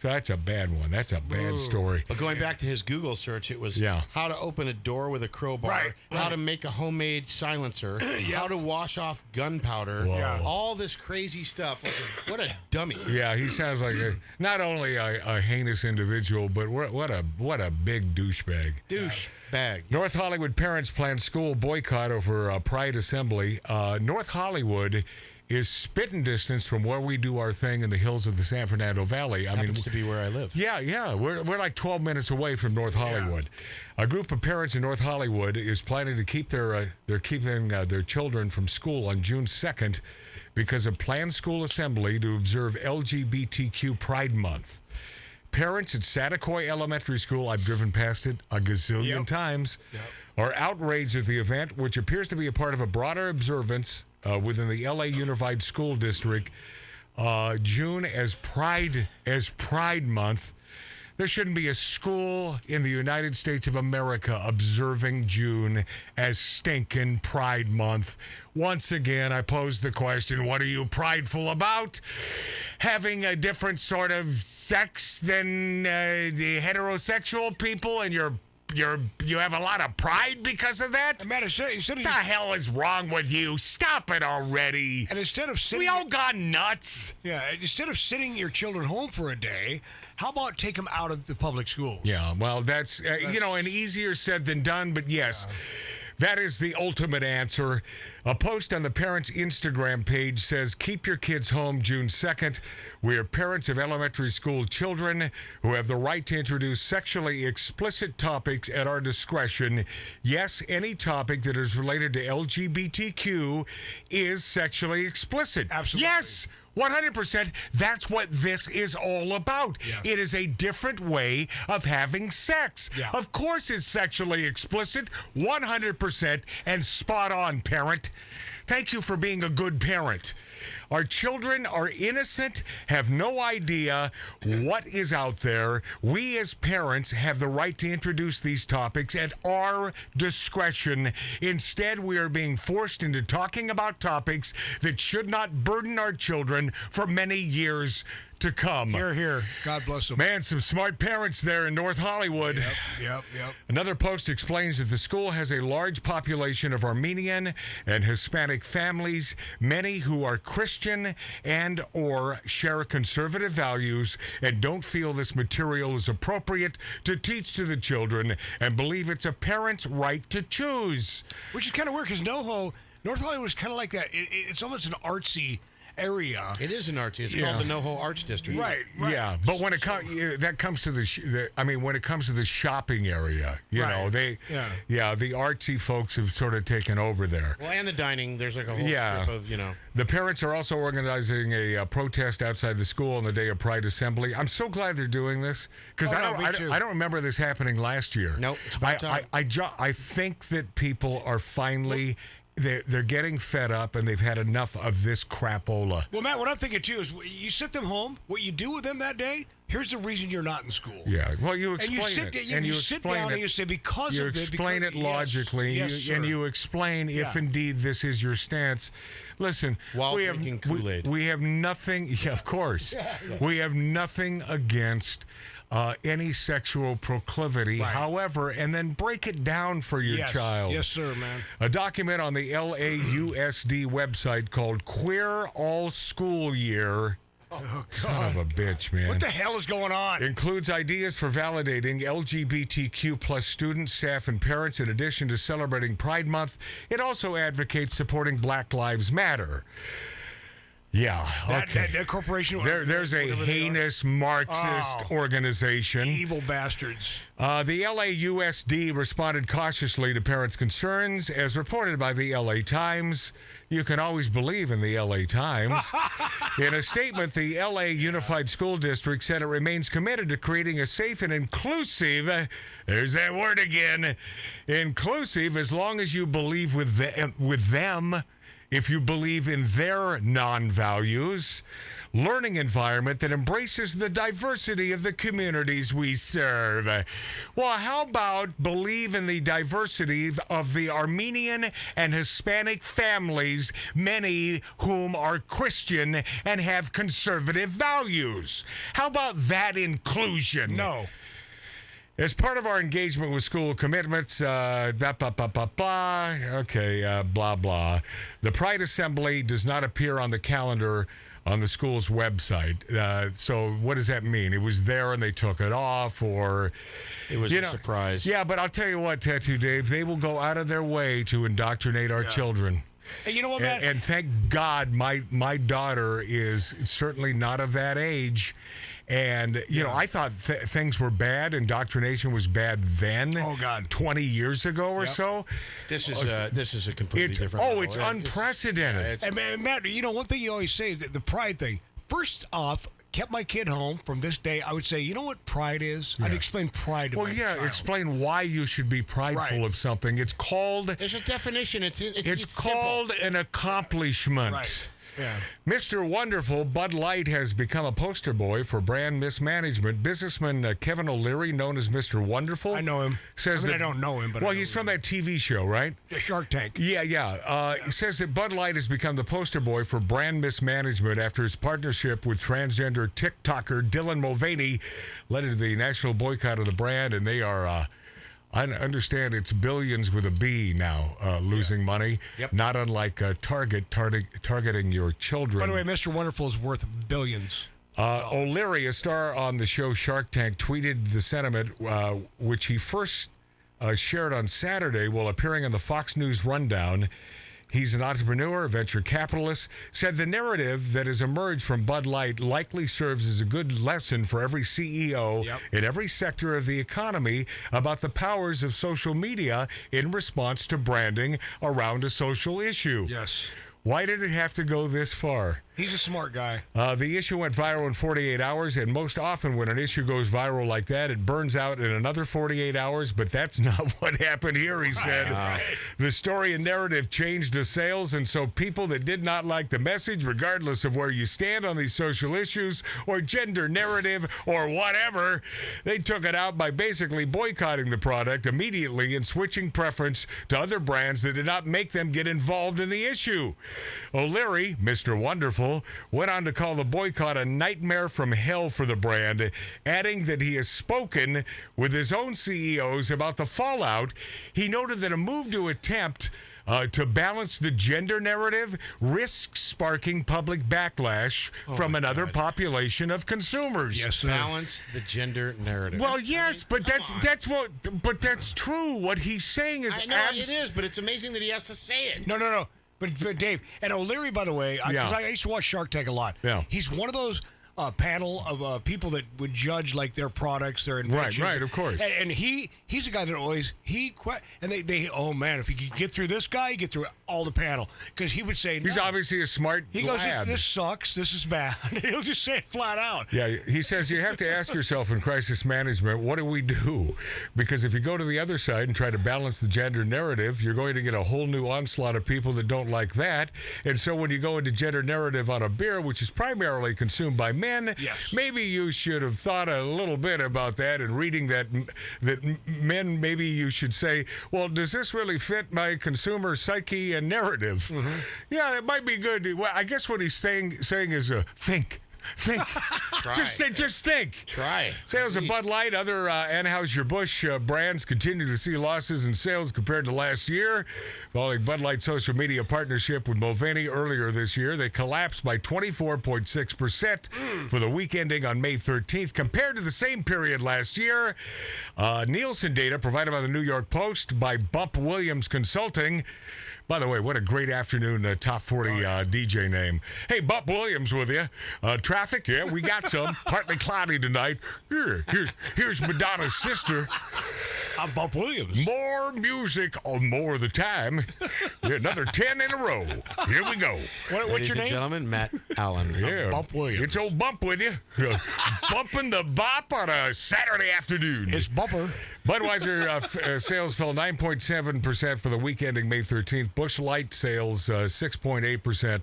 So that's a bad one. That's a bad story. But going back to his Google search, it was how to open a door with a crowbar, how to make a homemade silencer, how to wash off gunpowder, all this crazy stuff. What a dummy. Yeah, he sounds like not only a heinous individual, but what a big douchebag. Bag. North Hollywood parents plan school boycott over Pride Assembly. North Hollywood is spitting distance from where we do our thing in the hills of the San Fernando Valley. Happens to be where I live. Yeah. We're like 12 minutes away from North Hollywood. A group of parents in North Hollywood is planning to keep their children from school on June 2nd because of planned school assembly to observe LGBTQ Pride Month. Parents at Satakoy Elementary School, I've driven past it a gazillion times, are outraged at the event, which appears to be a part of a broader observance within the LA Unified School District. June as Pride Month. There shouldn't be a school in the United States of America observing June as stinking Pride Month. Once again, I pose the question, what are you prideful about? Having a different sort of sex than the heterosexual people, and you have a lot of pride because of that? Matt, what the hell is wrong with you? Stop it already. And instead of sitting... We all got nuts. Yeah, instead of sitting your children home for a day, how about take them out of the public schools? Yeah, well, that's an easier said than done, but yes. That is the ultimate answer. A post on the parents' Instagram page says, keep your kids home June 2nd. We are parents of elementary school children who have the right to introduce sexually explicit topics at our discretion. Yes, any topic that is related to LGBTQ is sexually explicit. Absolutely. Yes. 100%. That's what this is all about. Yeah. It is a different way of having sex. Yeah. Of course it's sexually explicit, 100%, and spot on, parent. Thank you for being a good parent. Our children are innocent, have no idea what is out there. We as parents have the right to introduce these topics at our discretion. Instead, we are being forced into talking about topics that should not burden our children for many years to come. Here. God bless them. Man, some smart parents there in North Hollywood. Yep. Another post explains that the school has a large population of Armenian and Hispanic families, many who are Christian and or share conservative values and don't feel this material is appropriate to teach to the children and believe it's a parent's right to choose. Which is kind of weird because North Hollywood is kind of like that. It's almost an artsy area. It is an artsy. It's called the NoHo Arts District. Right. Yeah, but when it comes to when it comes to the shopping area, you know, the artsy folks have sort of taken over there. Well, and the dining, there's like a whole strip of, The parents are also organizing a protest outside the school on the day of Pride Assembly. I'm so glad they're doing this because I don't remember this happening last year. Nope, it's about time. I think that people are finally. They're getting fed up and they've had enough of this crapola. Well, Matt, what I'm thinking too is you sit them home. What you do with them that day, here's the reason you're not in school. Yeah, well, you explain it. And you sit explain down it. and you say because you of it. Explain it logically, and you explain if indeed this is your stance. Listen, while drinking Kool-Aid. We have nothing. Yeah, of course, we have nothing against any sexual proclivity. Right. However, and then break it down for your child. Yes, sir, man. A document on the LAUSD website called Queer All School Year. Oh, Son of a bitch, man. What the hell is going on? Includes ideas for validating LGBTQ plus students, staff, and parents in addition to celebrating Pride Month. It also advocates supporting Black Lives Matter. Yeah, okay. That corporation. There's a heinous Marxist organization. Evil bastards. The LAUSD responded cautiously to parents' concerns, as reported by the LA Times. You can always believe in the LA Times. In a statement, the LA Unified School District said it remains committed to creating a safe and inclusive, there's that word again, inclusive, as long as you believe with them. If you believe in their non-values, learning environment that embraces the diversity of the communities we serve. Well, how about believe in the diversity of the Armenian and Hispanic families, many whom are Christian and have conservative values? How about that inclusion? No. As part of our engagement with school commitments, blah, blah. The Pride Assembly does not appear on the calendar on the school's website. So what does that mean? It was there and they took it off, or... It was a surprise. Yeah, but I'll tell you what, Tattoo Dave, they will go out of their way to indoctrinate our children. And you know what, Matt? And thank God my daughter is certainly not of that age. And, you know, I thought things were bad, indoctrination was bad then. Oh, God. 20 years ago or so. This is a completely different level. It's unprecedented. And Matt, you know, one thing you always say is the pride thing. First off, kept my kid home from this day, I would say, you know what pride is? I'd explain pride to my child. Explain why you should be prideful of something. It's called... There's a definition. It's called simple. an accomplishment. Right. Yeah. Mr. Wonderful, Bud Light has become a poster boy for brand mismanagement. Businessman Kevin O'Leary, known as Mr. Wonderful. I know him. Says I don't know him, but well, he's from that TV show, right? Shark Tank. Yeah. He says that Bud Light has become the poster boy for brand mismanagement after his partnership with transgender TikToker Dylan Mulvaney led to the national boycott of the brand, and they are... I understand it's billions with a B now, losing money. Yep. Not unlike targeting your children. By the way, Mr. Wonderful is worth billions. O'Leary, a star on the show Shark Tank, tweeted the sentiment, which he first shared on Saturday while appearing on the Fox News Rundown. He's an entrepreneur, a venture capitalist, said the narrative that has emerged from Bud Light likely serves as a good lesson for every CEO in every sector of the economy about the powers of social media in response to branding around a social issue. Yes. Why did it have to go this far? He's a smart guy. The issue went viral in 48 hours, and most often when an issue goes viral like that, it burns out in another 48 hours, but that's not what happened here, he said. The story and narrative changed the sales, and so people that did not like the message, regardless of where you stand on these social issues or gender narrative or whatever, they took it out by basically boycotting the product immediately and switching preference to other brands that did not make them get involved in the issue. O'Leary, Mr. Wonderful, went on to call the boycott a nightmare from hell for the brand, adding that he has spoken with his own CEOs about the fallout. He noted that a move to attempt to balance the gender narrative risks sparking public backlash from another population of consumers. Yes, sir. Balance the gender narrative. Well, yes, but that's true. What he's saying is I know it is, but it's amazing that he has to say it. No. But Dave, and O'Leary, by the way, because I used to watch Shark Tank a lot. Yeah. He's one of those panel of people that would judge like their products, their inventions. Right, of course. And he's a guy that always they oh man, if you could get through this guy, you get through all the panel, because he would say he's obviously a smart He goes, lad. this sucks, this is bad. He'll just say it flat out. Yeah, he says you have to ask yourself in crisis management, what do we do? Because if you go to the other side and try to balance the gender narrative, you're going to get a whole new onslaught of people that don't like that. And so when you go into gender narrative on a beer, which is primarily consumed by men, maybe you should have thought a little bit about that and reading that men, maybe you should say, well, does this really fit my consumer psyche and narrative? Mm-hmm. Yeah, it might be good. Well, I guess what he's saying is think. Just think. Try it. Sales of Bud Light, other Anheuser-Busch brands continue to see losses in sales compared to last year. Following Bud Light's social media partnership with Mulvaney earlier this year, they collapsed by 24.6% for the week ending on May 13th compared to the same period last year. Nielsen data provided by the New York Post by Bump Williams Consulting. By the way, what a great afternoon top 40 DJ name. Hey, Bump Williams with you. Traffic, yeah, we got some. Partly cloudy tonight. Here's Madonna's sister. I'm Bump Williams. More music on more of the time. Another 10 in a row. Here we go. What's Ladies your and name? gentlemen, Matt Allen. Yeah, Bump Williams. It's old Bump with you. Bumping the bop on a Saturday afternoon. It's Bumper. Budweiser sales fell 9.7% for the week ending May 13th. Busch Light sales 6.8%.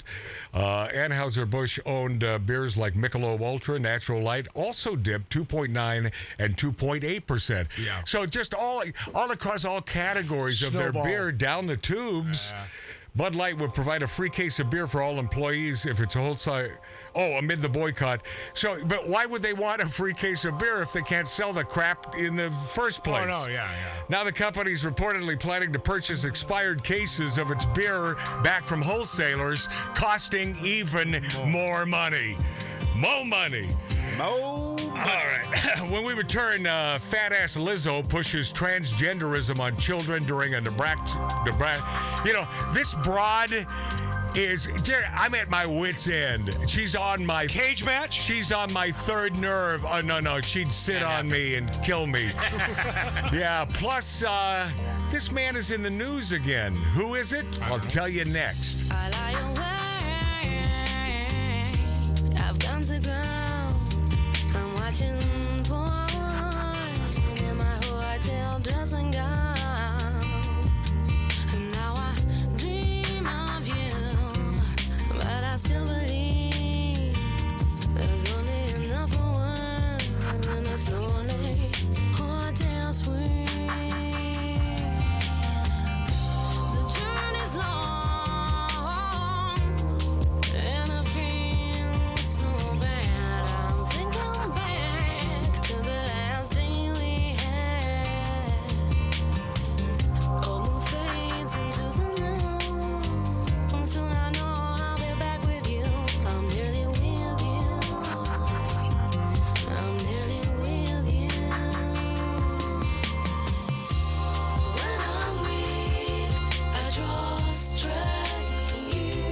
Anheuser-Busch owned beers like Michelob Ultra, Natural Light also dipped 2.9 and 2.8%. Yeah. So just all across all categories of their beer down the tubes. Bud Light would provide a free case of beer for all employees if it's a wholesale. Oh, amid the boycott. So, but why would they want a free case of beer if they can't sell the crap in the first place? Oh, no, yeah. Now the company's reportedly planning to purchase expired cases of its beer back from wholesalers, costing even more money. More money. Mo. All right. When we return, fat-ass Lizzo pushes transgenderism on children during a Nebraska. You know, this broad is... I'm at my wit's end. She's on my... Cage match? She's on my third nerve. Oh, no. She'd sit on me and kill me. Yeah, plus, this man is in the news again. Who is it? I'll tell you next. I lie awake. I've gone to ground. I'm watching porn in my hotel dressing gown. And now I dream of you, but I still believe there's only enough for one in this lonely hotel suite. The journey's long, and I feel so bad. I'm thinking back to the last day we had. Old moon fades into the new. Soon I know I'll be back with you. I'm nearly with you. I'm nearly with you. When I'm weak, I draw strength from you.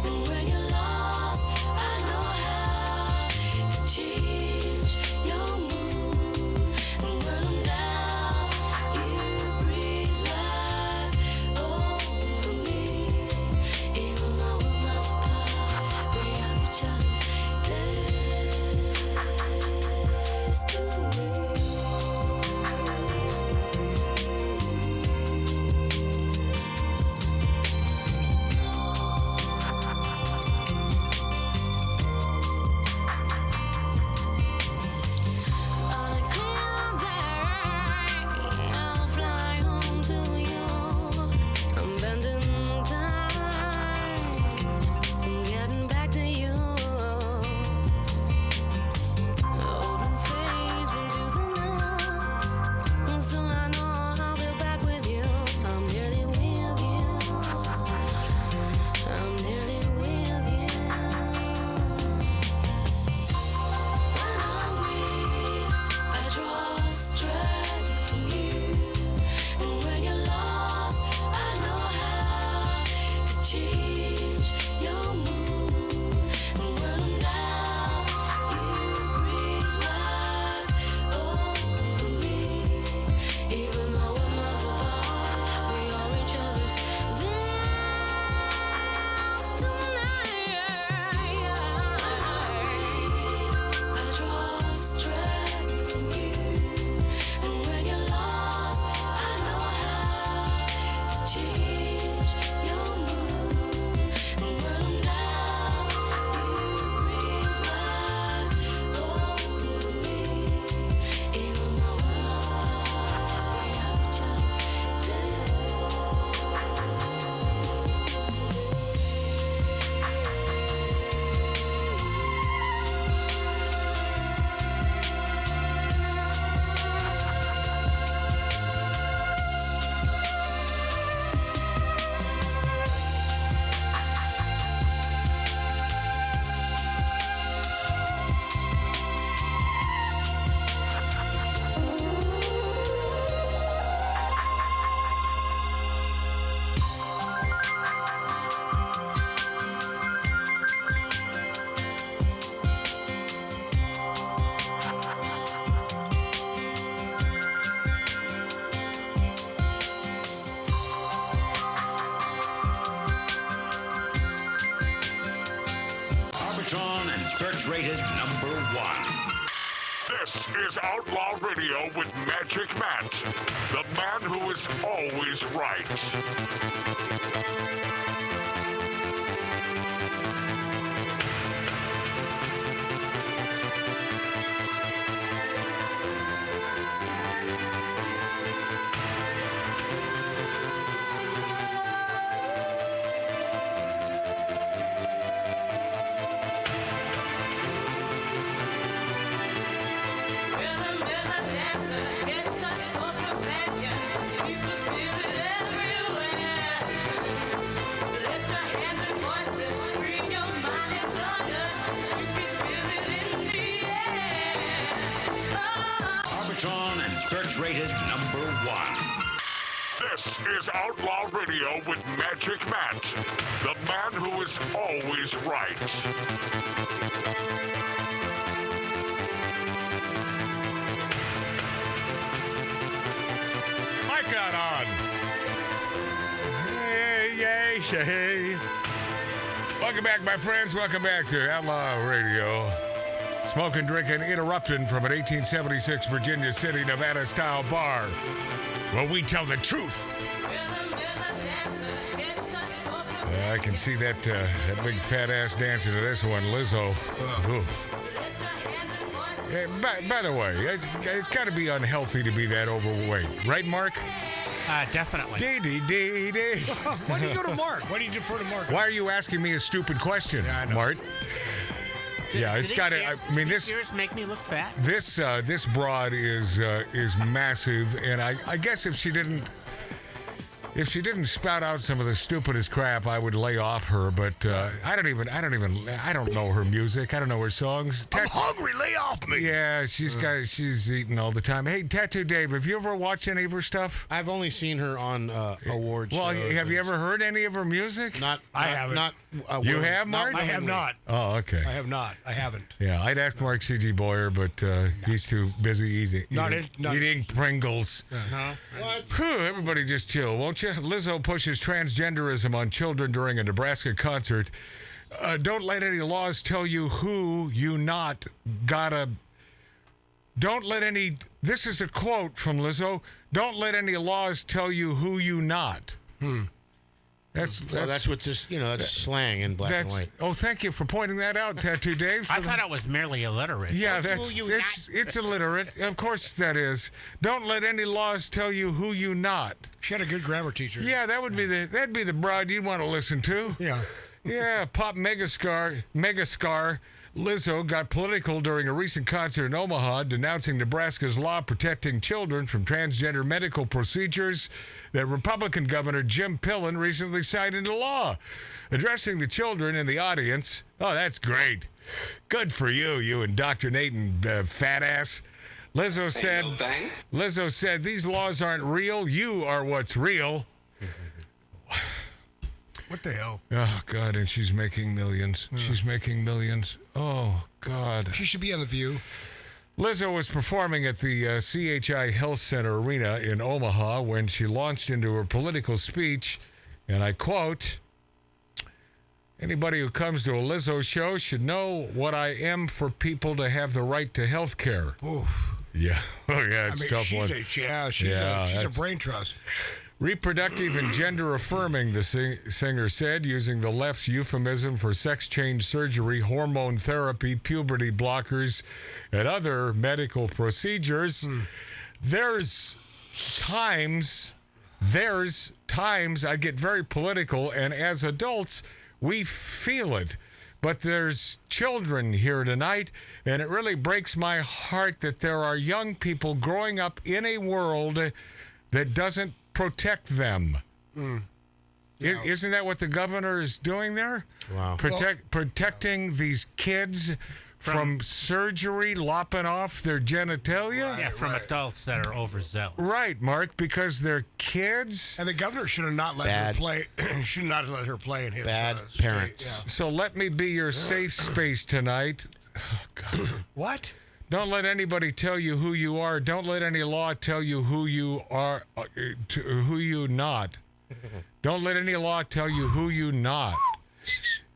And when you're lost, I know how to change your mood. And when I'm down, you breathe life over me. Even though we're miles apart, we are each other's destiny. On a clear day, I'll fly home to you. I'm bending time, I'm getting back to you. Old and fades into the new. Soon I know I'll be back with you. I'm nearly with you. I'm nearly with you. When I'm weak, I draw strength from you. And when you're lost, I know how to change your mood. And when I'm down, you breathe life over me. Even though we're miles apart, we are each other's destiny. I draw strength from you. And when you're lost, I know how to change your mood. And when I'm down, you breathe life over me. Even though we're miles apart, we are each other's Arbitron and search rated #1. This is Outlaw Radio with Magic Matt, the man who is always right. It's a source companion. You can feel it everywhere. Search rated number 1. This is Outlaw Radio with Magic Matt, the man who is always right. Mic on. Hey. Welcome back, my friends. Welcome back to Outlaw Radio. Smoking, drinking, interrupting from an 1876 Virginia City, Nevada-style bar where we tell the truth. I can see that big fat ass dancing to this one, Lizzo. Ooh. By the way, it's got to be unhealthy to be that overweight, right, Mark? Definitely. Why do you go to Mark? Why do you defer to Mark? Why are you asking me a stupid question, Mart? Yeah, it's got to. I mean, this Yours make me look fat. this broad is massive, and I guess if she didn't spout out some of the stupidest crap, I would lay off her. But I don't know her music. I don't know her songs. I'm hungry. Lay off me. Yeah, she's eating all the time. Hey, Tattoo Dave, have you ever watched any of her stuff? I've only seen her on awards. Well, shows have you ever heard any of her music? I haven't. You have, Mark? I have not. Oh, okay. I have not. I haven't. Yeah, I'd ask Mark C.G. Boyer, but he's too busy eating Pringles. No. What? Whew, everybody just chill, won't you? Lizzo pushes transgenderism on children during a Nebraska concert. Don't let any laws tell you who you not gotta... Don't let any... This is a quote from Lizzo. Don't let any laws tell you who you not. That's what's just, that's slang in black and white. Oh, thank you for pointing that out, Tattoo Dave. I thought it was merely illiterate. Yeah, it's illiterate. Of course that is. Don't let any laws tell you who you not. She had a good grammar teacher. Yeah, that'd be the broad you'd want to listen to. Yeah. Yeah, pop megastar Lizzo got political during a recent concert in Omaha, denouncing Nebraska's law protecting children from transgender medical procedures that Republican Governor Jim Pillen recently signed into law. Addressing the children in the audience, oh, that's great. Good for you, you indoctrinating fat ass. Lizzo said, these laws aren't real. You are what's real. What the hell? Oh, God, and she's making millions. She's making millions. Oh, God. She should be on The View. Lizzo was performing at the CHI Health Center Arena in Omaha when she launched into her political speech, and I quote, anybody who comes to a Lizzo show should know what I am for people to have the right to health care. Ooh. Yeah. Oh, yeah, it's a tough one. She's a brain trust. Reproductive and gender affirming, the singer said, using the left's euphemism for sex change surgery, hormone therapy, puberty blockers, and other medical procedures. There's times I get very political, and as adults, we feel it. But there's children here tonight, and it really breaks my heart that there are young people growing up in a world that doesn't protect them. Isn't that what the governor is doing there? Wow. Protecting these kids from surgery, lopping off their genitalia? Yeah, from adults that are overzealous. Right, Mark, because they're kids. And the governor should have not let her play. Should not let her play in his bad parents. Yeah. So let me be your safe space tonight. Oh, God. What? Don't let anybody tell you who you are. Don't let any law tell you who you are, who you not. Don't let any law tell you who you not.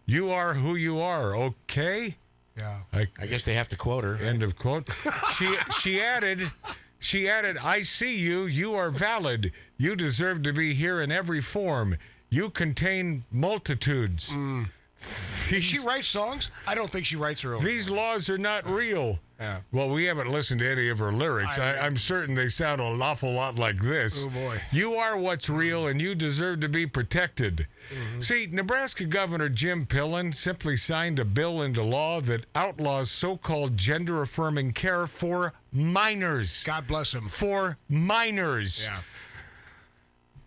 You are who you are, okay? Yeah. I guess they have to quote her. End of quote. She added, I see you. You are valid. You deserve to be here in every form. You contain multitudes. Does she write songs? I don't think she writes her own. These laws are not real. Yeah. Well, we haven't listened to any of her lyrics. I'm certain they sound an awful lot like this. Oh, boy. You are what's real, and you deserve to be protected. See, Nebraska Governor Jim Pillen simply signed a bill into law that outlaws so-called gender-affirming care for minors. God bless him. For minors. Yeah.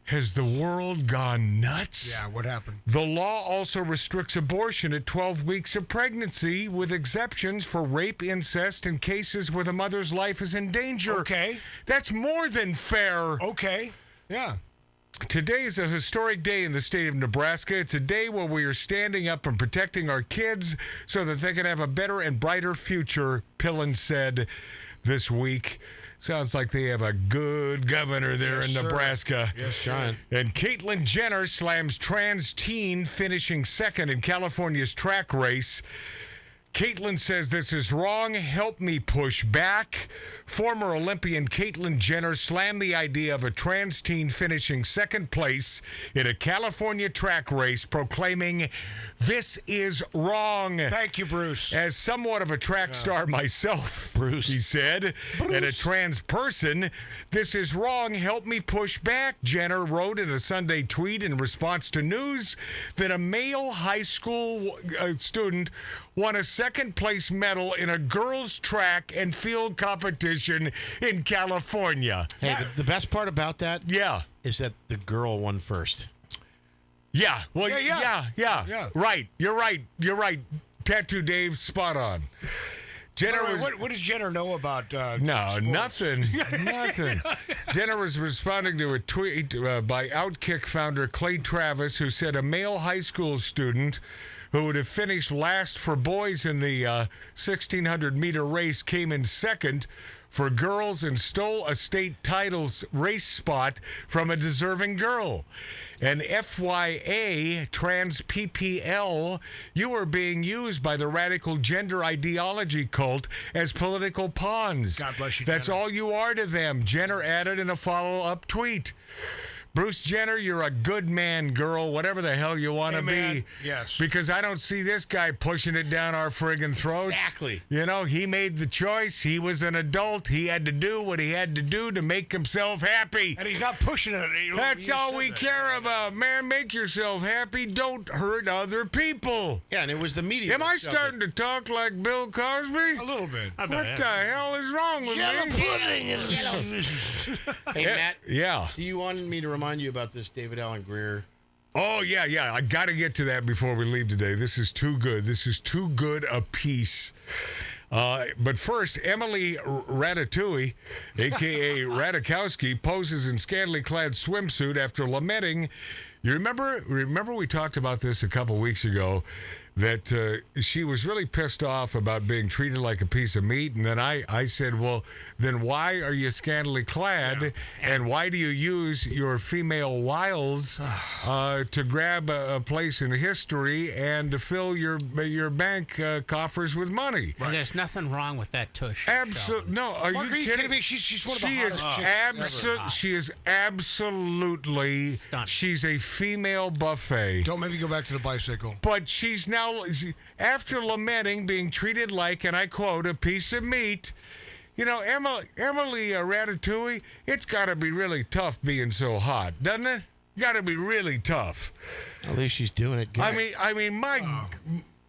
Has the world gone nuts? Yeah, what happened? The law also restricts abortion at 12 weeks of pregnancy with exceptions for rape, incest, and cases where the mother's life is in danger. Okay. That's more than fair. Okay. Yeah. Today is a historic day in the state of Nebraska. It's a day where we are standing up and protecting our kids so that they can have a better and brighter future, Pillen said this week. Sounds like they have a good governor there in Nebraska. Yes, John. And Caitlyn Jenner slams trans teen finishing second in California's track race. Caitlyn says this is wrong. Help me push back. Former Olympian Caitlyn Jenner slammed the idea of a trans teen finishing second place in a California track race, proclaiming, "This is wrong." Thank you, Bruce. As somewhat of a track star myself, Bruce, he said, and a trans person, "This is wrong. Help me push back," Jenner wrote in a Sunday tweet in response to news that a male high school student won a second-place medal in a girls' track and field competition in California. Hey, the best part about that is that the girl won first. Yeah. Well, yeah. Right. You're right. Tattoo Dave, spot on. Jenner was, what does Jenner know about No, nothing. Nothing. Jenner was responding to a tweet by Outkick founder Clay Travis, who said a male high school student who would have finished last for boys in the 1,600-meter race came in second for girls and stole a state titles race spot from a deserving girl. And FYA, trans PPL, you are being used by the radical gender ideology cult as political pawns. God bless you, That's Jenner. all you are to them, Jenner added in a follow-up tweet. Bruce Jenner, you're a good man, girl, whatever the hell you want to be. Yes. Because I don't see this guy pushing it down our friggin' throats. Exactly. You know, he made the choice. He was an adult. He had to do what he had to do to make himself happy. And he's not pushing it. That's all we care about, man. Make yourself happy. Don't hurt other people. Yeah, and it was the media. Am I starting to talk like Bill Cosby? A little bit. What the hell is wrong with me? Hey, Matt. Yeah. Do you want me to remind you about this David Allen Greer? Oh, yeah. I got to get to that before we leave today. This is too good. This is too good a piece. But first, Emily Ratatouille, a.k.a. Ratajkowski, poses in scantily clad swimsuit after lamenting. You remember we talked about this a couple weeks ago, that she was really pissed off about being treated like a piece of meat. And then I said, well, then why are you scantily clad? Yeah. And why do you use your female wiles to grab a place in history and to fill your bank coffers with money? Well, there's nothing wrong with that tush. Absolutely. No, are you kidding me? She's one of the hottest chicks. She is absolutely stunning. She's a female buffet. Don't make me go back to the bicycle. But she's now, after lamenting being treated like, and I quote, a piece of meat, you know, Emily Ratatouille, it's got to be really tough being so hot, doesn't it? Got to be really tough. At least she's doing it good. I mean,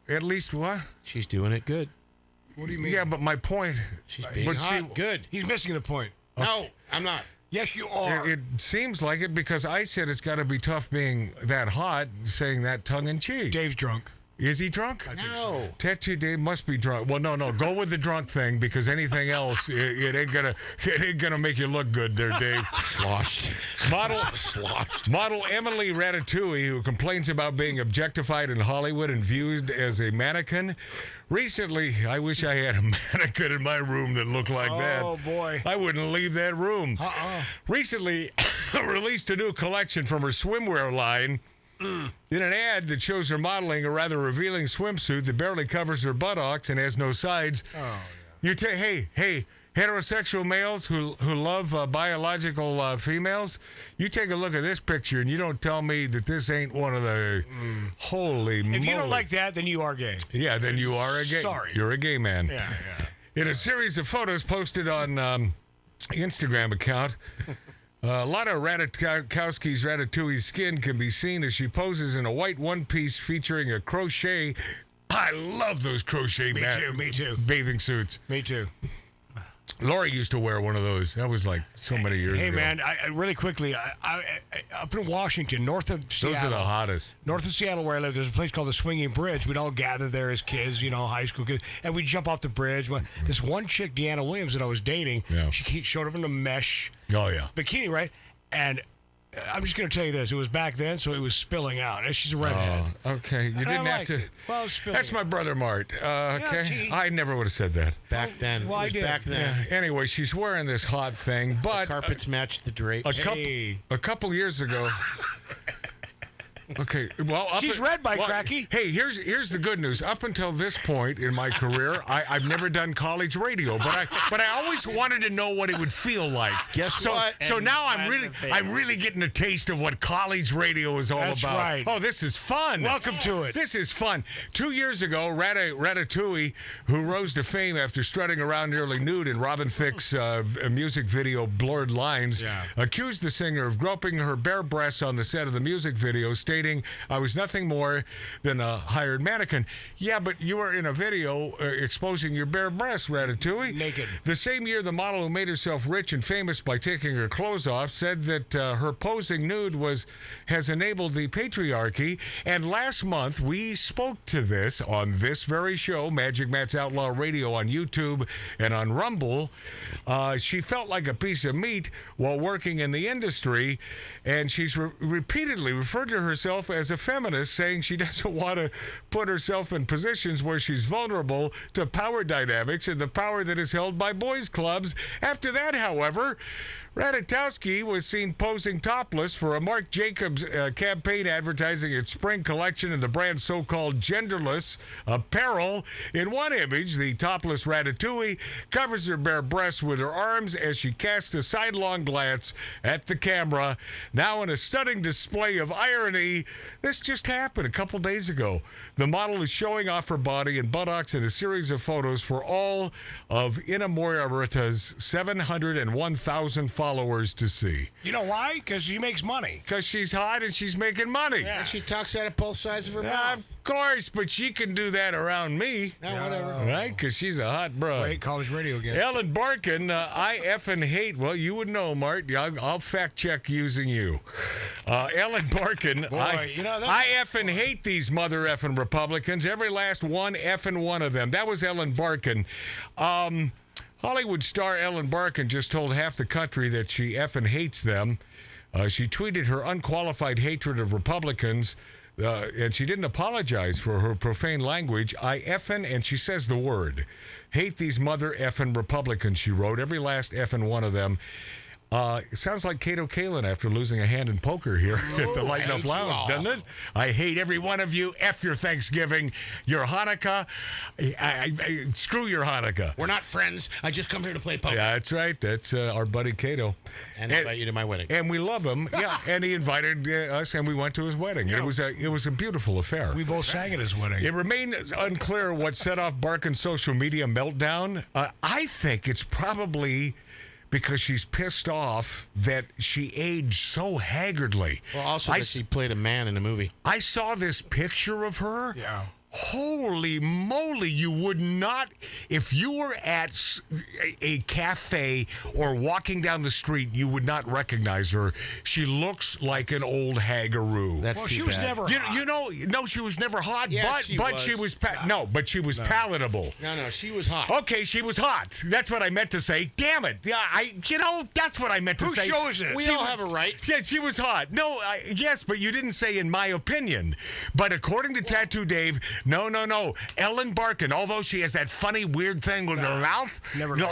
at least what? She's doing it good. What do you mean? Yeah, but my point. She's being hot. Good. He's missing the point. No, I'm not. Yes, you are. It seems like it because I said it's got to be tough being that hot, saying that tongue in cheek. Dave's drunk. Is he drunk? No. Tattoo Dave must be drunk. Well, no. Go with the drunk thing because anything else, it ain't gonna make you look good there, Dave. Sloshed. Model Emily Ratatouille, who complains about being objectified in Hollywood and viewed as a mannequin. Recently, I wish I had a mannequin in my room that looked like that. Oh, boy. I wouldn't leave that room. Recently, released a new collection from her swimwear line. In an ad that shows her modeling a rather revealing swimsuit that barely covers her buttocks and has no sides. Oh, yeah. Hey, heterosexual males who love biological females, you take a look at this picture and you don't tell me that this ain't one of the holy moly. If you don't like that, then you are gay. Yeah, then you are a gay. Sorry. You're a gay man. Yeah. In a series of photos posted on Instagram account, a lot of Ratajkowski's Ratatouille's skin can be seen as she poses in a white one-piece featuring a crochet. I love those crochet Me too. bathing suits. Me too. Lori used to wear one of those. That was like so many years ago. Hey, man, I really quickly, up in Washington, north of Seattle. Those are the hottest. North of Seattle, where I live, there's a place called the Swinging Bridge. We'd all gather there as kids, high school kids, and we'd jump off the bridge. This one chick, Deanna Williams, that I was dating, she showed up in a mesh bikini, right? And I'm just going to tell you this. It was back then, so it was spilling out. And she's a redhead. Oh, okay. You didn't have to. Well, it was spilling That's my brother, Mart. Okay. gee. I never would have said that. Back then. Well, It I was did. back then. Yeah. Anyway, she's wearing this hot thing, but Carpets matched the drapes. a couple years ago. Okay, well, She's read by Cracky. Hey, here's the good news. Up until this point in my career, I've never done college radio, but I always wanted to know what it would feel like. Guess what? So And now that's I'm really getting a taste of what college radio is all That's about. right. Oh, this is fun. Welcome to it. This is fun. 2 years ago, Ratatouille, who rose to fame after strutting around nearly nude in Robin Thicke's music video Blurred Lines, accused the singer of groping her bare breasts on the set of the music video, stating, I was nothing more than a hired mannequin. Yeah, but you were in a video exposing your bare breasts, Ratatouille. Naked. The same year, the model who made herself rich and famous by taking her clothes off said that her posing nude has enabled the patriarchy. And last month, we spoke to this on this very show, Magic Matt's Outlaw Radio on YouTube and on Rumble. She felt like a piece of meat while working in the industry, and she's repeatedly referred to herself as a feminist, saying she doesn't want to put herself in positions where she's vulnerable to power dynamics and the power that is held by boys' clubs. After that, however, Ratatowski was seen posing topless for a Marc Jacobs campaign advertising its spring collection in the brand's so-called genderless apparel. In one image, the topless Ratatouille covers her bare breasts with her arms as she casts a sidelong glance at the camera. Now, in a stunning display of irony, this just happened a couple days ago. The model is showing off her body and buttocks in a series of photos for all of Inamorata's 701,000 followers to see. You know why? Because she makes money. Because she's hot and she's making money. And she talks out of both sides of her mouth. Of course, but she can do that around me. Whatever. Right? Because she's a hot broad. Great college radio again. Ellen Barkin, I effing hate. Well, you would know, Mart. I'll fact check using you. Ellen Barkin, I effing hate these mother effing Republicans. Every last one effing one of them. That was Ellen Barkin. Hollywood star Ellen Barkin just told half the country that she effing hates them. She tweeted her unqualified hatred of Republicans, and she didn't apologize for her profane language. I effing, and she says the word, hate these mother effing Republicans, she wrote. Every last effing one of them. It sounds like Kato Kalin after losing a hand in poker here at the Lighten Up Lounge, doesn't it? I hate every one of you. F your Thanksgiving, your Hanukkah. Screw your Hanukkah. We're not friends. I just come here to play poker. Yeah, that's right. That's our buddy Kato. And invite you to my wedding. And we love him. Yeah, and he invited us, and we went to his wedding. Yeah. It was a beautiful affair. We both sang at his wedding. It remains unclear what set off Barkin's social media meltdown. I think it's probably because she's pissed off that she aged so haggardly. Well, also that she played a man in a movie. I saw this picture of her. Yeah. Holy moly, you would not, if you were at a cafe or walking down the street, you would not recognize her. She looks like an old hagaroo. That's she was never hot. No, she was never hot, Yes, but she was palatable. No, she was hot. Okay, she was hot. That's what I meant to say. Damn it. Yeah, that's what I meant to say. Whose show is this? We all have a right. Yeah, she was hot. No, yes, but you didn't say in my opinion. But according to Tattoo Dave, no. Ellen Barkin, although she has that funny, weird thing with her mouth,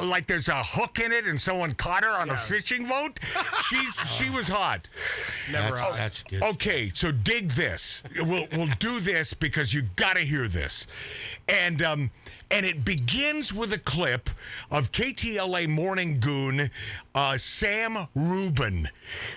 like there's a hook in it and someone caught her on a fishing boat, she was hot. That's good. Okay, so dig this. We'll do this because you got to hear this. And it begins with a clip of KTLA morning goon Sam Rubin.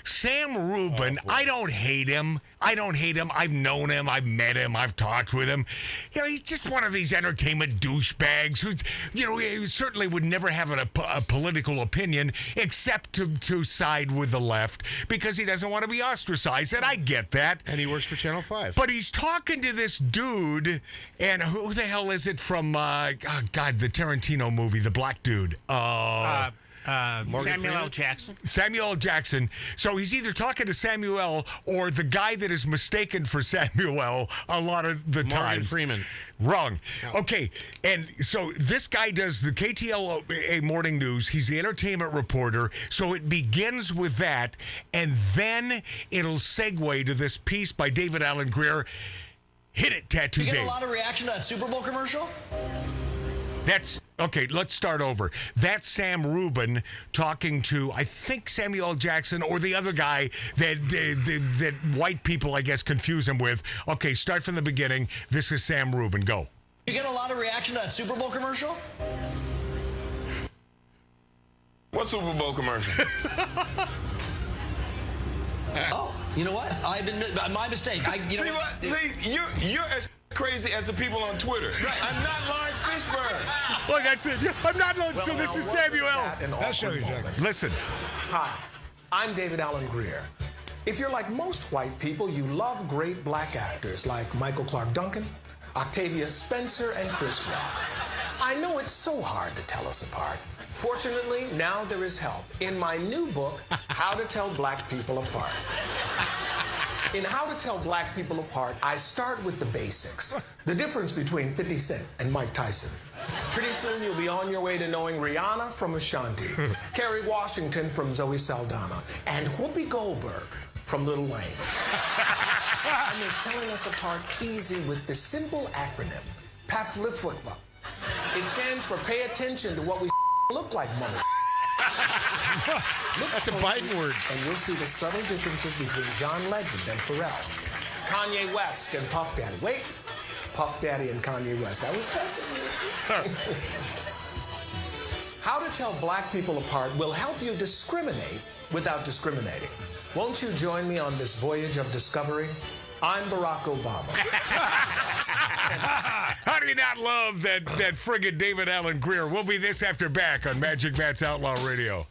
Sam Rubin, I don't hate him. I don't hate him. I've known him. I've met him. I've talked with him. You know, he's just one of these entertainment douchebags who's, you know, he certainly would never have a political opinion except to side with the left because he doesn't want to be ostracized. And I get that. And he works for Channel 5. But he's talking to this dude, and who the hell is it from, the Tarantino movie, the black dude? Samuel L. Jackson. Samuel L. Jackson. So he's either talking to Samuel or the guy that is mistaken for Samuel a lot of the time. Morgan Freeman. Wrong. No. Okay. And so this guy does the KTLA Morning News. He's the entertainment reporter. So it begins with that. And then it'll segue to this piece by David Alan Grier. Hit it, Tattoo You get Dave. a lot of reaction to that Super Bowl commercial? That's okay. Let's start over. That's Sam Rubin talking to, I think, Samuel L. Jackson or the other guy that white people, I guess, confuse him with. Okay, start from the beginning. This is Sam Rubin. Go. You get a lot of reaction to that Super Bowl commercial? What Super Bowl commercial? Oh, you know what? My mistake. You're as crazy as the people on Twitter. Right. I'm not Lawrence Fishburne. Look, that's it. I'm not. So this is Samuel. That's Samuel Jackson. Listen. Hi, I'm David Alan Grier. If you're like most white people, you love great black actors like Michael Clark Duncan, Octavia Spencer, and Chris Rock. I know it's so hard to tell us apart. Fortunately, now there is help in my new book, How to Tell Black People Apart. In How to Tell Black People Apart, I start with the basics. The difference between 50 Cent and Mike Tyson. Pretty soon you'll be on your way to knowing Rihanna from Ashanti, Kerry Washington from Zoe Saldana, and Whoopi Goldberg from Lil Wayne. I make telling us apart easy with this simple acronym, PAPFLIFWICWA. It stands for Pay Attention to What We Look Like, mother. That's a Biden word. And you'll see the subtle differences between John Legend and Pharrell, Kanye West and Puff Daddy. Wait, Puff Daddy and Kanye West. I was testing you. How to Tell Black People Apart will help you discriminate without discriminating. Won't you join me on this voyage of discovery? I'm Barack Obama. How do you not love that friggin' David Alan Grier? We'll be this after back on Magic Matt's Outlaw Radio.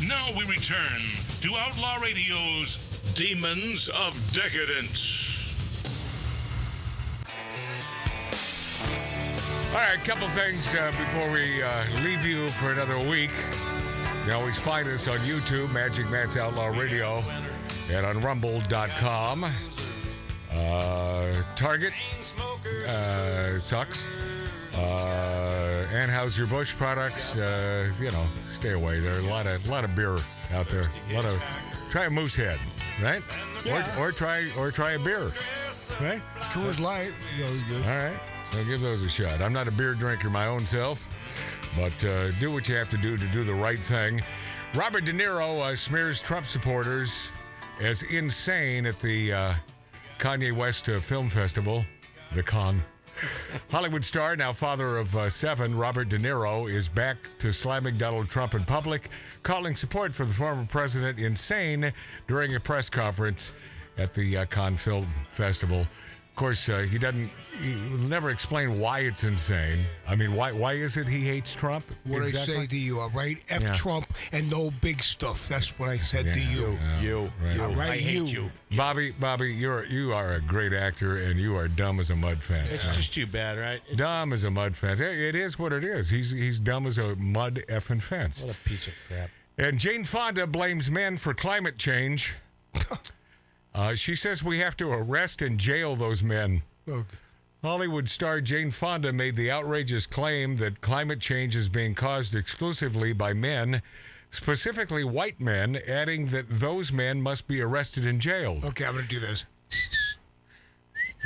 Now we return to Outlaw Radio's Demons of Decadence. All right, a couple things before we leave you for another week. You can always find us on YouTube, Magic Matt's Outlaw Radio, and on Rumble.com. Target sucks. Anheuser-Busch products, stay away. There's a lot of beer out there. Try a Moosehead, right? Yeah. Or try a beer, right? Coors Light. All right. So give those a shot. I'm not a beer drinker my own self, but do what you have to do the right thing. Robert De Niro smears Trump supporters as insane at the Kanye West Film Festival, the Con. Hollywood star, now father of 7, Robert De Niro, is back to slamming Donald Trump in public, calling support for the former president insane during a press conference at the Cannes Film Festival. Of course, he will never explain why it's insane. I mean, why is it he hates Trump? What exactly? I say to you, all right? F Trump and no big stuff. That's what I said to you. Right. All right, I hate you. Bobby, you are a great actor, and you are dumb as a mud fence. It's just too bad, right? Dumb as a mud fence. It is what it is. He's dumb as a mud effing fence. What a piece of crap. And Jane Fonda blames men for climate change. She says we have to arrest and jail those men. Okay. Hollywood star Jane Fonda made the outrageous claim that climate change is being caused exclusively by men, specifically white men, adding that those men must be arrested and jailed. Okay, I'm going to do this.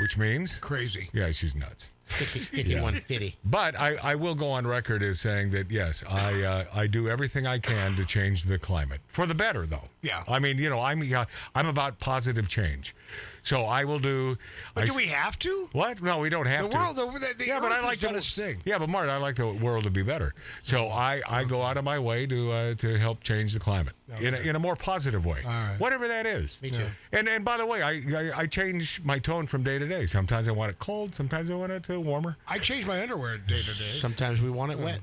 Which means? Crazy. Yeah, she's nuts. 5150. But I will go on record as saying that, yes, I do everything I can to change the climate. For the better, though. Yeah. I mean, I'm about positive change. So I will do... But do we have to? What? No, we don't have to. The world, but I like to sting. Yeah, but Martin, I like the world to be better. So I go out of my way to help change the climate in a more positive way. All right. Whatever that is. Me too. And by the way, I change my tone from day to day. Sometimes I want it cold. Sometimes I want it warmer. I change my underwear day to day. Sometimes we want it wet.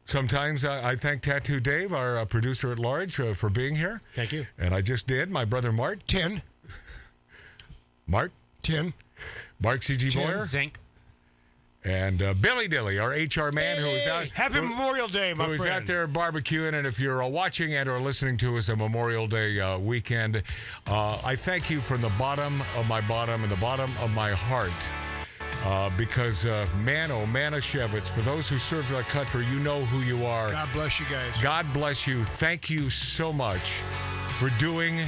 Sometimes I thank Tattoo Dave, our producer at large, for being here. Thank you. And I just did. My brother Mart. 10. Mart. 10. Mark C.G. Boyer. Zinc. And Billy Dilly, our HR man, who is out. Happy Memorial Day, my friend. Who is out there barbecuing. And if you're watching and or listening to us on Memorial Day weekend, I thank you from the bottom of my bottom and the bottom of my heart. Because man, oh Manischewitz, for those who serve our country, you know who you are. God bless you guys. God bless you. Thank you so much for doing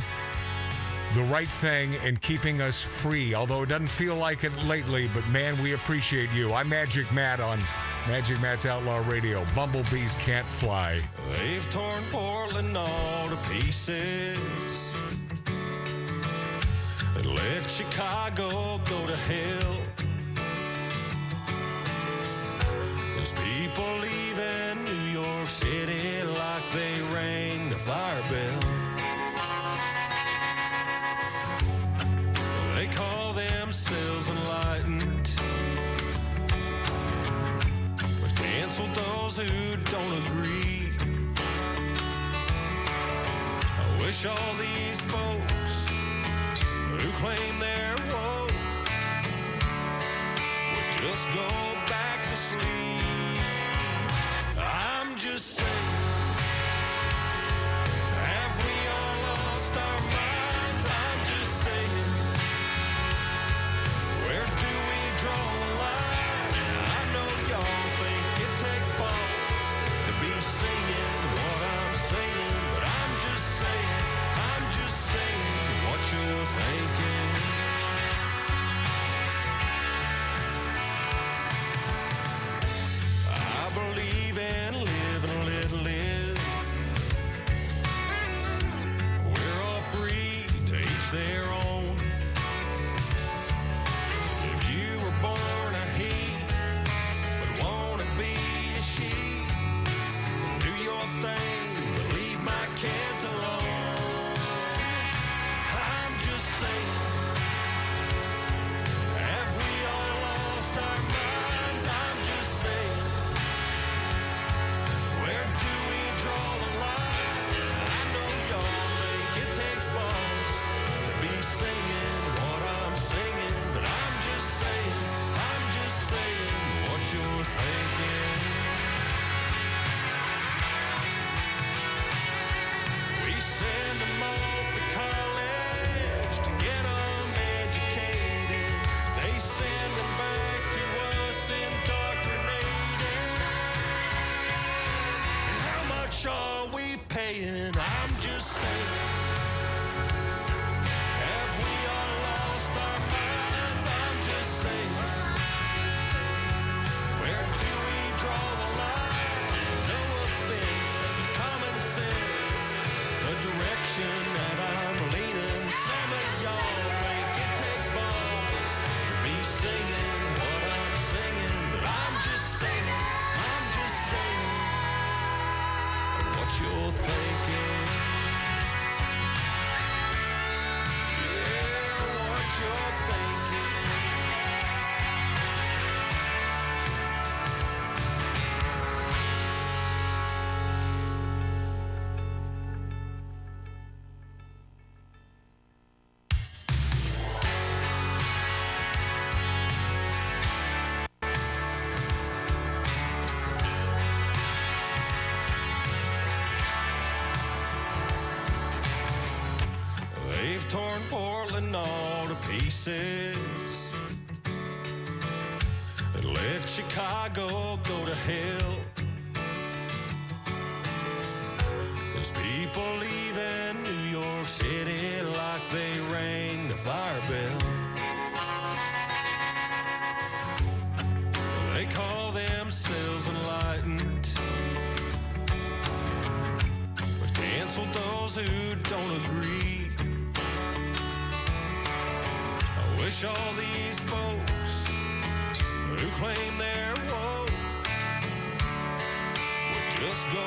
the right thing and keeping us free, although it doesn't feel like it lately, but man, we appreciate you. I'm Magic Matt on Magic Matt's Outlaw Radio. Bumblebees can't fly. They've torn Portland all to pieces and let Chicago go to hell. There's people leaving New York City like they rang the fire bell. They call themselves enlightened, but cancel those who don't agree. I wish all these folks who claim they're woke would just go back to sleep. I'm just saying, have we all lost our minds? I'm just saying, where do we draw the line? I know y'all think it takes balls to be singing what I'm singing, but I'm just saying what you're thinking. much are we paying? I'm just saying. Have we all lost our minds? I'm just saying. Where do we draw the line? No offense, but common sense is the direction that I'm leaning. Some of y'all think it takes balls to be singing what I'm singing, but I'm just saying, what you're thinking. Yeah, what you're thinking. They've torn Portland all to pieces and let Chicago go to hell. There's people leaving New York City like they rang the fire bell. They call themselves enlightened, but cancel those who don't agree. I wish all these folks who claim they're woke would just go